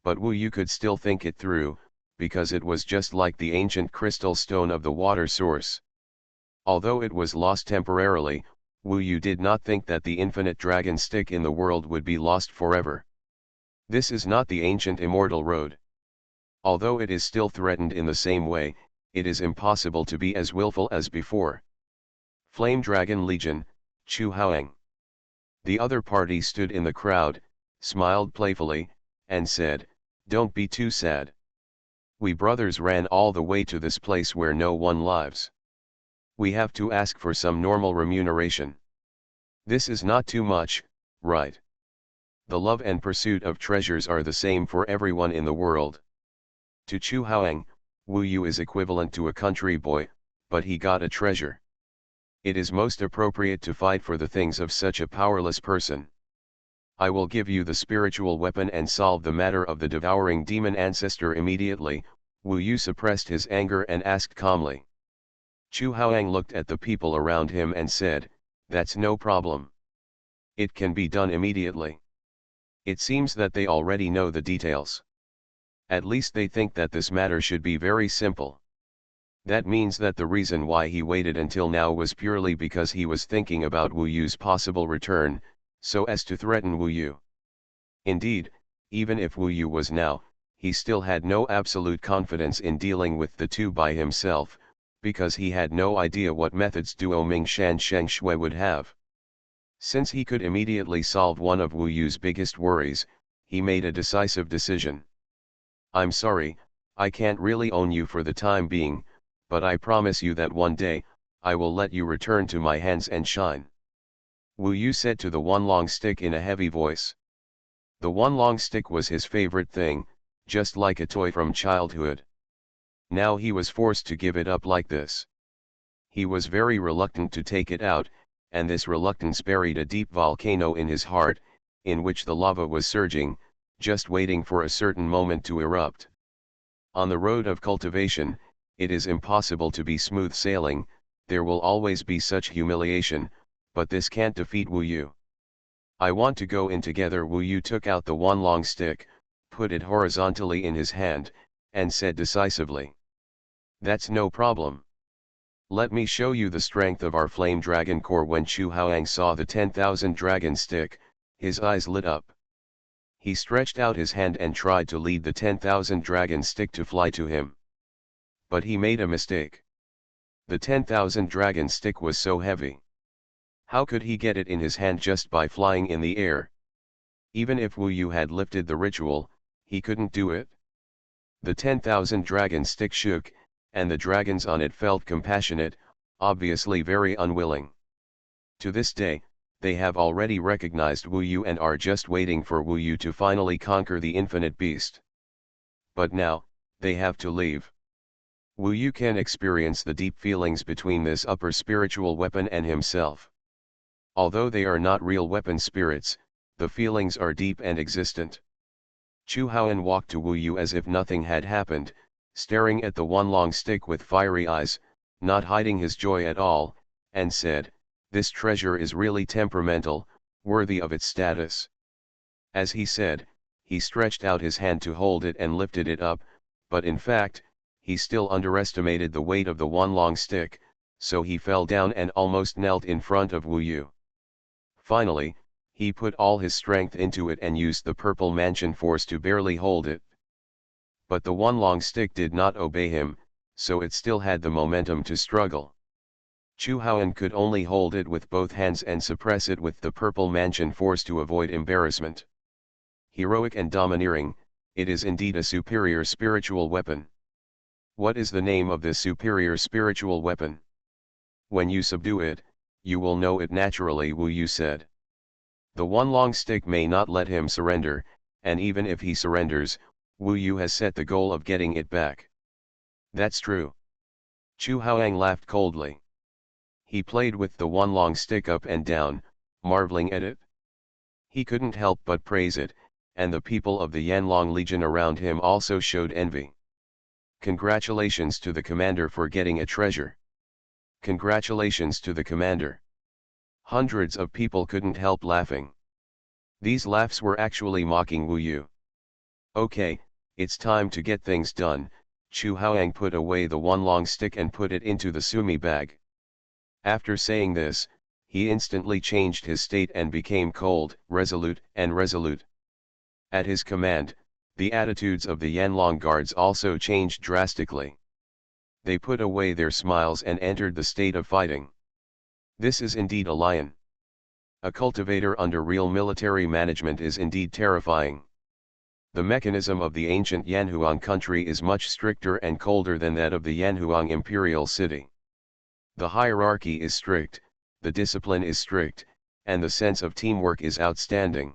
But Wu Yu could still think it through, because it was just like the ancient crystal stone of the water source. Although it was lost temporarily, Wu Yu did not think that the infinite dragon stick in the world would be lost forever. This is not the ancient immortal road. Although it is still threatened in the same way, it is impossible to be as willful as before. Flame Dragon Legion, Xuanhuan. The other party stood in the crowd, smiled playfully, and said, "Don't be too sad. We brothers ran all the way to this place where no one lives. We have to ask for some normal remuneration. This is not too much, right? The love and pursuit of treasures are the same for everyone in the world. To Xuanhuan, Wu Yu is equivalent to a country boy, but he got a treasure. It is most appropriate to fight for the things of such a powerless person. I will give you the spiritual weapon and solve the matter of the devouring demon ancestor immediately." Wu Yu suppressed his anger and asked calmly. Xuanhuan looked at the people around him and said, "That's no problem. It can be done immediately." It seems that they already know the details. At least they think that this matter should be very simple. That means that the reason why he waited until now was purely because he was thinking about Wu Yu's possible return, so as to threaten Wu Yu. Indeed, even if Wu Yu was now, he still had no absolute confidence in dealing with the two by himself, because he had no idea what methods Duo Mingshan Sheng Shui would have. Since he could immediately solve one of Wu Yu's biggest worries, he made a decisive decision. "I'm sorry, I can't really own you for the time being, but I promise you that one day, I will let you return to my hands and shine," Wu Yu said to the one long stick in a heavy voice. The one long stick was his favorite thing, just like a toy from childhood. Now he was forced to give it up like this. He was very reluctant to take it out, and this reluctance buried a deep volcano in his heart, in which the lava was surging, just waiting for a certain moment to erupt. On the road of cultivation, it is impossible to be smooth sailing, there will always be such humiliation, but this can't defeat Wu Yu. "I want to go in together." Wu Yu took out the one long stick, put it horizontally in his hand, and said decisively, "That's no problem. Let me show you the strength of our flame dragon core." When Xuanhuan saw the 10,000 dragon stick, his eyes lit up. He stretched out his hand and tried to lead the 10,000 dragon stick to fly to him. But he made a mistake. The 10,000 dragon stick was so heavy. How could he get it in his hand just by flying in the air? Even if Wu Yu had lifted the ritual, he couldn't do it. The 10,000 dragon stick shook, and the dragons on it felt compassionate, obviously very unwilling. To this day, they have already recognized Wu Yu and are just waiting for Wu Yu to finally conquer the infinite beast. But now, they have to leave. Wu Yu can experience the deep feelings between this upper spiritual weapon and himself. Although they are not real weapon spirits, the feelings are deep and existent. Xuanhuan walked to Wu Yu as if nothing had happened, staring at the one long stick with fiery eyes, not hiding his joy at all, and said, "This treasure is really temperamental, worthy of its status." As he said, he stretched out his hand to hold it and lifted it up, but in fact, he still underestimated the weight of the one long stick, so he fell down and almost knelt in front of Wu Yu. Finally, he put all his strength into it and used the purple mansion force to barely hold it. But the one long stick did not obey him, so it still had the momentum to struggle. Xuanhuan could only hold it with both hands and suppress it with the purple mansion force to avoid embarrassment. Heroic and domineering, it is indeed a superior spiritual weapon. What is the name of this superior spiritual weapon? When you subdue it, you will know it naturally, Wu Yu said. The one long stick may not let him surrender, and even if he surrenders, Wu Yu has set the goal of getting it back. That's true. Xuanhuan laughed coldly. He played with the one long stick up and down, marveling at it. He couldn't help but praise it, and the people of the Yanlong Legion around him also showed envy. Congratulations to the commander for getting a treasure. Congratulations to the commander. Hundreds of people couldn't help laughing. These laughs were actually mocking Wu Yu. Okay, it's time to get things done. Xuanhuan put away the one long stick and put it into the sumi bag. After saying this, he instantly changed his state and became cold, resolute. At his command, the attitudes of the Yanlong guards also changed drastically. They put away their smiles and entered the state of fighting. This is indeed a lion. A cultivator under real military management is indeed terrifying. The mechanism of the ancient Yanhuang country is much stricter and colder than that of the Yanhuang imperial city. The hierarchy is strict, the discipline is strict, and the sense of teamwork is outstanding.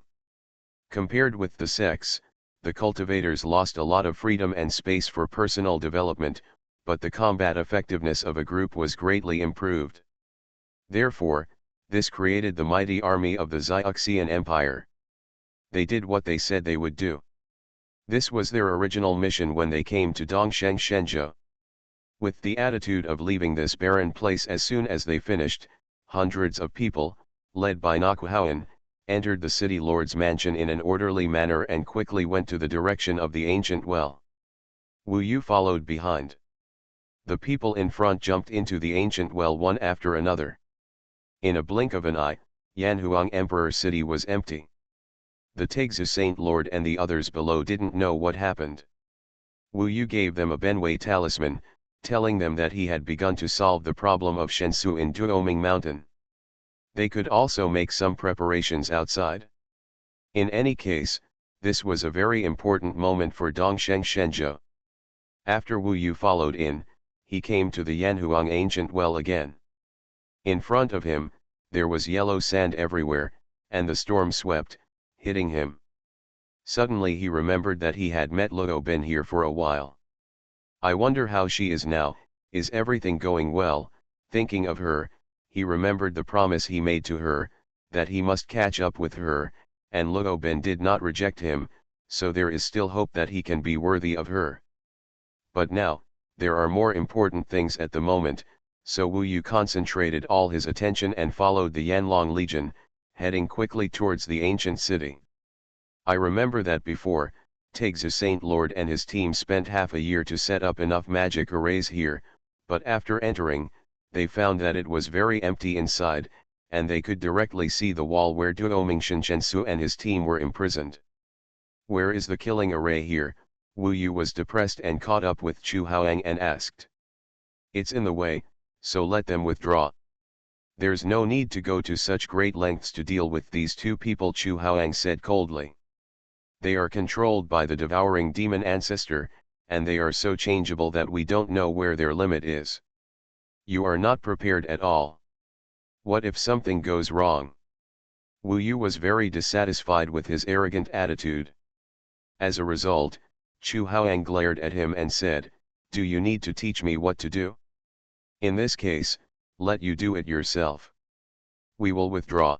Compared with the sects, the cultivators lost a lot of freedom and space for personal development, but the combat effectiveness of a group was greatly improved. Therefore, this created the mighty army of the Xiaoxian Empire. They did what they said they would do. This was their original mission when they came to Dongsheng Shenzhou. With the attitude of leaving this barren place as soon as they finished, hundreds of people, led by Nakuhuan, entered the city lord's mansion in an orderly manner and quickly went to the direction of the ancient well. Wu Yu followed behind. The people in front jumped into the ancient well one after another. In a blink of an eye, Yanhuang Emperor City was empty. The Taixu Saint Lord and the others below didn't know what happened. Wu Yu gave them a Benwei talisman, telling them that he had begun to solve the problem of Shensu in Duoming Mountain. They could also make some preparations outside. In any case, this was a very important moment for Dongsheng Shenzhou. After Wu Yu followed in, he came to the Yanhuang ancient well again. In front of him, there was yellow sand everywhere, and the storm swept, hitting him. Suddenly he remembered that he had met Luo Bin here for a while. I wonder how she is now, is everything going well? Thinking of her, he remembered the promise he made to her, that he must catch up with her, and Luo Bin did not reject him, so there is still hope that he can be worthy of her. But now, there are more important things at the moment, so Wu Yu concentrated all his attention and followed the Yanlong Legion, heading quickly towards the ancient city. I remember that before, Taixu Saint Lord and his team spent half a year to set up enough magic arrays here, but after entering, they found that it was very empty inside, and they could directly see the wall where Duoming Shensu and his team were imprisoned. Where is the killing array here? Wu Yu was depressed and caught up with Xuanhuan and asked. It's in the way, so let them withdraw. There's no need to go to such great lengths to deal with these two people, Xuanhuan said coldly. They are controlled by the devouring demon ancestor, and they are so changeable that we don't know where their limit is. You are not prepared at all. What if something goes wrong? Wu Yu was very dissatisfied with his arrogant attitude. As a result, Xuanhuan glared at him and said, "Do you need to teach me what to do? In this case, let you do it yourself. We will withdraw.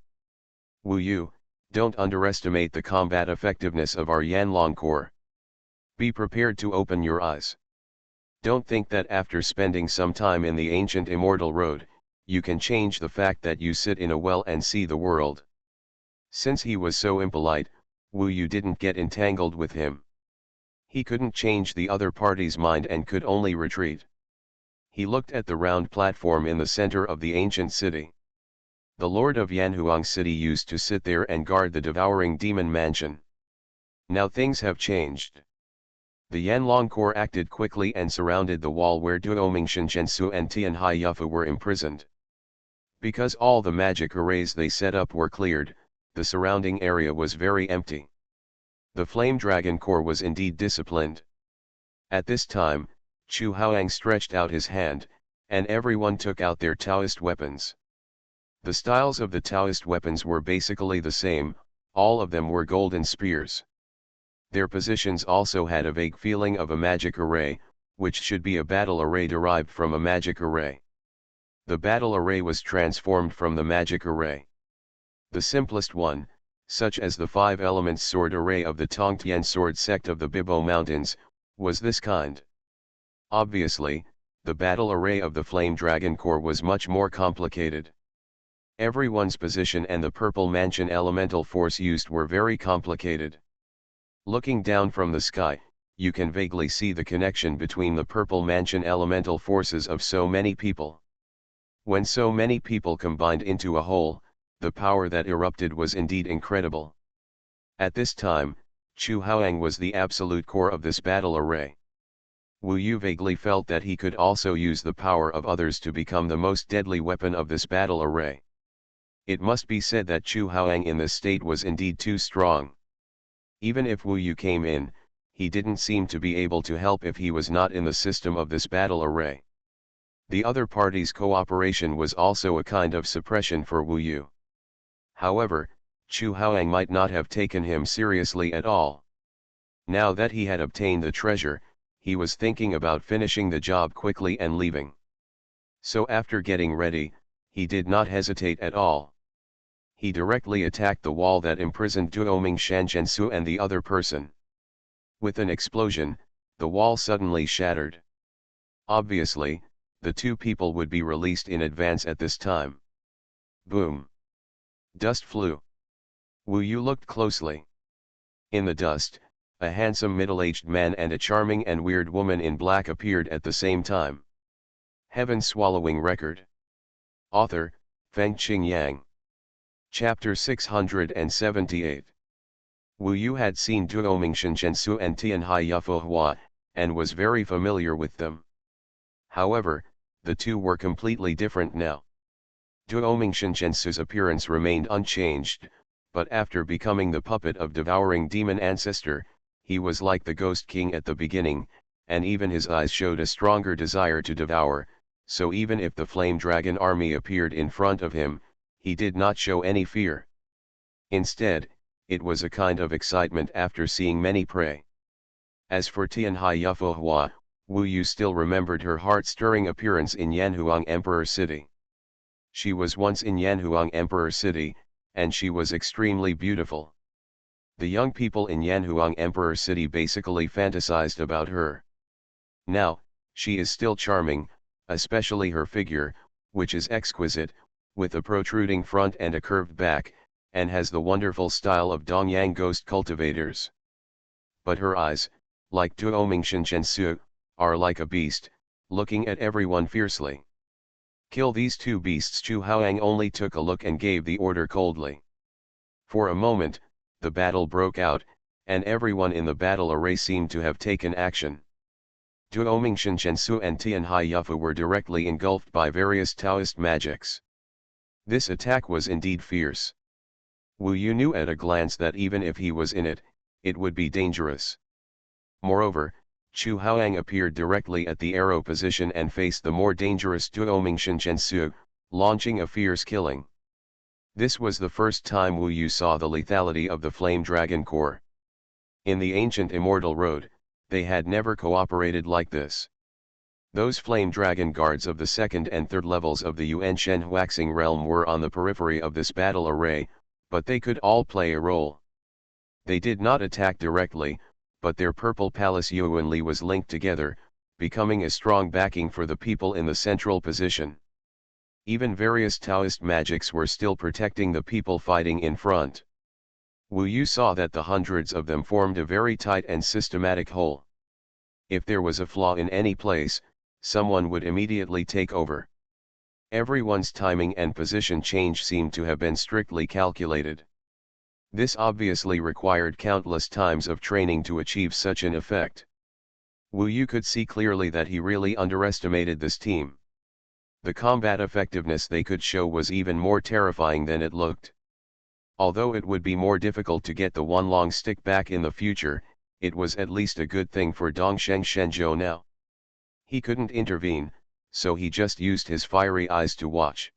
Wu Yu, don't underestimate the combat effectiveness of our Yanlong Corps. Be prepared to open your eyes. Don't think that after spending some time in the ancient immortal road, you can change the fact that you sit in a well and see the world." Since he was so impolite, Wu Yu didn't get entangled with him. He couldn't change the other party's mind and could only retreat. He looked at the round platform in the center of the ancient city. The Lord of Yanhuang City used to sit there and guard the devouring demon mansion. Now things have changed. The Yanlong Corps acted quickly and surrounded the wall where Duoming Shensu and Tianhai Yufu were imprisoned. Because all the magic arrays they set up were cleared, the surrounding area was very empty. The Flame Dragon Corps was indeed disciplined. At this time, Xuanhuan stretched out his hand, and everyone took out their Taoist weapons. The styles of the Taoist weapons were basically the same, all of them were golden spears. Their positions also had a vague feeling of a magic array, which should be a battle array derived from a magic array. The battle array was transformed from the magic array. The simplest one, such as the 5 elements sword array of the Tongtian sword sect of the Bibo Mountains, was this kind. Obviously, the battle array of the Flame Dragon Corps was much more complicated. Everyone's position and the Purple Mansion elemental force used were very complicated. Looking down from the sky, you can vaguely see the connection between the Purple Mansion elemental forces of so many people. When so many people combined into a whole, the power that erupted was indeed incredible. At this time, Xuanhuan was the absolute core of this battle array. Wu Yu vaguely felt that he could also use the power of others to become the most deadly weapon of this battle array. It must be said that Xuanhuan in this state was indeed too strong. Even if Wu Yu came in, he didn't seem to be able to help if he was not in the system of this battle array. The other party's cooperation was also a kind of suppression for Wu Yu. However, Xuanhuan might not have taken him seriously at all. Now that he had obtained the treasure, he was thinking about finishing the job quickly and leaving. So after getting ready, he did not hesitate at all. He directly attacked the wall that imprisoned Duoming Shanzhensu and the other person. With an explosion, the wall suddenly shattered. Obviously, the two people would be released in advance at this time. Boom! Dust flew. Wu Yu looked closely. In the dust, a handsome middle-aged man and a charming and weird woman in black appeared at the same time. Heaven-swallowing record. Author, Fengqing Yang. Chapter 678. Wu Yu had seen Duoming Shenzhensu and Tianhai Yufuhua, and was very familiar with them. However, the two were completely different now. Duoming Shenzhensu's appearance remained unchanged, but after becoming the puppet of devouring demon ancestor, he was like the Ghost King at the beginning, and even his eyes showed a stronger desire to devour, so even if the Flame Dragon army appeared in front of him, he did not show any fear. Instead, it was a kind of excitement after seeing many prey. As for Tianhai Yufuhua, Wu Yu still remembered her heart-stirring appearance in Yanhuang Emperor City. She was once in Yanhuang Emperor City, and she was extremely beautiful. The young people in Yanhuang Emperor City basically fantasized about her. Now, she is still charming, especially her figure, which is exquisite, with a protruding front and a curved back, and has the wonderful style of Dongyang ghost cultivators. But her eyes, like Duoming Shenzhensu, are like a beast, looking at everyone fiercely. Kill these two beasts. Xuanhuan only took a look and gave the order coldly. For a moment, the battle broke out, and everyone in the battle array seemed to have taken action. Duoming Shenzhensu and Tianhai Yufu were directly engulfed by various Taoist magics. This attack was indeed fierce. Wu Yu knew at a glance that even if he was in it, it would be dangerous. Moreover, Xuanhuan appeared directly at the arrow position and faced the more dangerous Duoming Shenzhensu, launching a fierce killing. This was the first time Wu Yu saw the lethality of the Flame Dragon Corps. In the ancient Immortal Road, they had never cooperated like this. Those Flame Dragon guards of the second and third levels of the Yuanshen Waxing realm were on the periphery of this battle array, but they could all play a role. They did not attack directly, but their Purple Palace Yuanli was linked together, becoming a strong backing for the people in the central position. Even various Taoist magics were still protecting the people fighting in front. Wu Yu saw that the hundreds of them formed a very tight and systematic whole. If there was a flaw in any place, someone would immediately take over. Everyone's timing and position change seemed to have been strictly calculated. This obviously required countless times of training to achieve such an effect. Wu Yu could see clearly that he really underestimated this team. The combat effectiveness they could show was even more terrifying than it looked. Although it would be more difficult to get the one long stick back in the future, it was at least a good thing for Dongsheng Shenzhou now. He couldn't intervene, so he just used his fiery eyes to watch.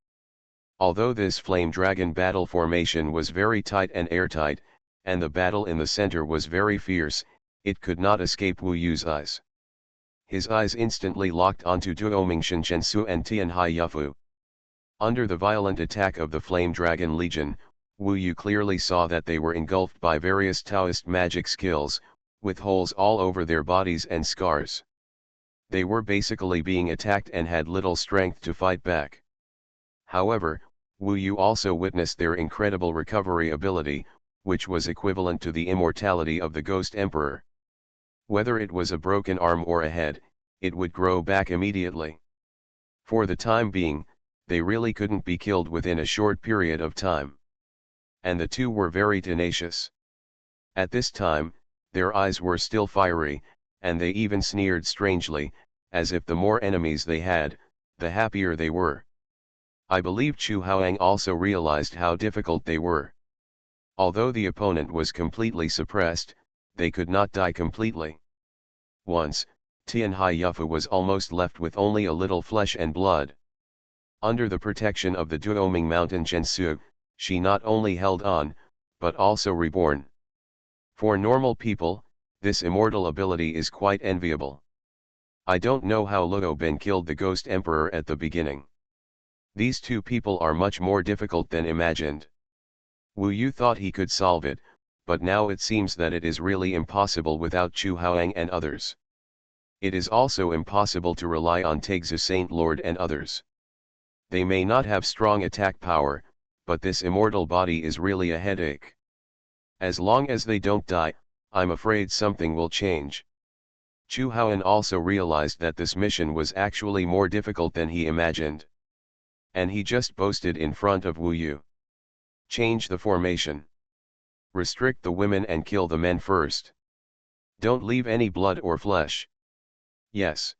Although this Flame Dragon battle formation was very tight and airtight, and the battle in the center was very fierce, it could not escape Wu Yu's eyes. His eyes instantly locked onto Duomingshan Zhensu and Tianhai Yufu. Under the violent attack of the Flame Dragon Legion, Wu Yu clearly saw that they were engulfed by various Taoist magic skills, with holes all over their bodies and scars. They were basically being attacked and had little strength to fight back. However, Wu Yu also witnessed their incredible recovery ability, which was equivalent to the immortality of the Ghost Emperor. Whether it was a broken arm or a head, it would grow back immediately. For the time being, they really couldn't be killed within a short period of time. And the two were very tenacious. At this time, their eyes were still fiery, and they even sneered strangely, as if the more enemies they had, the happier they were. I believe Chu Haoang also realized how difficult they were. Although the opponent was completely suppressed, they could not die completely. Once, Tianhai Yufu was almost left with only a little flesh and blood. Under the protection of the Duoming Mountain Zhensu, she not only held on, but also reborn. For normal people, this immortal ability is quite enviable. I don't know how Luo Bin killed the Ghost Emperor at the beginning. These two people are much more difficult than imagined. Wu Yu thought he could solve it, but now it seems that it is really impossible without Chu Haoang and others. It is also impossible to rely on Taixu Saint Lord and others. They may not have strong attack power, but this immortal body is really a headache. As long as they don't die, I'm afraid something will change. Chu Haoan also realized that this mission was actually more difficult than he imagined. And he just boasted in front of Wu Yu. Change the formation. Restrict the women and kill the men first. Don't leave any blood or flesh. Yes.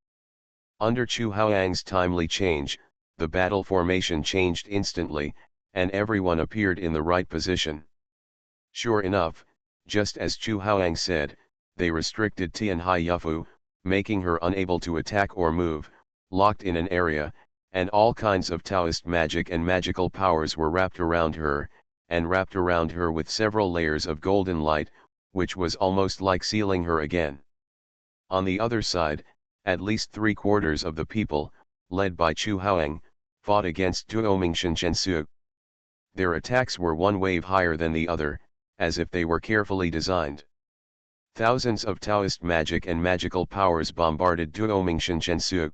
Under Chu Haoang's timely change, the battle formation changed instantly, and everyone appeared in the right position. Sure enough, just as Chu Haoang said, they restricted Tianhai Yufu, making her unable to attack or move, locked in an area, and all kinds of Taoist magic and magical powers were wrapped around her, and wrapped around her with several layers of golden light, which was almost like sealing her again. On the other side, at least 3/4 of the people, led by Chu Haoang, fought against Duomingshan Zhensu. Their attacks were one wave higher than the other, as if they were carefully designed. Thousands of Taoist magic and magical powers bombarded Duomingshan Zhensu.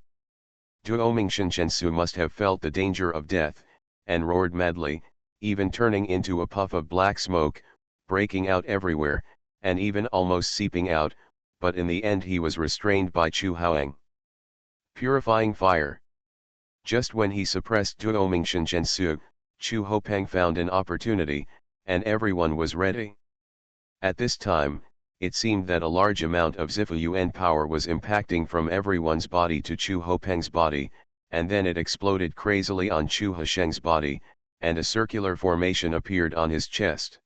Duomingshan Zhensu must have felt the danger of death, and roared madly, even turning into a puff of black smoke, breaking out everywhere, and even almost seeping out, but in the end he was restrained by Chu Haoang. Purifying fire. Just when he suppressed Duomingshan Zhensu, Chu Hopeng found an opportunity, and everyone was ready. At this time, it seemed that a large amount of Zifu Yuan power was impacting from everyone's body to Chu Hopeng's body, and then it exploded crazily on Chu Hasheng's body, and a circular formation appeared on his chest.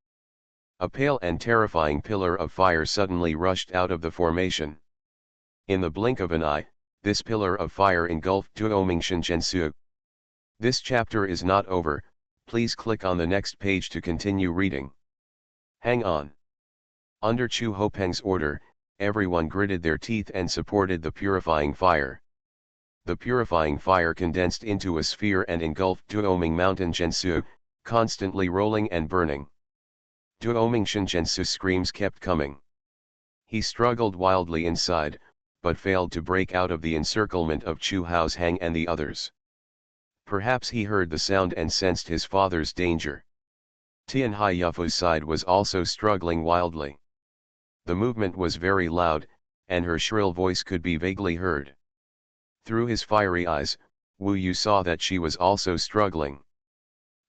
A pale and terrifying pillar of fire suddenly rushed out of the formation. In the blink of an eye, this pillar of fire engulfed Duomingshan Zhensu. This chapter is not over, please click on the next page to continue reading. Hang on. Under Chu Hopeng's order, everyone gritted their teeth and supported the purifying fire. The purifying fire condensed into a sphere and engulfed Duoming Mountain Zhensu, constantly rolling and burning. Duomingshan Zhensu's screams kept coming. He struggled wildly inside, but failed to break out of the encirclement of Chu Haoang and the others. Perhaps he heard the sound and sensed his father's danger. Tianhai Yufu's side was also struggling wildly. The movement was very loud, and her shrill voice could be vaguely heard. Through his fiery eyes, Wu Yu saw that she was also struggling.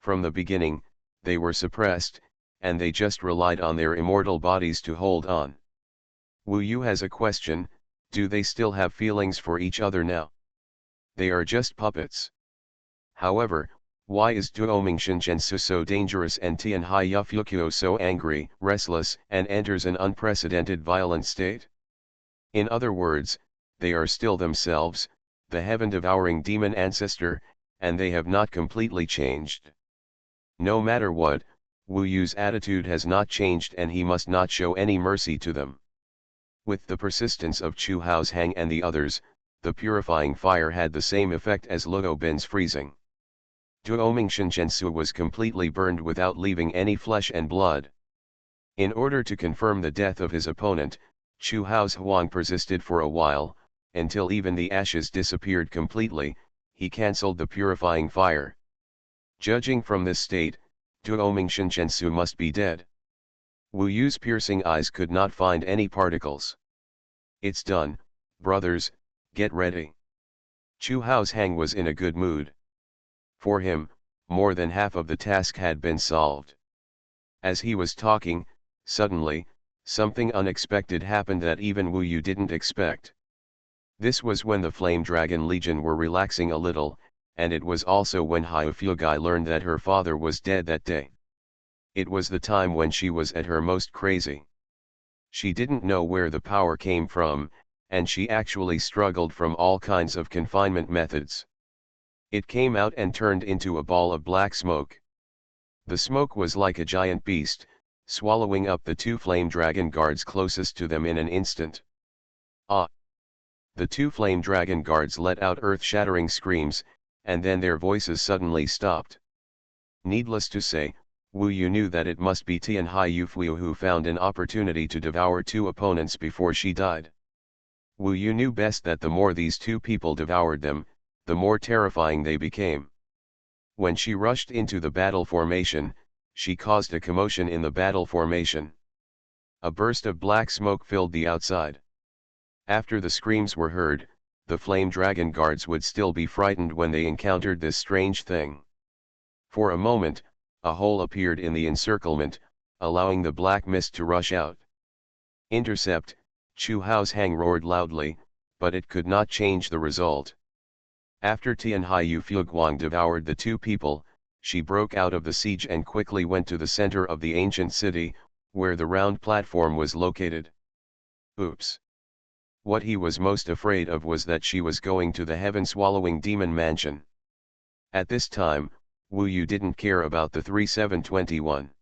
From the beginning, they were suppressed, and they just relied on their immortal bodies to hold on. Wu Yu has a question: do they still have feelings for each other now? They are just puppets. However, why is Duomingshan Zhensu so dangerous and Tianhai Yufu so angry, restless, and enters an unprecedented violent state? In other words, they are still themselves, the heaven-devouring demon ancestor, and they have not completely changed. No matter what, Wu Yu's attitude has not changed and he must not show any mercy to them. With the persistence of Chu Hao's Hang and the others, the purifying fire had the same effect as Luo Bin's freezing. Duomingshan Zhensu was completely burned without leaving any flesh and blood. In order to confirm the death of his opponent, Chu Hao's Huang persisted for a while, until even the ashes disappeared completely. He cancelled the purifying fire. Judging from this state, Duomingshan Zhensu must be dead. Wu Yu's piercing eyes could not find any particles. It's done, brothers, get ready. Chu Hao's Hang was in a good mood. For him, more than half of the task had been solved. As he was talking, suddenly, something unexpected happened that even Wu Yu didn't expect. This was when the Flame Dragon Legion were relaxing a little, and it was also when Haifugai learned that her father was dead that day. It was the time when she was at her most crazy. She didn't know where the power came from, and she actually struggled from all kinds of confinement methods. It came out and turned into a ball of black smoke. The smoke was like a giant beast, swallowing up the two flame dragon guards closest to them in an instant. Ah! The two flame dragon guards let out earth-shattering screams, and then their voices suddenly stopped. Needless to say, Wu Yu knew that it must be Tian Hai Yufuyu who found an opportunity to devour two opponents before she died. Wu Yu knew best that the more these two people devoured them, the more terrifying they became. When she rushed into the battle formation, she caused a commotion in the battle formation. A burst of black smoke filled the outside. After the screams were heard, the flame dragon guards would still be frightened when they encountered this strange thing. For a moment, a hole appeared in the encirclement, allowing the black mist to rush out. Intercept, Chu Hao's Hang roared loudly, but it could not change the result. After Tianhai Yufuguang devoured the two people, she broke out of the siege and quickly went to the center of the ancient city, where the round platform was located. Oops! What he was most afraid of was that she was going to the heaven-swallowing demon mansion. At this time, Wu Yu didn't care about the 3721.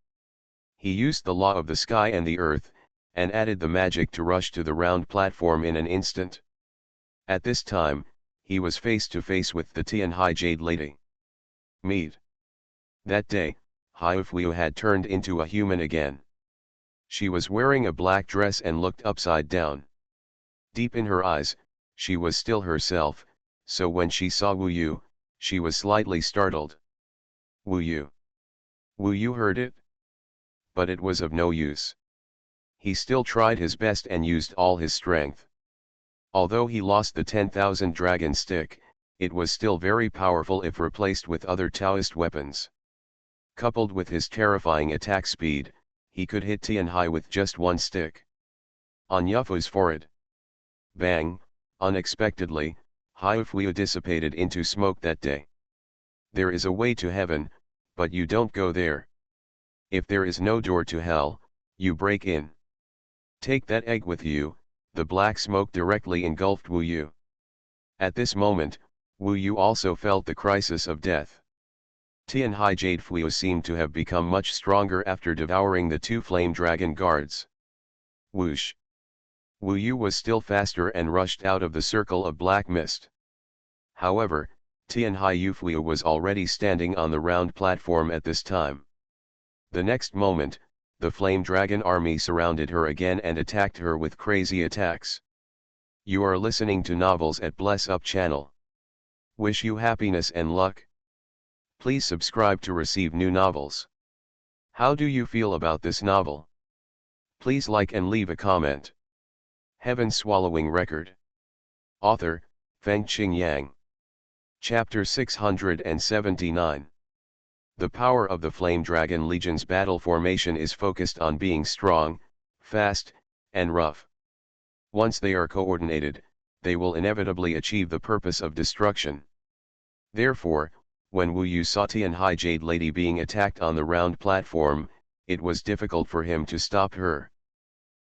He used the law of the sky and the earth, and added the magic to rush to the round platform in an instant. At this time, he was face to face with the Tianhai Jade Lady. Meet. That day, Haifuyu had turned into a human again. She was wearing a black dress and looked upside down. Deep in her eyes, she was still herself, so when she saw Wu Yu, she was slightly startled. Wu Yu. Wu Yu heard it? But it was of no use. He still tried his best and used all his strength. Although he lost the 10,000 dragon stick, it was still very powerful if replaced with other Taoist weapons. Coupled with his terrifying attack speed, he could hit Tianhai with just one stick. On Yufu's forehead. Bang! Unexpectedly, Haifuyu dissipated into smoke that day. There is a way to heaven, but you don't go there. If there is no door to hell, you break in. Take that egg with you. The black smoke directly engulfed Wu Yu. At this moment, Wu Yu also felt the crisis of death. Tianhai Jade Fuyu seemed to have become much stronger after devouring the two flame dragon guards. Whoosh! Wu Yu was still faster and rushed out of the circle of black mist. However, Tianhai Yufuyu was already standing on the round platform at this time. The next moment, the flame dragon army surrounded her again and attacked her with crazy attacks. You are listening to Novels at Bless Up channel. Wish you happiness and luck. Please subscribe to receive new novels. How do you feel about this novel? Please like and leave a comment. Heaven Swallowing Record. Author, Fengqing Yang. Chapter 679. The power of the Flame Dragon Legion's battle formation is focused on being strong, fast, and rough. Once they are coordinated, they will inevitably achieve the purpose of destruction. Therefore, when Wu Yu saw Tianhai Jade Lady being attacked on the round platform, it was difficult for him to stop her.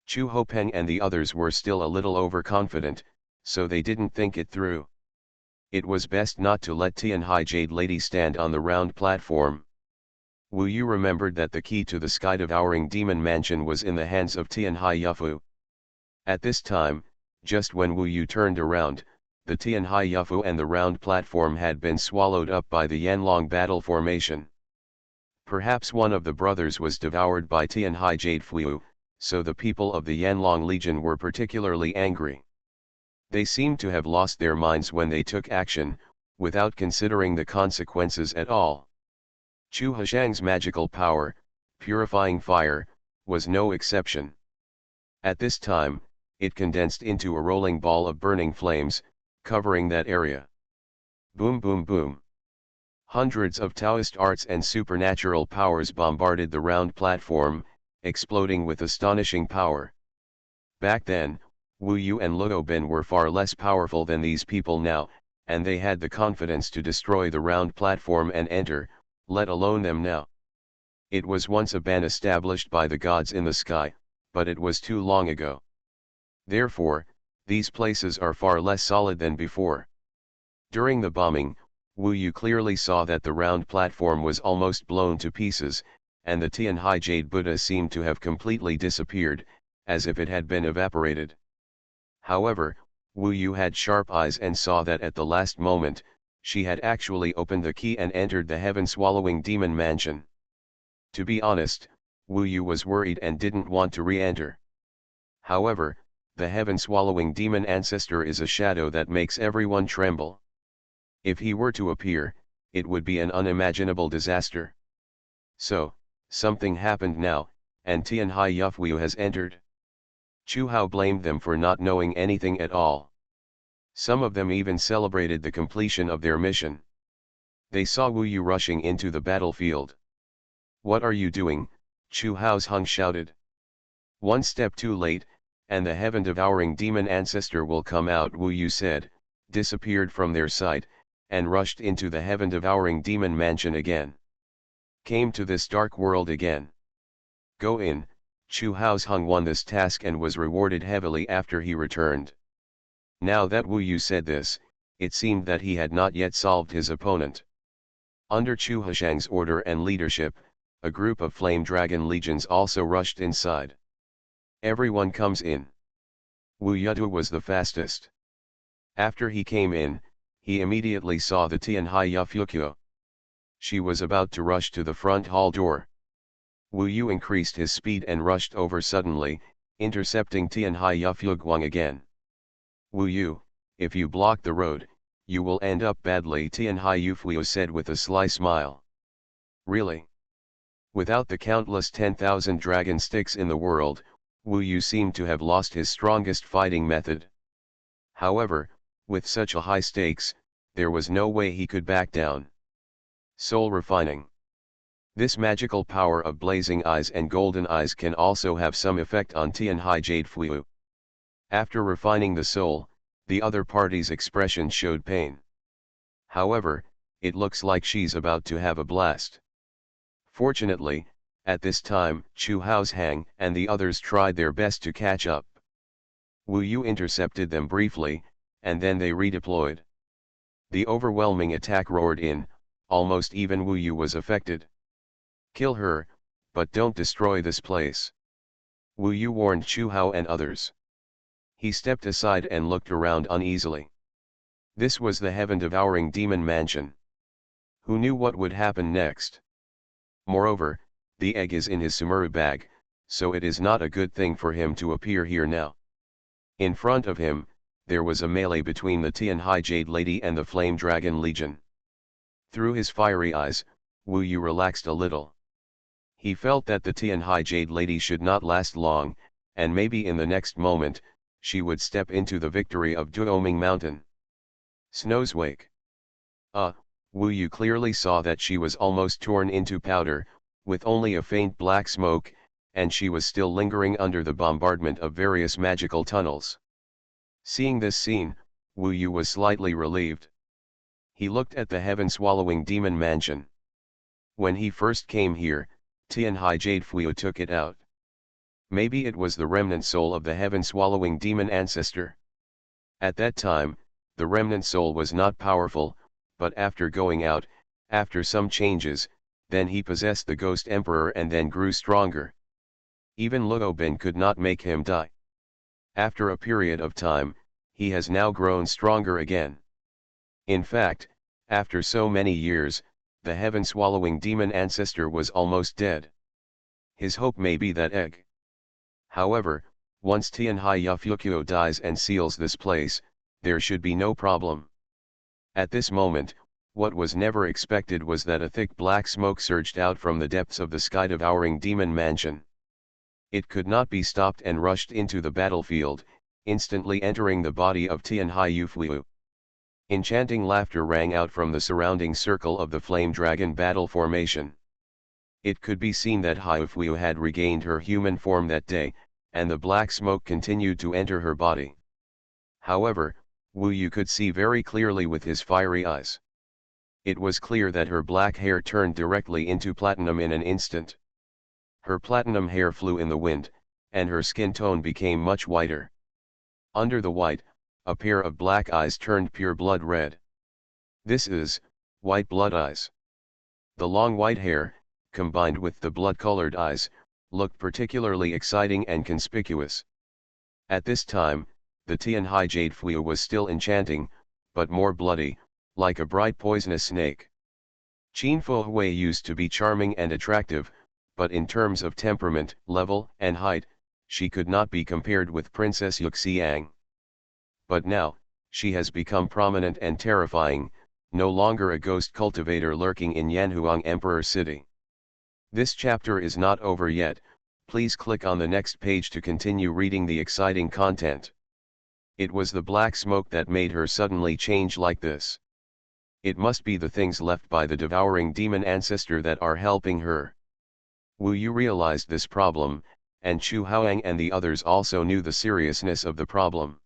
Chu Hopeng and the others were still a little overconfident, so they didn't think it through. It was best not to let Tianhai Jade Lady stand on the round platform. Wu Yu remembered that the key to the sky-devouring demon mansion was in the hands of Tianhai Yufu. At this time, just when Wu Yu turned around, the Tianhai Yufu and the round platform had been swallowed up by the Yanlong battle formation. Perhaps one of the brothers was devoured by Tianhai Jade Fu, so the people of the Yanlong Legion were particularly angry. They seemed to have lost their minds when they took action, without considering the consequences at all. Chu Hashang's magical power, purifying fire, was no exception. At this time, it condensed into a rolling ball of burning flames, covering that area. Boom boom boom. Hundreds of Taoist arts and supernatural powers bombarded the round platform, exploding with astonishing power. Back then, Wu Yu and Luo Bin were far less powerful than these people now, and they had the confidence to destroy the round platform and enter, let alone them now. It was once a ban established by the gods in the sky, but it was too long ago. Therefore, these places are far less solid than before. During the bombing, Wu Yu clearly saw that the round platform was almost blown to pieces, and the Tianhai Jade Buddha seemed to have completely disappeared, as if it had been evaporated. However, Wu Yu had sharp eyes and saw that at the last moment, she had actually opened the key and entered the heaven-swallowing demon mansion. To be honest, Wu Yu was worried and didn't want to re-enter. However, the heaven-swallowing demon ancestor is a shadow that makes everyone tremble. If he were to appear, it would be an unimaginable disaster. So, something happened now, and Tianhai Yufu has entered. Chu Hao blamed them for not knowing anything at all. Some of them even celebrated the completion of their mission. They saw Wu Yu rushing into the battlefield. "What are you doing?" Chu Hao's Hung shouted. "One step too late, and the heaven-devouring demon ancestor will come out," Wu Yu said, disappeared from their sight, and rushed into the heaven-devouring demon mansion again. Came to this dark world again. Go in. Chu Hao's Hung won this task and was rewarded heavily after he returned. Now that Wu Yu said this, it seemed that he had not yet solved his opponent. Under Chu Hashang's order and leadership, a group of flame dragon legions also rushed inside. Everyone comes in. Wu Yudu was the fastest. After he came in, he immediately saw the Tianhai Yufukyo. She was about to rush to the front hall door. Wu Yu increased his speed and rushed over suddenly, intercepting Tianhai Yufuguang again. "Wu Yu, if you block the road, you will end up badly," Tianhai Yufuyu said with a sly smile. "Really?" Without the countless 10,000 dragon sticks in the world, Wu Yu seemed to have lost his strongest fighting method. However, with such a high stakes, there was no way he could back down. Soul refining. This magical power of blazing eyes and golden eyes can also have some effect on Tianhai Jade Fu. After refining the soul, the other party's expression showed pain. However, it looks like she's about to have a blast. Fortunately, at this time, Chu Hao's Hang and the others tried their best to catch up. Wu Yu intercepted them briefly, and then they redeployed. The overwhelming attack roared in, almost even Wu Yu was affected. "Kill her, but don't destroy this place," Wu Yu warned Chu Hao and others. He stepped aside and looked around uneasily. This was the heaven-devouring demon mansion. Who knew what would happen next? Moreover, the egg is in his Sumuru bag, so it is not a good thing for him to appear here now. In front of him, there was a melee between the Tianhai Jade Lady and the Flame Dragon Legion. Through his fiery eyes, Wu Yu relaxed a little. He felt that the Tianhai Jade Lady should not last long, and maybe in the next moment, she would step into the victory of Duoming Mountain. Snow's Wake. Wu Yu clearly saw that she was almost torn into powder, with only a faint black smoke, and she was still lingering under the bombardment of various magical tunnels. Seeing this scene, Wu Yu was slightly relieved. He looked at the heaven-swallowing demon mansion. When he first came here, Tianhai Jade Fu took it out. Maybe it was the remnant soul of the heaven-swallowing demon ancestor. At that time, the remnant soul was not powerful, but after going out, after some changes, then he possessed the Ghost Emperor and then grew stronger. Even Luo Bin could not make him die. After a period of time, he has now grown stronger again. In fact, after so many years, the heaven-swallowing demon ancestor was almost dead. His hope may be that egg. However, once Tianhai Yafukyo dies and seals this place, there should be no problem. At this moment, what was never expected was that a thick black smoke surged out from the depths of the sky-devouring demon mansion. It could not be stopped and rushed into the battlefield, instantly entering the body of Tianhai Yufliu. Enchanting laughter rang out from the surrounding circle of the flame dragon battle formation. It could be seen that Haifliu had regained her human form that day, and the black smoke continued to enter her body. However, Wu Yu could see very clearly with his fiery eyes. It was clear that her black hair turned directly into platinum in an instant. Her platinum hair flew in the wind, and her skin tone became much whiter. Under the white, a pair of black eyes turned pure blood red. This is white blood eyes. The long white hair, combined with the blood-colored eyes, looked particularly exciting and conspicuous. At this time, the Tianhai Jade Fliu was still enchanting, but more bloody, like a bright poisonous snake. Qin Fuhui used to be charming and attractive, but in terms of temperament, level, and height, she could not be compared with Princess Yuxiang. But now, she has become prominent and terrifying, no longer a ghost cultivator lurking in Yanhuang Emperor City. This chapter is not over yet, please click on the next page to continue reading the exciting content. It was the black smoke that made her suddenly change like this. It must be the things left by the devouring demon ancestor that are helping her. Wu Yu realized this problem, and Chu Haoang and the others also knew the seriousness of the problem.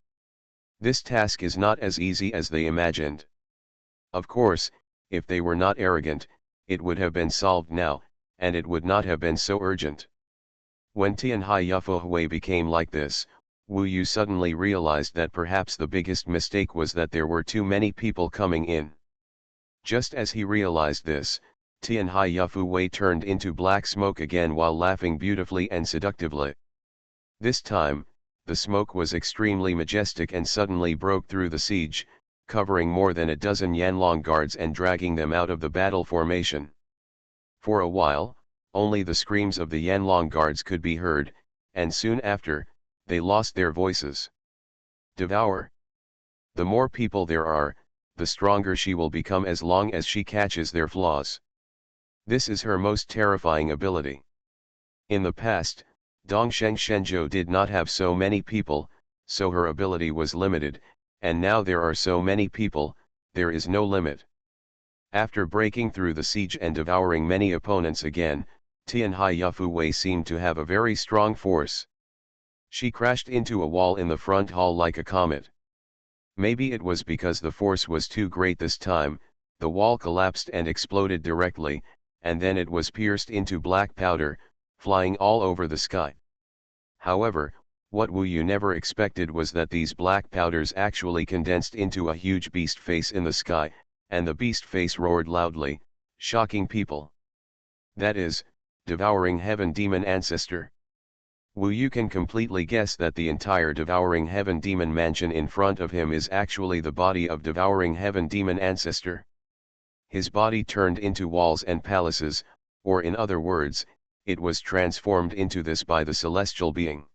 This task is not as easy as they imagined. Of course, if they were not arrogant, it would have been solved now, and it would not have been so urgent. When Tianhai Yufuhui became like this, Wu Yu suddenly realized that perhaps the biggest mistake was that there were too many people coming in. Just as he realized this, Tianhai Yufuhui turned into black smoke again while laughing beautifully and seductively. This time, the smoke was extremely majestic and suddenly broke through the siege, covering more than a dozen Yanlong guards and dragging them out of the battle formation. For a while, only the screams of the Yanlong guards could be heard, and soon after, they lost their voices. Devour. The more people there are, the stronger she will become as long as she catches their flaws. This is her most terrifying ability. In the past, Dongsheng Shenzhou did not have so many people, so her ability was limited, and now there are so many people, there is no limit. After breaking through the siege and devouring many opponents again, Tianhai Yufuhui seemed to have a very strong force. She crashed into a wall in the front hall like a comet. Maybe it was because the force was too great this time, the wall collapsed and exploded directly, and then it was pierced into black powder, flying all over the sky. However, what Wu Yu never expected was that these black powders actually condensed into a huge beast face in the sky, and the beast face roared loudly, shocking people. That is, devouring heaven demon ancestor. Wu Yu can completely guess that the entire devouring heaven demon mansion in front of him is actually the body of devouring heaven demon ancestor. His body turned into walls and palaces, or in other words, it was transformed into this by the celestial being.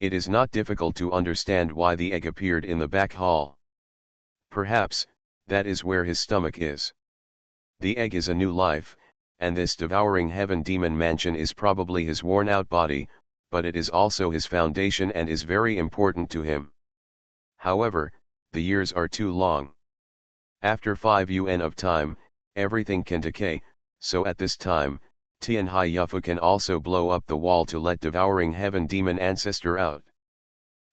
It is not difficult to understand why the egg appeared in the back hall. Perhaps, that is where his stomach is. The egg is a new life, and this devouring heaven demon mansion is probably his worn-out body, but it is also his foundation and is very important to him. However, the years are too long. After 5 yuan of time, everything can decay, so at this time, Tianhai Yufu can also blow up the wall to let devouring heaven demon ancestor out.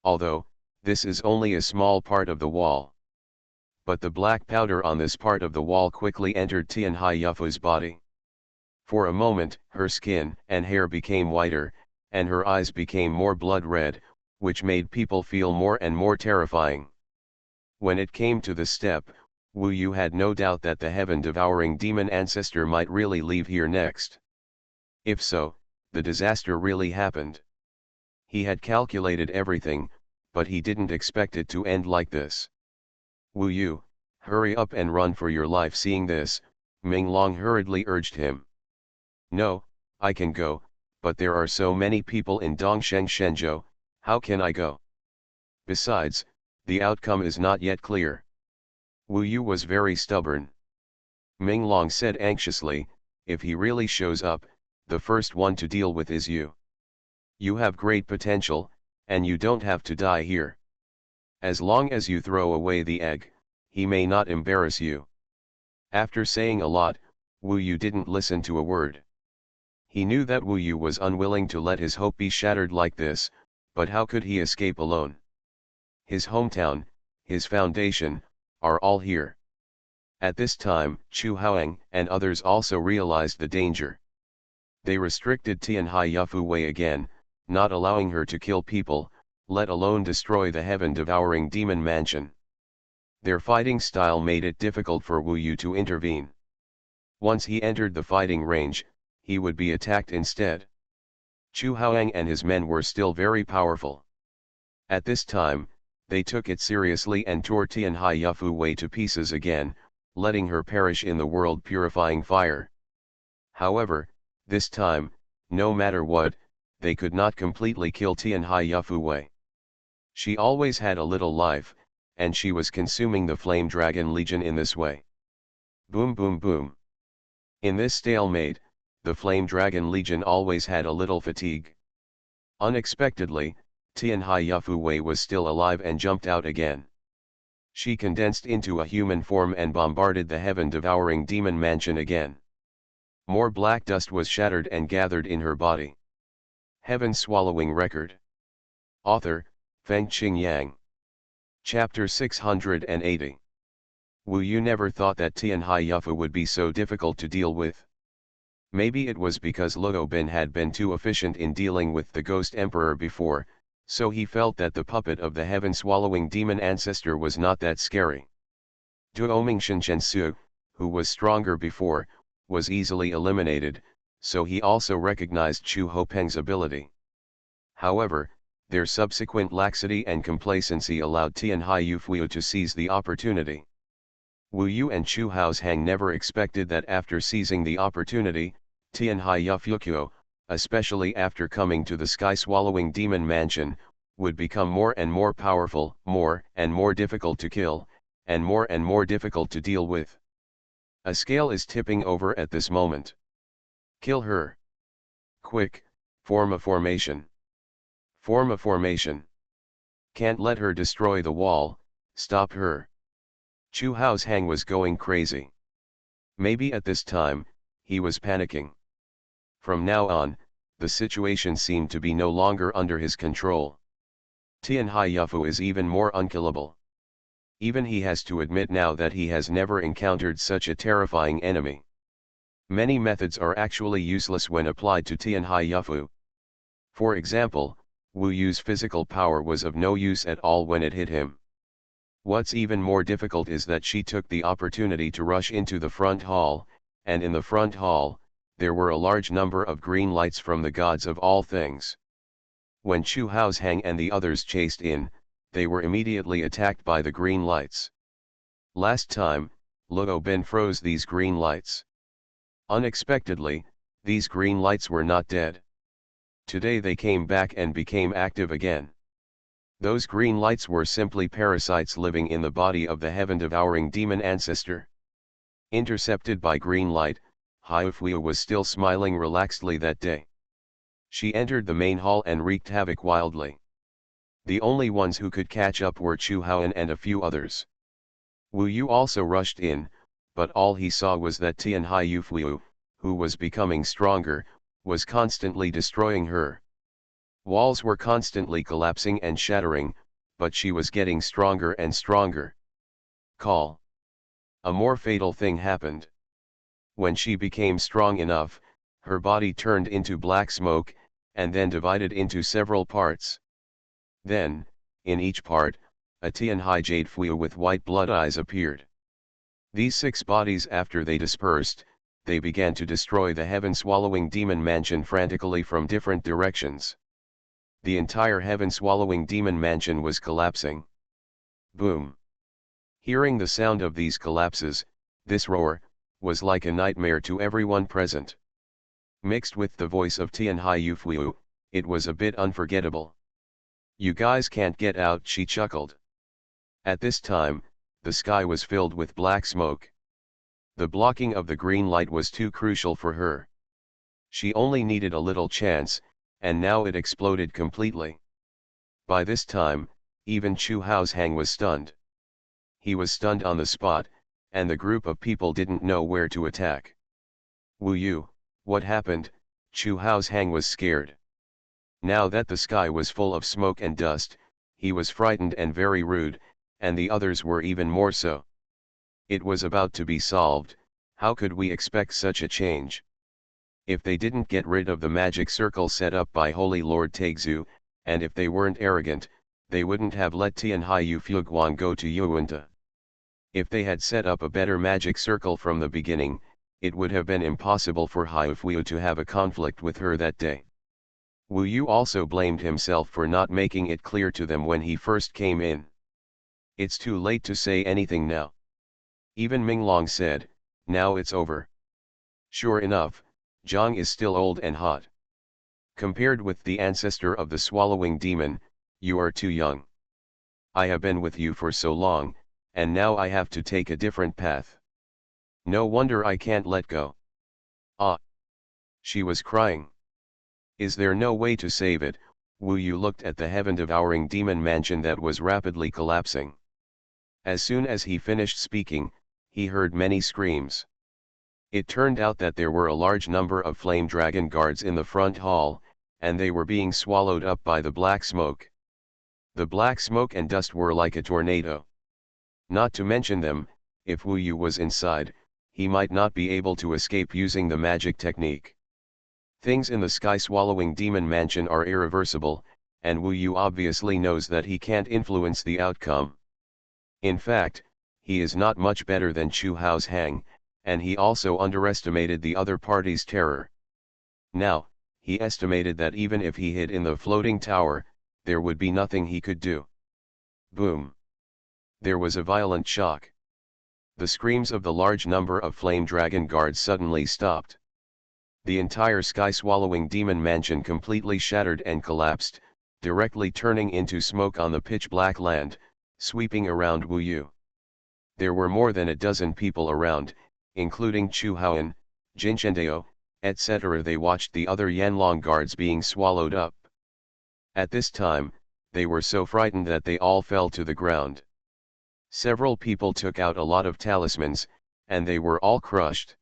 Although, this is only a small part of the wall. But the black powder on this part of the wall quickly entered Tianhai Yufu's body. For a moment, her skin and hair became whiter, and her eyes became more blood red, which made people feel more and more terrifying. When it came to this step, Wu Yu had no doubt that the heaven-devouring demon ancestor might really leave here next. If so, the disaster really happened. He had calculated everything, but he didn't expect it to end like this. Wu Yu, hurry up and run for your life. Seeing this, Ming Long hurriedly urged him. No, I can go, but there are so many people in Dongsheng Shenzhou, how can I go? Besides, the outcome is not yet clear. Wu Yu was very stubborn. Ming Long said anxiously, if he really shows up, the first one to deal with is you. You have great potential, and you don't have to die here. As long as you throw away the egg, he may not embarrass you. After saying a lot, Wu Yu didn't listen to a word. He knew that Wu Yu was unwilling to let his hope be shattered like this, but how could he escape alone? His hometown, his foundation, are all here. At this time, Chu Haoang and others also realized the danger. They restricted Tianhai Yufu Wei again, not allowing her to kill people, let alone destroy the heaven-devouring demon mansion. Their fighting style made it difficult for Wu Yu to intervene. Once he entered the fighting range, he would be attacked instead. Chu Haoang and his men were still very powerful. At this time, they took it seriously and tore Tianhai Yufu Wei to pieces again, letting her perish in the world-purifying fire. However, this time, no matter what, they could not completely kill Tianhai Yufu Wei. She always had a little life, and she was consuming the Flame Dragon Legion in this way. Boom boom boom. In this stalemate, the Flame Dragon Legion always had a little fatigue. Unexpectedly, Tianhai Yufu Wei was still alive and jumped out again. She condensed into a human form and bombarded the heaven-devouring demon mansion again. More black dust was shattered and gathered in her body. Heaven-swallowing record. Author, Fengqing Yang. Chapter 680. Wu Yu never thought that Tianhai Yufu would be so difficult to deal with. Maybe it was because Luo Bin had been too efficient in dealing with the Ghost Emperor before, so he felt that the puppet of the heaven-swallowing demon ancestor was not that scary. Duoming Shenshenshu, who was stronger before, was easily eliminated, so he also recognized Chu Hopeng's ability. However, their subsequent laxity and complacency allowed Tianhai Yufu to seize the opportunity. Wu Yu and Chu Haoshang never expected that after seizing the opportunity, Tianhai Yufu, especially after coming to the sky-swallowing demon mansion, would become more and more powerful, more and more difficult to kill, and more difficult to deal with. A scale is tipping over at this moment. Kill her. Quick, form a formation. Form a formation. Can't let her destroy the wall, stop her. Chu Haoshang was going crazy. Maybe at this time, he was panicking. From now on, the situation seemed to be no longer under his control. Tianhai Yufu is even more unkillable. Even he has to admit now that he has never encountered such a terrifying enemy. Many methods are actually useless when applied to Tianhai Yufu. For example, Wu Yu's physical power was of no use at all when it hit him. What's even more difficult is that she took the opportunity to rush into the front hall, and in the front hall, there were a large number of green lights from the gods of all things. When Chu Haoshang and the others chased in, they were immediately attacked by the green lights. Last time, Luo Bin froze these green lights. Unexpectedly, these green lights were not dead. Today they came back and became active again. Those green lights were simply parasites living in the body of the heaven-devouring demon ancestor. Intercepted by green light, Haifuya was still smiling relaxedly that day. She entered the main hall and wreaked havoc wildly. The only ones who could catch up were Chu Haoan and a few others. Wu Yu also rushed in, but all he saw was that Tianhai Yufu, who was becoming stronger, was constantly destroying her. Walls were constantly collapsing and shattering, but she was getting stronger and stronger. Call. A more fatal thing happened. When she became strong enough, her body turned into black smoke, and then divided into several parts. Then, in each part, a Tianhai Jade Fuyu with white blood eyes appeared. These 6 bodies, after they dispersed, they began to destroy the heaven-swallowing demon mansion frantically from different directions. The entire heaven-swallowing demon mansion was collapsing. Boom! Hearing the sound of these collapses, this roar, was like a nightmare to everyone present. Mixed with the voice of Tianhai Yufuyu, it was a bit unforgettable. "You guys can't get out," she chuckled. At this time, the sky was filled with black smoke. The blocking of the green light was too crucial for her. She only needed a little chance, and now it exploded completely. By this time, even Chu Haoshang was stunned. He was stunned on the spot, and the group of people didn't know where to attack. "Wu Yu, what happened?" Chu Haoshang was scared. Now that the sky was full of smoke and dust, he was frightened and very rude, and the others were even more so. It was about to be solved. How could we expect such a change? If they didn't get rid of the magic circle set up by Holy Lord Taixu, and if they weren't arrogant, they wouldn't have let Tianhai Yufuguan go to Yuanta. If they had set up a better magic circle from the beginning, it would have been impossible for Haifuyu to have a conflict with her that day. Wu Yu also blamed himself for not making it clear to them when he first came in. "It's too late to say anything now." Even Minglong said, "Now it's over." Sure enough, Zhang is still old and hot. Compared with the ancestor of the swallowing demon, you are too young. I have been with you for so long, and now I have to take a different path. No wonder I can't let go. Ah! She was crying. Is there no way to save it? Wu Yu looked at the heaven-devouring demon mansion that was rapidly collapsing. As soon as he finished speaking, he heard many screams. It turned out that there were a large number of flame dragon guards in the front hall, and they were being swallowed up by the black smoke. The black smoke and dust were like a tornado. Not to mention them, if Wu Yu was inside, he might not be able to escape using the magic technique. Things in the sky-swallowing demon mansion are irreversible, and Wu Yu obviously knows that he can't influence the outcome. In fact, he is not much better than Chu Haoshang, and he also underestimated the other party's terror. Now, he estimated that even if he hid in the floating tower, there would be nothing he could do. Boom! There was a violent shock. The screams of the large number of flame dragon guards suddenly stopped. The entire sky-swallowing demon mansion completely shattered and collapsed, directly turning into smoke on the pitch-black land, sweeping around Wu Yu. There were more than a dozen people around, including Chu Haoan, Jinshendao, etc. They watched the other Yanlong guards being swallowed up. At this time, they were so frightened that they all fell to the ground. Several people took out a lot of talismans, and they were all crushed.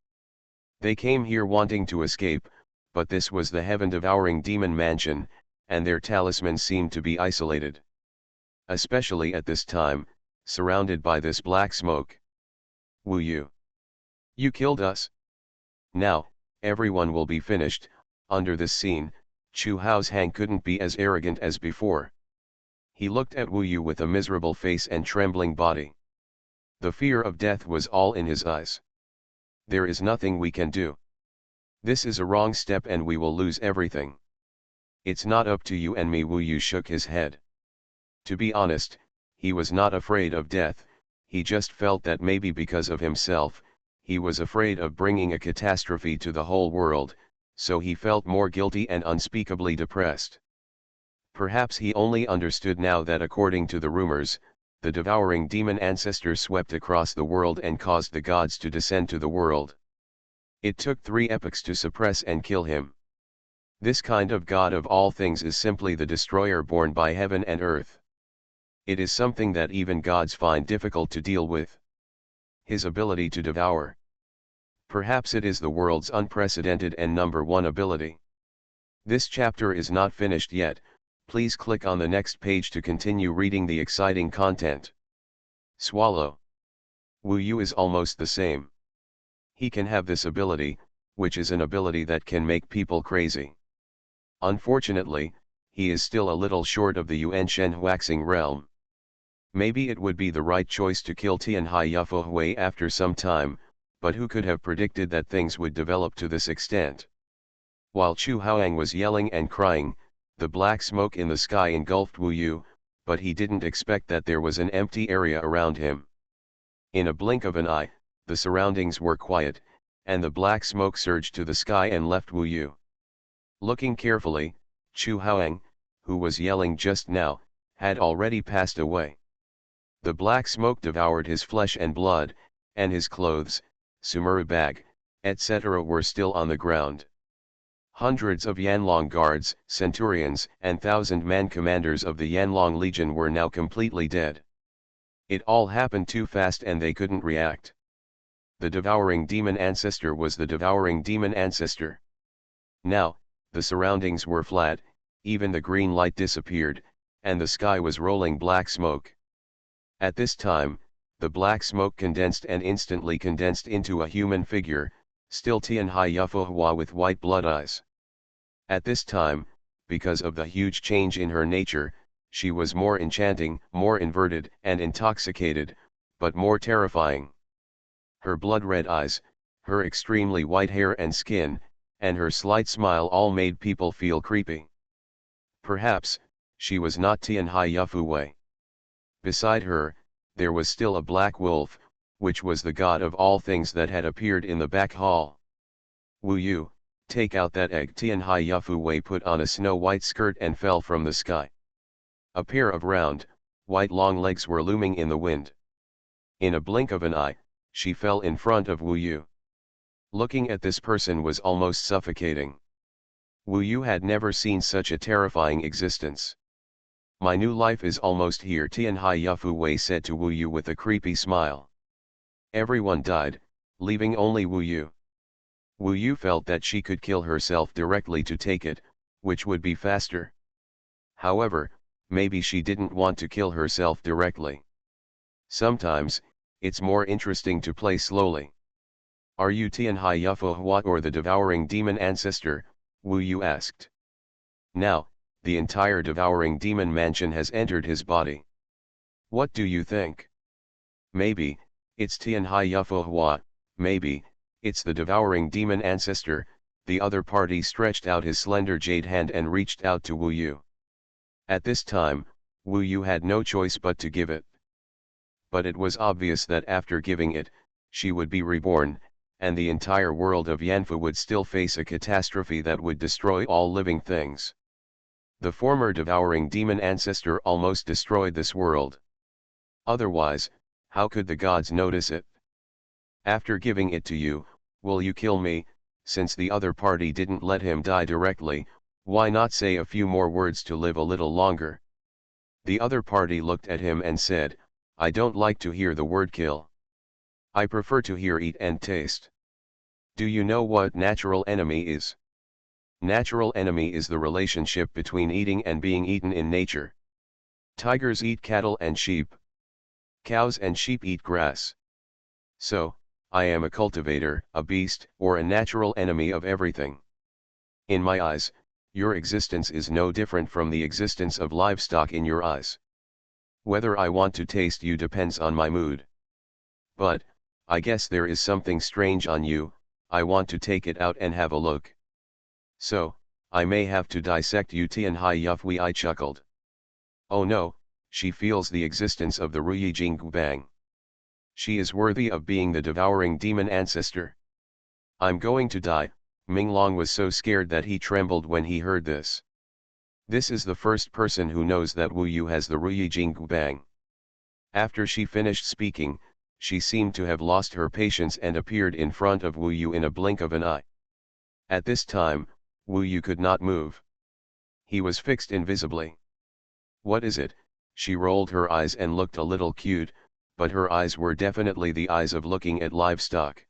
They came here wanting to escape, but this was the heaven-devouring demon mansion, and their talismans seemed to be isolated. Especially at this time, surrounded by this black smoke. Wu Yu! You killed us! Now, everyone will be finished. Under this scene, Chu Haoshang couldn't be as arrogant as before. He looked at Wu Yu with a miserable face and trembling body. The fear of death was all in his eyes. There is nothing we can do. This is a wrong step and we will lose everything. It's not up to you and me. Wu Yu shook his head. To be honest, he was not afraid of death, he just felt that maybe because of himself, he was afraid of bringing a catastrophe to the whole world, so he felt more guilty and unspeakably depressed. Perhaps he only understood now that according to the rumors, the devouring demon ancestor swept across the world and caused the gods to descend to the world. It took 3 epochs to suppress and kill him. This kind of god of all things is simply the destroyer born by heaven and earth. It is something that even gods find difficult to deal with. His ability to devour. Perhaps it is the world's unprecedented and #1 ability. This chapter is not finished yet, please click on the next page to continue reading the exciting content. Swallow. Wu Yu is almost the same. He can have this ability, which is an ability that can make people crazy. Unfortunately, he is still a little short of the Yuan Shen Huaxing realm. Maybe it would be the right choice to kill Tianhai Yufuhui after some time, but who could have predicted that things would develop to this extent? While Chu Haoang was yelling and crying, the black smoke in the sky engulfed Wu Yu, but he didn't expect that there was an empty area around him. In a blink of an eye, the surroundings were quiet, and the black smoke surged to the sky and left Wu Yu. Looking carefully, Chu Haoang, who was yelling just now, had already passed away. The black smoke devoured his flesh and blood, and his clothes, sumuru bag, etc. were still on the ground. Hundreds of Yanlong guards, centurions, and thousand-man commanders of the Yanlong Legion were now completely dead. It all happened too fast and they couldn't react. The devouring demon ancestor was the devouring demon ancestor. Now, the surroundings were flat, even the green light disappeared, and the sky was rolling black smoke. At this time, the black smoke condensed and instantly condensed into a human figure, still Tianhai Yufuhua with white blood eyes. At this time, because of the huge change in her nature, she was more enchanting, more inverted and intoxicated, but more terrifying. Her blood-red eyes, her extremely white hair and skin, and her slight smile all made people feel creepy. Perhaps, she was not Tianhai Yufuhui. Beside her, there was still a black wolf, which was the god of all things that had appeared in the back hall. Wu Yu, take out that egg. Tianhai Yufuhui put on a snow-white skirt and fell from the sky. A pair of round, white long legs were looming in the wind. In a blink of an eye, she fell in front of Wu Yu. Looking at this person was almost suffocating. Wu Yu had never seen such a terrifying existence. My new life is almost here, Tianhai Yufuhui said to Wu Yu with a creepy smile. Everyone died, leaving only Wu Yu. Wu Yu felt that she could kill herself directly to take it, which would be faster. However, maybe she didn't want to kill herself directly. Sometimes, it's more interesting to play slowly. Are you Tianhai Yufuhua or the devouring demon ancestor? Wu Yu asked. Now, the entire devouring demon mansion has entered his body. What do you think? Maybe, it's Tianhai Yufuhua, maybe, it's the devouring demon ancestor. The other party stretched out his slender jade hand and reached out to Wu Yu. At this time, Wu Yu had no choice but to give it. But it was obvious that after giving it, she would be reborn, and the entire world of Yanfu would still face a catastrophe that would destroy all living things. The former devouring demon ancestor almost destroyed this world. Otherwise, how could the gods notice it? After giving it to you, will you kill me? Since the other party didn't let him die directly, why not say a few more words to live a little longer? The other party looked at him and said, I don't like to hear the word kill. I prefer to hear eat and taste. Do you know what natural enemy is? Natural enemy is the relationship between eating and being eaten in nature. Tigers eat cattle and sheep. Cows and sheep eat grass. So, I am a cultivator, a beast, or a natural enemy of everything. In my eyes, your existence is no different from the existence of livestock in your eyes. Whether I want to taste you depends on my mood. But, I guess there is something strange on you, I want to take it out and have a look. So, I may have to dissect you. Tianhai Yufuhui I chuckled. Oh no, she feels the existence of the Ruyi Jingbang. She is worthy of being the devouring demon ancestor. I'm going to die. Minglong was so scared that he trembled when he heard this. This is the first person who knows that Wu Yu has the Ruyi Jingbang. After she finished speaking, she seemed to have lost her patience and appeared in front of Wu Yu in a blink of an eye. At this time, Wu Yu could not move. He was fixed invisibly. What is it? She rolled her eyes and looked a little cute, but her eyes were definitely the eyes of looking at livestock.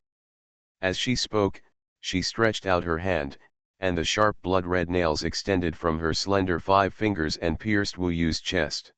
As she spoke, she stretched out her hand, and the sharp blood-red nails extended from her slender 5 fingers and pierced Wu Yu's chest.